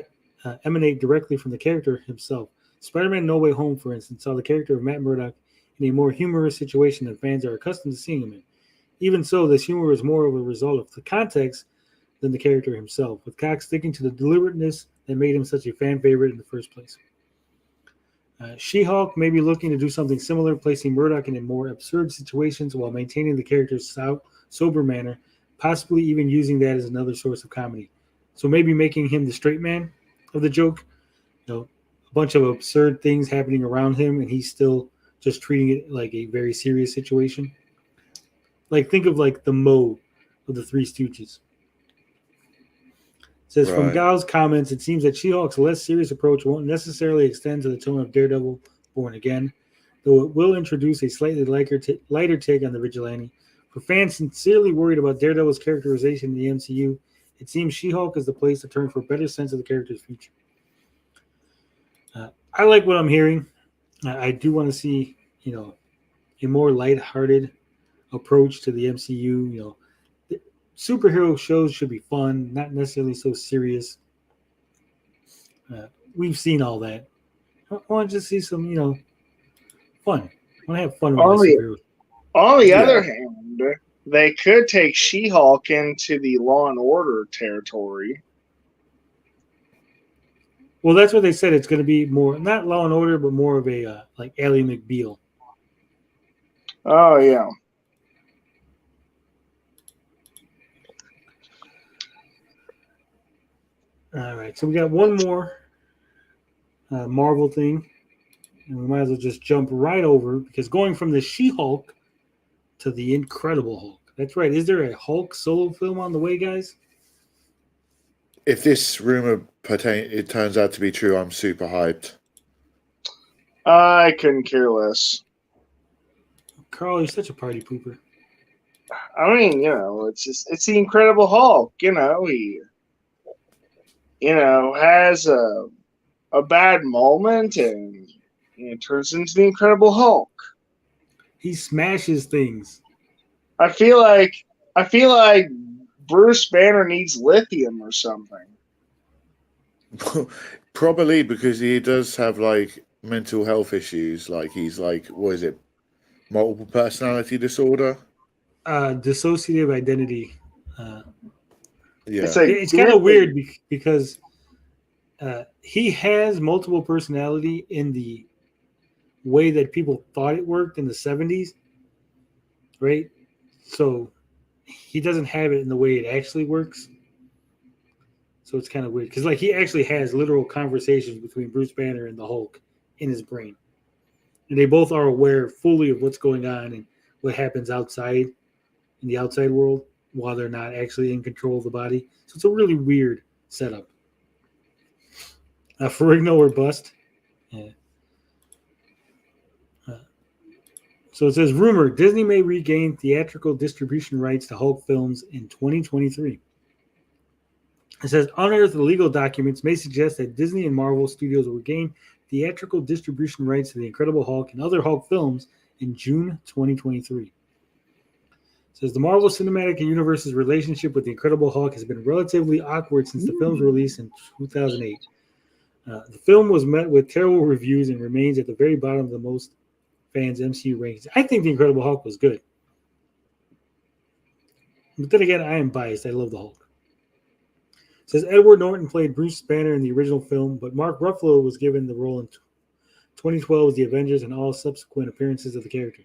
emanate directly from the character himself. Spider-Man No Way Home, for instance, saw the character of Matt Murdock in a more humorous situation than fans are accustomed to seeing him in. Even so, this humor is more of a result of the context than the character himself, with Cox sticking to the deliberateness that made him such a fan favorite in the first place. She-Hulk may be looking to do something similar, placing Murdock in more absurd situations while maintaining the character's sober manner, possibly even using that as another source of comedy. So maybe making him the straight man of the joke, a bunch of absurd things happening around him, and he's still just treating it like a very serious situation. Like, think of like the Mo of the Three Stooges. It says, from Gao's comments, it seems that She-Hulk's less serious approach won't necessarily extend to the tone of Daredevil Born Again, though it will introduce a slightly lighter take on the vigilante. For fans sincerely worried about Daredevil's characterization in the MCU, it seems She-Hulk is the place to turn for a better sense of the character's future. I like what I'm hearing. I do want to see, a more lighthearted approach to the MCU. Superhero shows should be fun, not necessarily so serious. We've seen all that. I want to just see some, fun. I want to have fun with my superheroes. On the other hand, they could take She-Hulk into the Law and Order territory. Well, that's what they said. It's going to be more, not Law and Order, but more of a, like Ally McBeal. Oh, yeah. All right, so we got one more Marvel thing, and we might as well just jump right over, because going from the She-Hulk to the Incredible Hulk. That's right. Is there a Hulk solo film on the way, guys? If this rumor it turns out to be true, I'm super hyped. I couldn't care less. Carl, you're such a party pooper. I mean, it's the Incredible Hulk. He, has a bad moment and turns into the Incredible Hulk. He smashes things. I feel like Bruce Banner needs lithium or something. Probably because he does have like mental health issues. Like he's like, what is it? Multiple personality disorder? Dissociative identity. Yeah. It's kind of weird because he has multiple personality in the way that people thought it worked in the 70s, right? So he doesn't have it in the way it actually works. So it's kind of weird because like he actually has literal conversations between Bruce Banner and the Hulk in his brain. And they both are aware fully of what's going on and what happens outside in the outside world while they're not actually in control of the body. So it's a really weird setup. Ferrigno or bust. Yeah. So it says, rumor, Disney may regain theatrical distribution rights to Hulk films in 2023. It says, unearthed legal documents may suggest that Disney and Marvel Studios will regain theatrical distribution rights to The Incredible Hulk and other Hulk films in June 2023. It says, the Marvel Cinematic Universe's relationship with The Incredible Hulk has been relatively awkward since the film's release in 2008. The film was met with terrible reviews and remains at the very bottom of the most fans' MCU rankings. I think The Incredible Hulk was good. But then again, I am biased. I love the Hulk. It says Edward Norton played Bruce Banner in the original film, but Mark Ruffalo was given the role in 2012 as the Avengers and all subsequent appearances of the character.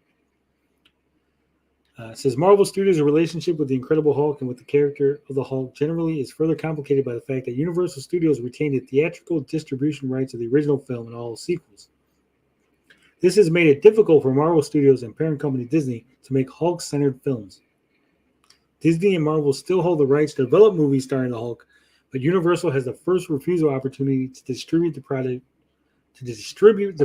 It says Marvel Studios' relationship with the Incredible Hulk and with the character of the Hulk generally is further complicated by the fact that Universal Studios retained the theatrical distribution rights of the original film and all sequels. This has made it difficult for Marvel Studios and parent company Disney to make Hulk-centered films. Disney and Marvel still hold the rights to develop movies starring the Hulk, but Universal has the first refusal opportunity to distribute the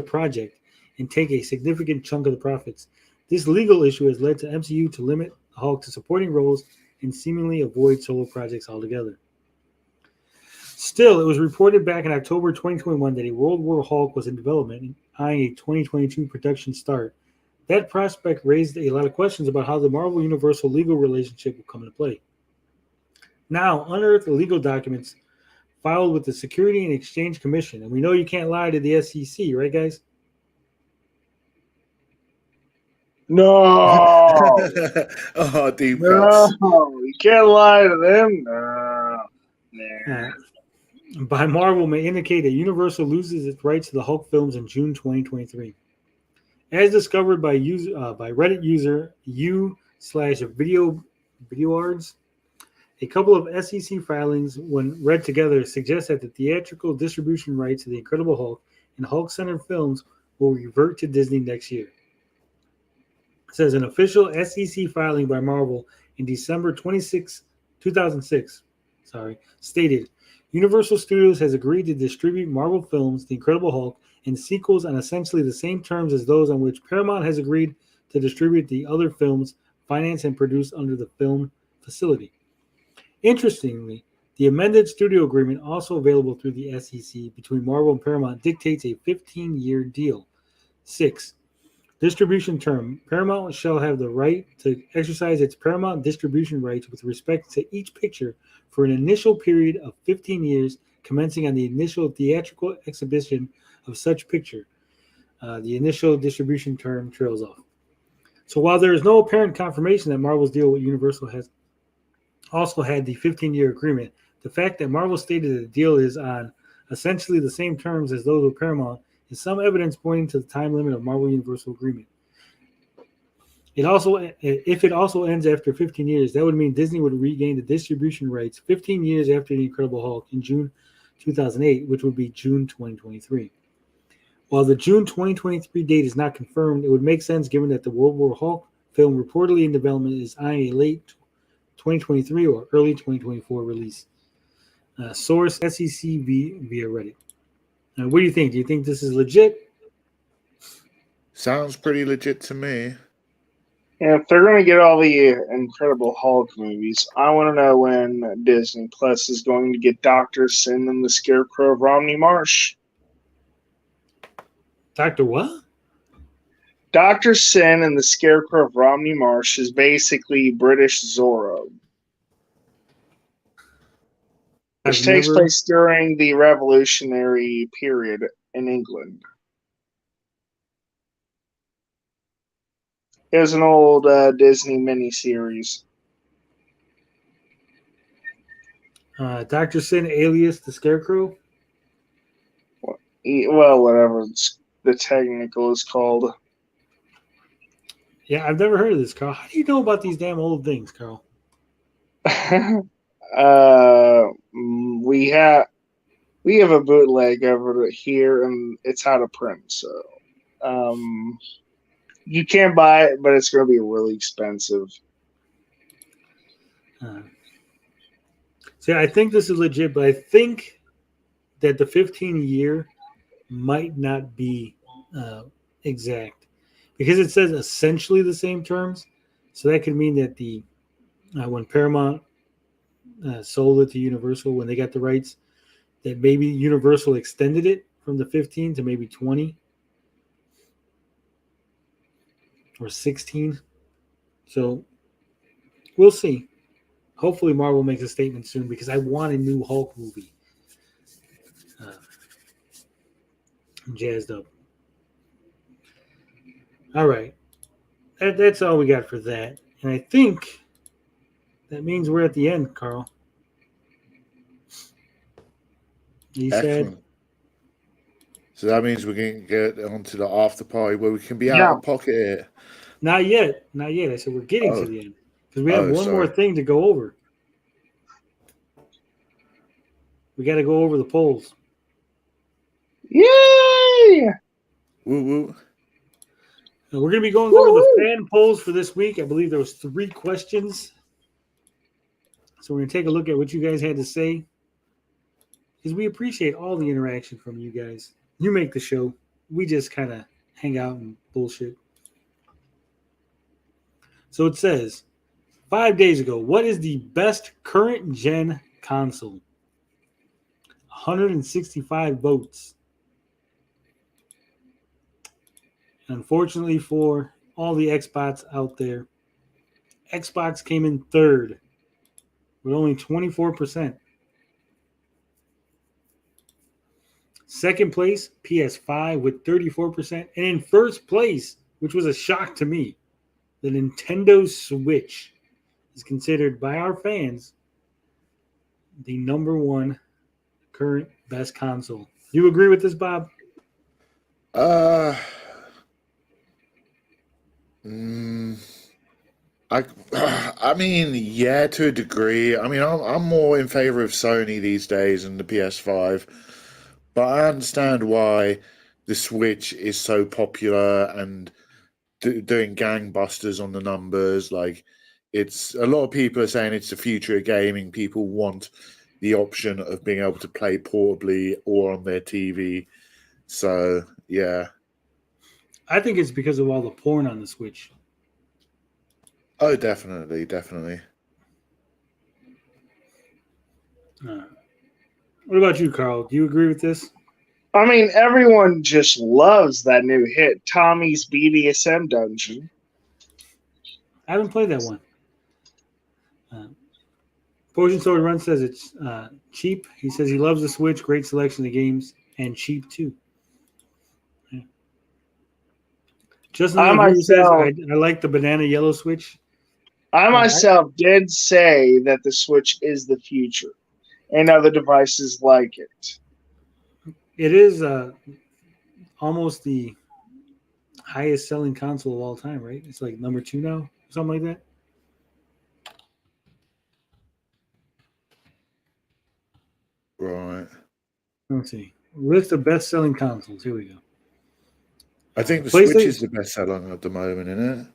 project and take a significant chunk of the profits. This legal issue has led to MCU to limit the Hulk to supporting roles and seemingly avoid solo projects altogether. Still, it was reported back in October 2021 that a World War Hulk was in development and eyeing a 2022 production start. That prospect raised a lot of questions about how the Marvel Universal legal relationship will come into play. Now, unearthed legal documents filed with the Security and Exchange Commission, and we know you can't lie to the SEC, right, guys? No. Oh, deep No, cuts. you can't lie to them. No. By Marvel may indicate that Universal loses its rights to the Hulk films in June 2023. As discovered by Reddit user u/videoards, a couple of SEC filings, when read together, suggest that the theatrical distribution rights to The Incredible Hulk and Hulk-centered films will revert to Disney next year. It says an official SEC filing by Marvel in December 2006, stated, Universal Studios has agreed to distribute Marvel films, The Incredible Hulk, and sequels on essentially the same terms as those on which Paramount has agreed to distribute the other films financed and produced under the film facility. Interestingly, the amended studio agreement, also available through the SEC between Marvel and Paramount, dictates a 15-year deal. 6. Distribution term. Paramount shall have the right to exercise its Paramount distribution rights with respect to each picture for an initial period of 15 years, commencing on the initial theatrical exhibition of such picture. The initial distribution term trails off. So while there is no apparent confirmation that Marvel's deal with Universal has also had the 15-year agreement, the fact that Marvel stated that the deal is on essentially the same terms as those with Paramount is some evidence pointing to the time limit of Marvel Universal agreement. If it also ends after 15 years, that would mean Disney would regain the distribution rights 15 years after The Incredible Hulk in June 2008, which would be June 2023. While the June 2023 date is not confirmed, it would make sense given that the World War Hulk film reportedly in development is eyeing a late 2023 or early 2024 release. Source SEC via Reddit. Now, what do you think? Do you think this is legit? Sounds pretty legit to me. If they're going to get all the Incredible Hulk movies, I want to know when Disney Plus is going to get Dr. Sin and the Scarecrow of Romney Marsh. Dr. what? Dr. Sin and the Scarecrow of Romney Marsh is basically British Zorro, which takes place during the Revolutionary period in England. It was an old Disney miniseries. Dr. Sin alias the Scarecrow? Well, whatever the technical is called. Yeah, I've never heard of this, Carl. How do you know about these damn old things, Carl? We have a bootleg over here, and it's out of print. So, you can buy it, but it's going to be really expensive. See, I think this is legit, but I think that the 15-year might not be exact because it says essentially the same terms. So that could mean that the when Paramount sold it to Universal, when they got the rights, that maybe Universal extended it from the 15 to maybe 20 or 16. So we'll see. Hopefully Marvel makes a statement soon because I want a new Hulk movie. I'm jazzed up. All right. That's all we got for that. And I think that means we're at the end, Carl. You said. So that means we're going to get onto the after party where we can be out of pocket. Not yet. Not yet. I said we're getting to the end. Because we have one more thing to go over. We got to go over the polls. Yay! Woo woo. Now we're going to be going over the fan polls for this week. I believe there was 3 questions. So we're going to take a look at what you guys had to say. Because we appreciate all the interaction from you guys. You make the show. We just kind of hang out and bullshit. So it says, 5 days ago, what is the best current gen console? 165 votes. Unfortunately for all the Xbox out there, Xbox came in third with only 24%. Second place, PS5 with 34%. And in first place, which was a shock to me, the Nintendo Switch is considered by our fans the number 1 current best console. Do you agree with this, Bob? I mean, yeah, to a degree. I mean, I'm more in favor of Sony these days and the PS5, but I understand why the Switch is so popular and doing gangbusters on the numbers. Like, it's a lot of people are saying it's the future of gaming. People want the option of being able to play portably or on their TV. So, yeah. I think it's because of all the porn on the Switch. Oh, definitely, definitely. What about you, Carl? Do you agree with this? I mean, everyone just loves that new hit, Tommy's BDSM Dungeon. I haven't played that one. Potion Sword Run says it's cheap. He says he loves the Switch, great selection of games, and cheap too. Yeah. Justin says I like the banana yellow Switch. I myself did say that the Switch is the future, and other devices like it. It is almost the highest selling console of all time, right? It's like number 2 now, something like that. Right. Let's see. List of best selling consoles. Here we go. I think the Switch is the best selling at the moment, isn't it?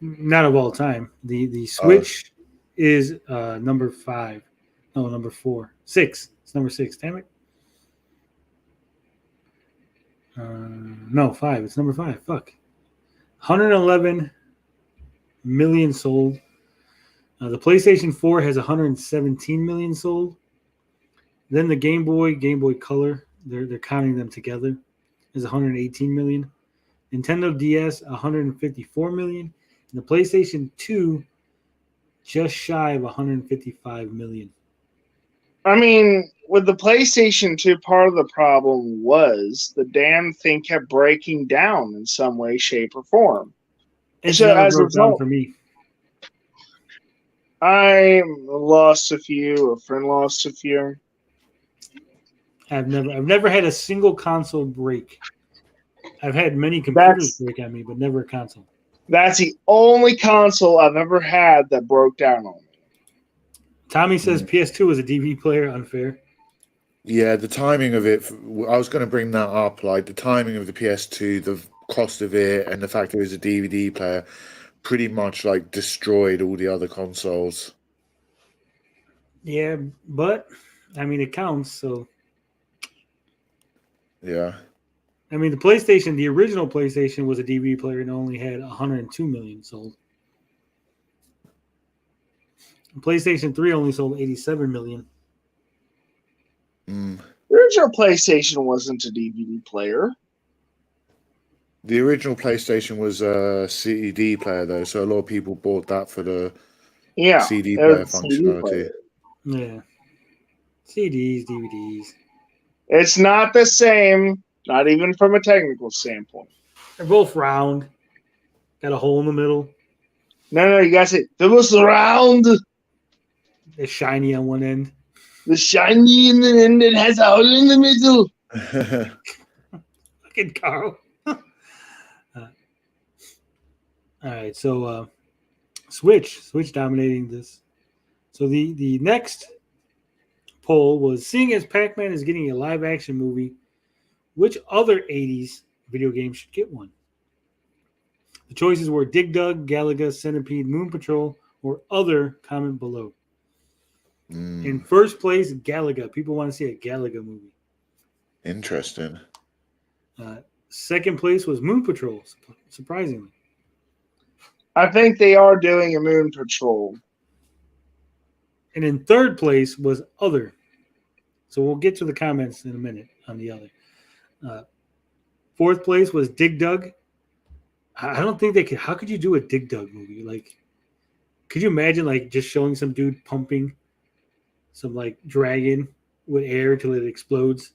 Not of all time. The Switch is number 5. No, number 4. 6. It's number 6. Damn it. No, 5. It's number 5. Fuck. 111 million sold. The PlayStation 4 has 117 million sold. Then the Game Boy Color, they're counting them together, is 118 million. Nintendo DS 154 million. And the PlayStation 2 just shy of 155 million. I mean, with the PlayStation 2, part of the problem was the damn thing kept breaking down in some way, shape, or form. It's So never as a broke down result, for me. I lost a few. A friend lost a few. I've never had a single console break. I've had many computers That's break on me, but never a console. that's the only console I've ever had that broke down on me. Tommy says PS2 was a DVD player. Unfair. Yeah, the timing of it, I was going to bring that up. Like the timing of the PS2, the cost of it, and the fact that it was a DVD player pretty much like destroyed all the other consoles. Yeah, but I mean, it counts. So, Yeah. I mean, the original PlayStation was a DVD player and only had 102 million sold. PlayStation 3 only sold 87 million. Mm. The original PlayStation wasn't a DVD player. The original PlayStation was a CD player, though, so a lot of people bought that for the Yeah, CD it player was a CD functionality. player. Yeah. CDs, DVDs. It's not the same, not even from a technical standpoint. They're both round. Got a hole in the middle. No, you gotta say, it was round, It's shiny on one end. the shiny in the end, it has a hole in the middle. Fucking Carl. All right, so Switch dominating this. So the next poll was, seeing as Pac-Man is getting a live action movie, which other 80s video game should get one? The choices were Dig Dug, Galaga, Centipede, Moon Patrol, or other. Comment below. In first place, Galaga. People want to see a Galaga movie. Interesting. Second place was Moon Patrol, surprisingly. I think they are doing a Moon Patrol. And in third place was other. So we'll get to the comments in a minute on the other. Fourth place was Dig Dug. I don't think they could. How could you do a Dig Dug movie? Like, could you imagine like just showing some dude pumping some like dragon with air till it explodes?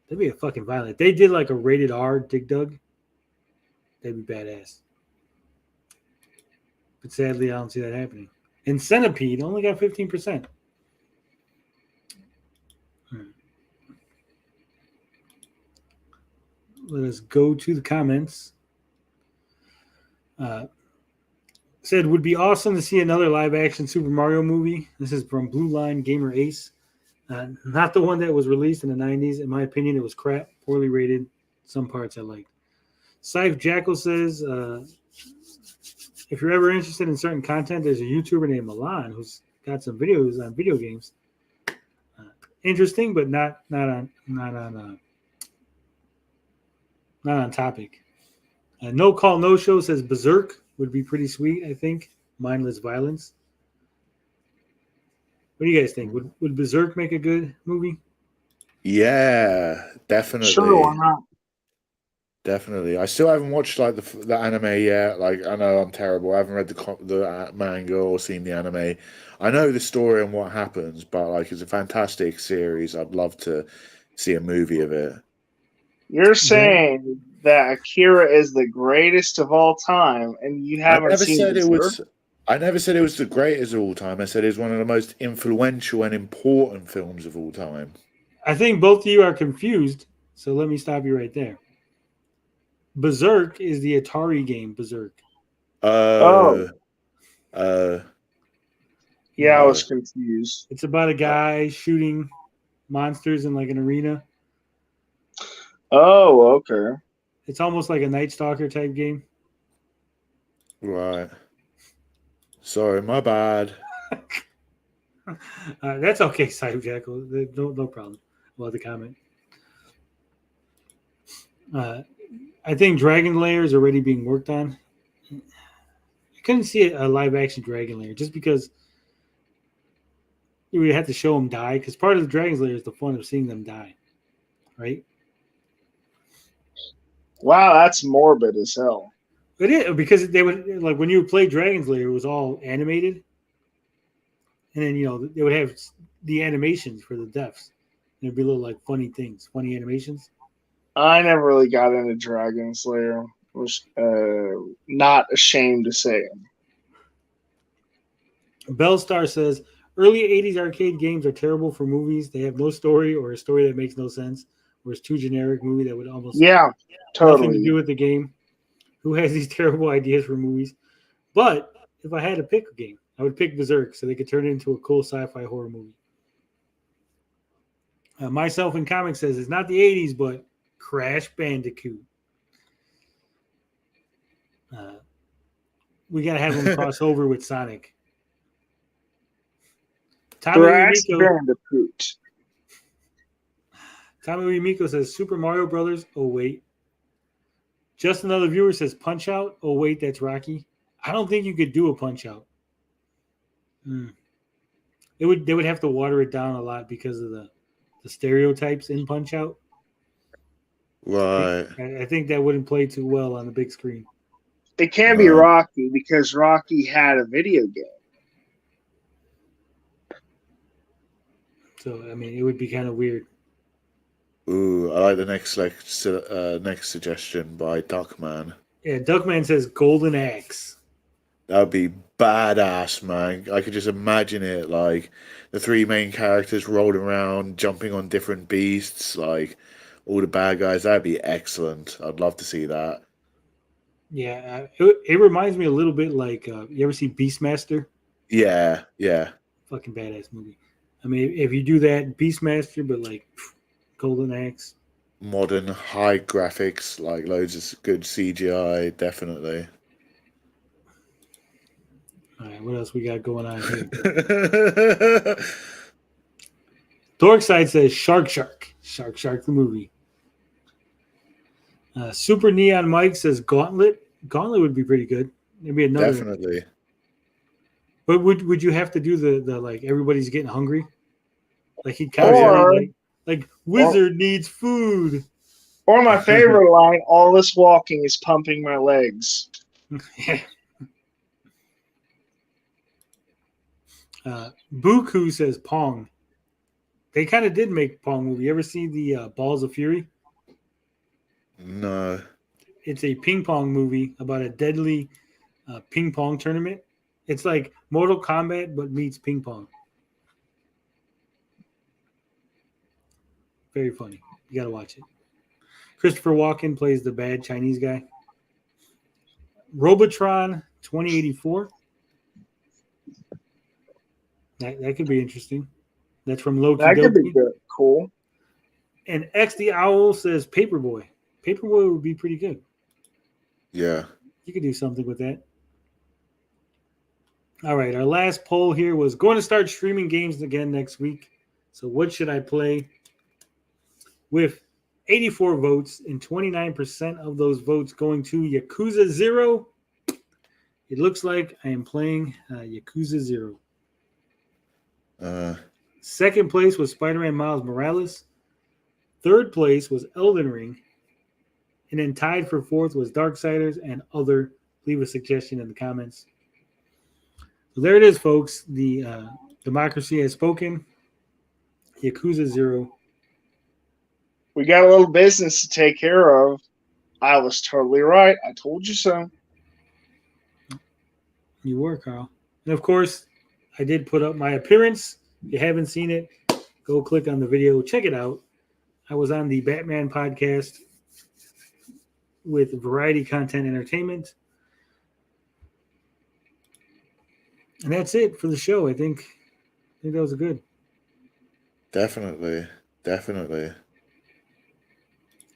That'd be a fucking violent. If they did like a rated R Dig Dug, that'd be badass. But sadly, I don't see that happening. And Centipede only got 15%. Let us go to the comments. Said, would be awesome to see another live action Super Mario movie. This is from Blue Line Gamer Ace. Not the one that was released in the 90s. In my opinion, it was crap, poorly rated. Some parts I liked. Scythe Jackal says, if you're ever interested in certain content, there's a YouTuber named Milan who's got some videos on video games. Interesting, but not on topic. No Call No Show says Berserk would be pretty sweet. I think mindless violence. What do you guys think? Would Berserk make a good movie? Yeah, definitely. Sure, why not? Definitely. I still haven't watched like the anime yet. Like, I know I'm terrible. I haven't read the manga or seen the anime. I know the story and what happens, but like, it's a fantastic series. I'd love to see a movie of it. You're saying that Akira is the greatest of all time, and you haven't seen Berserk? I never said it was the greatest of all time. I said it's one of the most influential and important films of all time. I think both of you are confused, so let me stop you right there. Berserk is the Atari game Berserk. Yeah, I was confused. It's about a guy shooting monsters in like an arena. Oh, okay. It's almost like a Night Stalker type game. Right. Sorry, my bad. That's okay, Cyber Jackal. No problem. Well, the comment. I think Dragon Lair is already being worked on. I couldn't see a live action Dragon Lair just because you would have to show them die. Because part of the Dragon's Lair is the fun of seeing them die, right? Wow, that's morbid as hell. It is because they would like when you would play Dragon's Lair, it was all animated, and then they would have the animations for the deaths. And it'd be little like funny things, funny animations. I never really got into Dragon Slayer. Was not ashamed to say it. Bellstar says early '80s arcade games are terrible for movies. They have no story or a story that makes no sense, or it's too generic movie that would almost nothing to totally do with the game. Who has these terrible ideas for movies? But if I had to pick a game, I would pick Berserk so they could turn it into a cool sci-fi horror movie. Myself in Comics says it's not the '80s, but Crash Bandicoot. We gotta have them cross over with Sonic. Crash Bandicoot. Tommy Miko says Super Mario Brothers. Oh wait. Just another viewer says Punch Out. Oh wait, that's Rocky. I don't think you could do a Punch Out. They would have to water it down a lot because of the stereotypes in Punch Out. Right. I think that wouldn't play too well on the big screen. It can be Rocky because Rocky had a video game. So I mean, it would be kind of weird. Ooh, I like the next suggestion by Duckman. Yeah, Duckman says Golden Axe. That would be badass, man. I could just imagine it, like the three main characters rolling around, jumping on different beasts, like all the bad guys. That'd be excellent. I'd love to see that. Yeah, it reminds me a little bit like you ever see Beastmaster? Yeah. Fucking badass movie. I mean, if you do that, Beastmaster, but like Golden Axe. Modern, high graphics, like loads of good CGI, definitely. All right, what else we got going on here? Dorkside says Shark the movie. Super Neon Mike says Gauntlet. Gauntlet would be pretty good. Maybe another. Definitely. But would you have to do the like everybody's getting hungry? Like he'd kind of like Wizard needs food. Or my favorite line: all this walking is pumping my legs. Buku says Pong. They kind of did make Pong movie. You ever see the Balls of Fury? No. It's a ping pong movie about a deadly ping pong tournament. It's like Mortal Kombat, but meets ping pong. Very funny. You got to watch it. Christopher Walken plays the bad Chinese guy. Robotron 2084. That could be interesting. That's from Loki. That could be good. Cool. And X the Owl says Paperboy. Paperboy would be pretty good. Yeah. You could do something with that. All right. Our last poll here was going to start streaming games again next week. So what should I play? With 84 votes and 29% of those votes going to Yakuza 0, it looks like I am playing Yakuza 0. Second place was Spider-Man Miles Morales. Third place was Elden Ring. And then tied for fourth was Darksiders and other. Leave a suggestion in the comments. So there it is, folks. The democracy has spoken. Yakuza 0. We got a little business to take care of. I was totally right. I told you so. You were, Carl. And of course, I did put up my appearance. If you haven't seen it, go click on the video. Check it out. I was on the Batman podcast with Variety Content Entertainment. And that's it for the show. I think that was good. Definitely.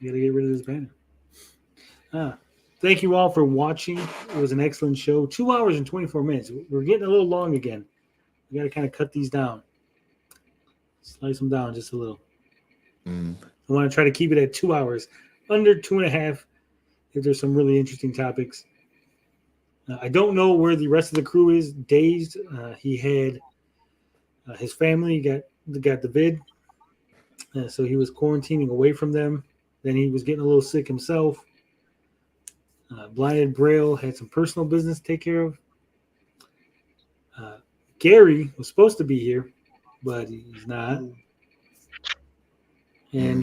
You got to get rid of this banner. Thank you all for watching. It was an excellent show. 2 hours and 24 minutes. We're getting a little long again. We got to kind of cut these down. Slice them down just a little. I want to try to keep it at 2 hours. Under 2.5 if there's some really interesting topics. I don't know where the rest of the crew is. Dazed. He had his family got the vid, so he was quarantining away from them. Then he was getting a little sick himself. Blinded Braille had some personal business to take care of. Gary was supposed to be here, but he's not. And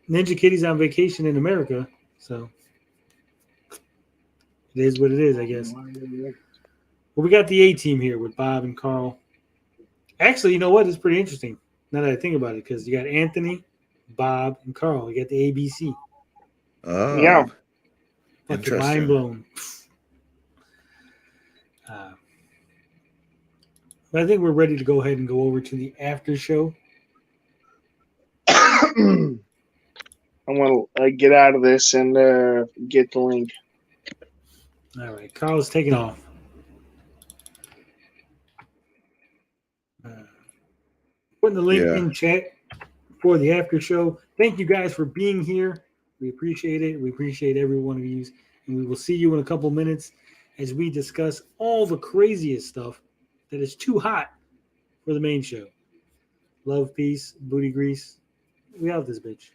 Ninja Kitty's on vacation in America, so it is what it is, I guess. Well, we got the A team here with Bob and Carl. Actually, you know what? It's pretty interesting now that I think about it, because you got Anthony, Bob, and Carl. You got the ABC. Oh, Yeah. Fucking mind blown. But I think we're ready to go ahead and go over to the after show. I want to get out of this and get the link. All right, Carl's taking off. Putting the link in chat for the after show. Thank you guys for being here. We appreciate it. We appreciate every one of you. And we will see you in a couple minutes as we discuss all the craziest stuff that is too hot for the main show. Love, peace, booty grease. We out this bitch.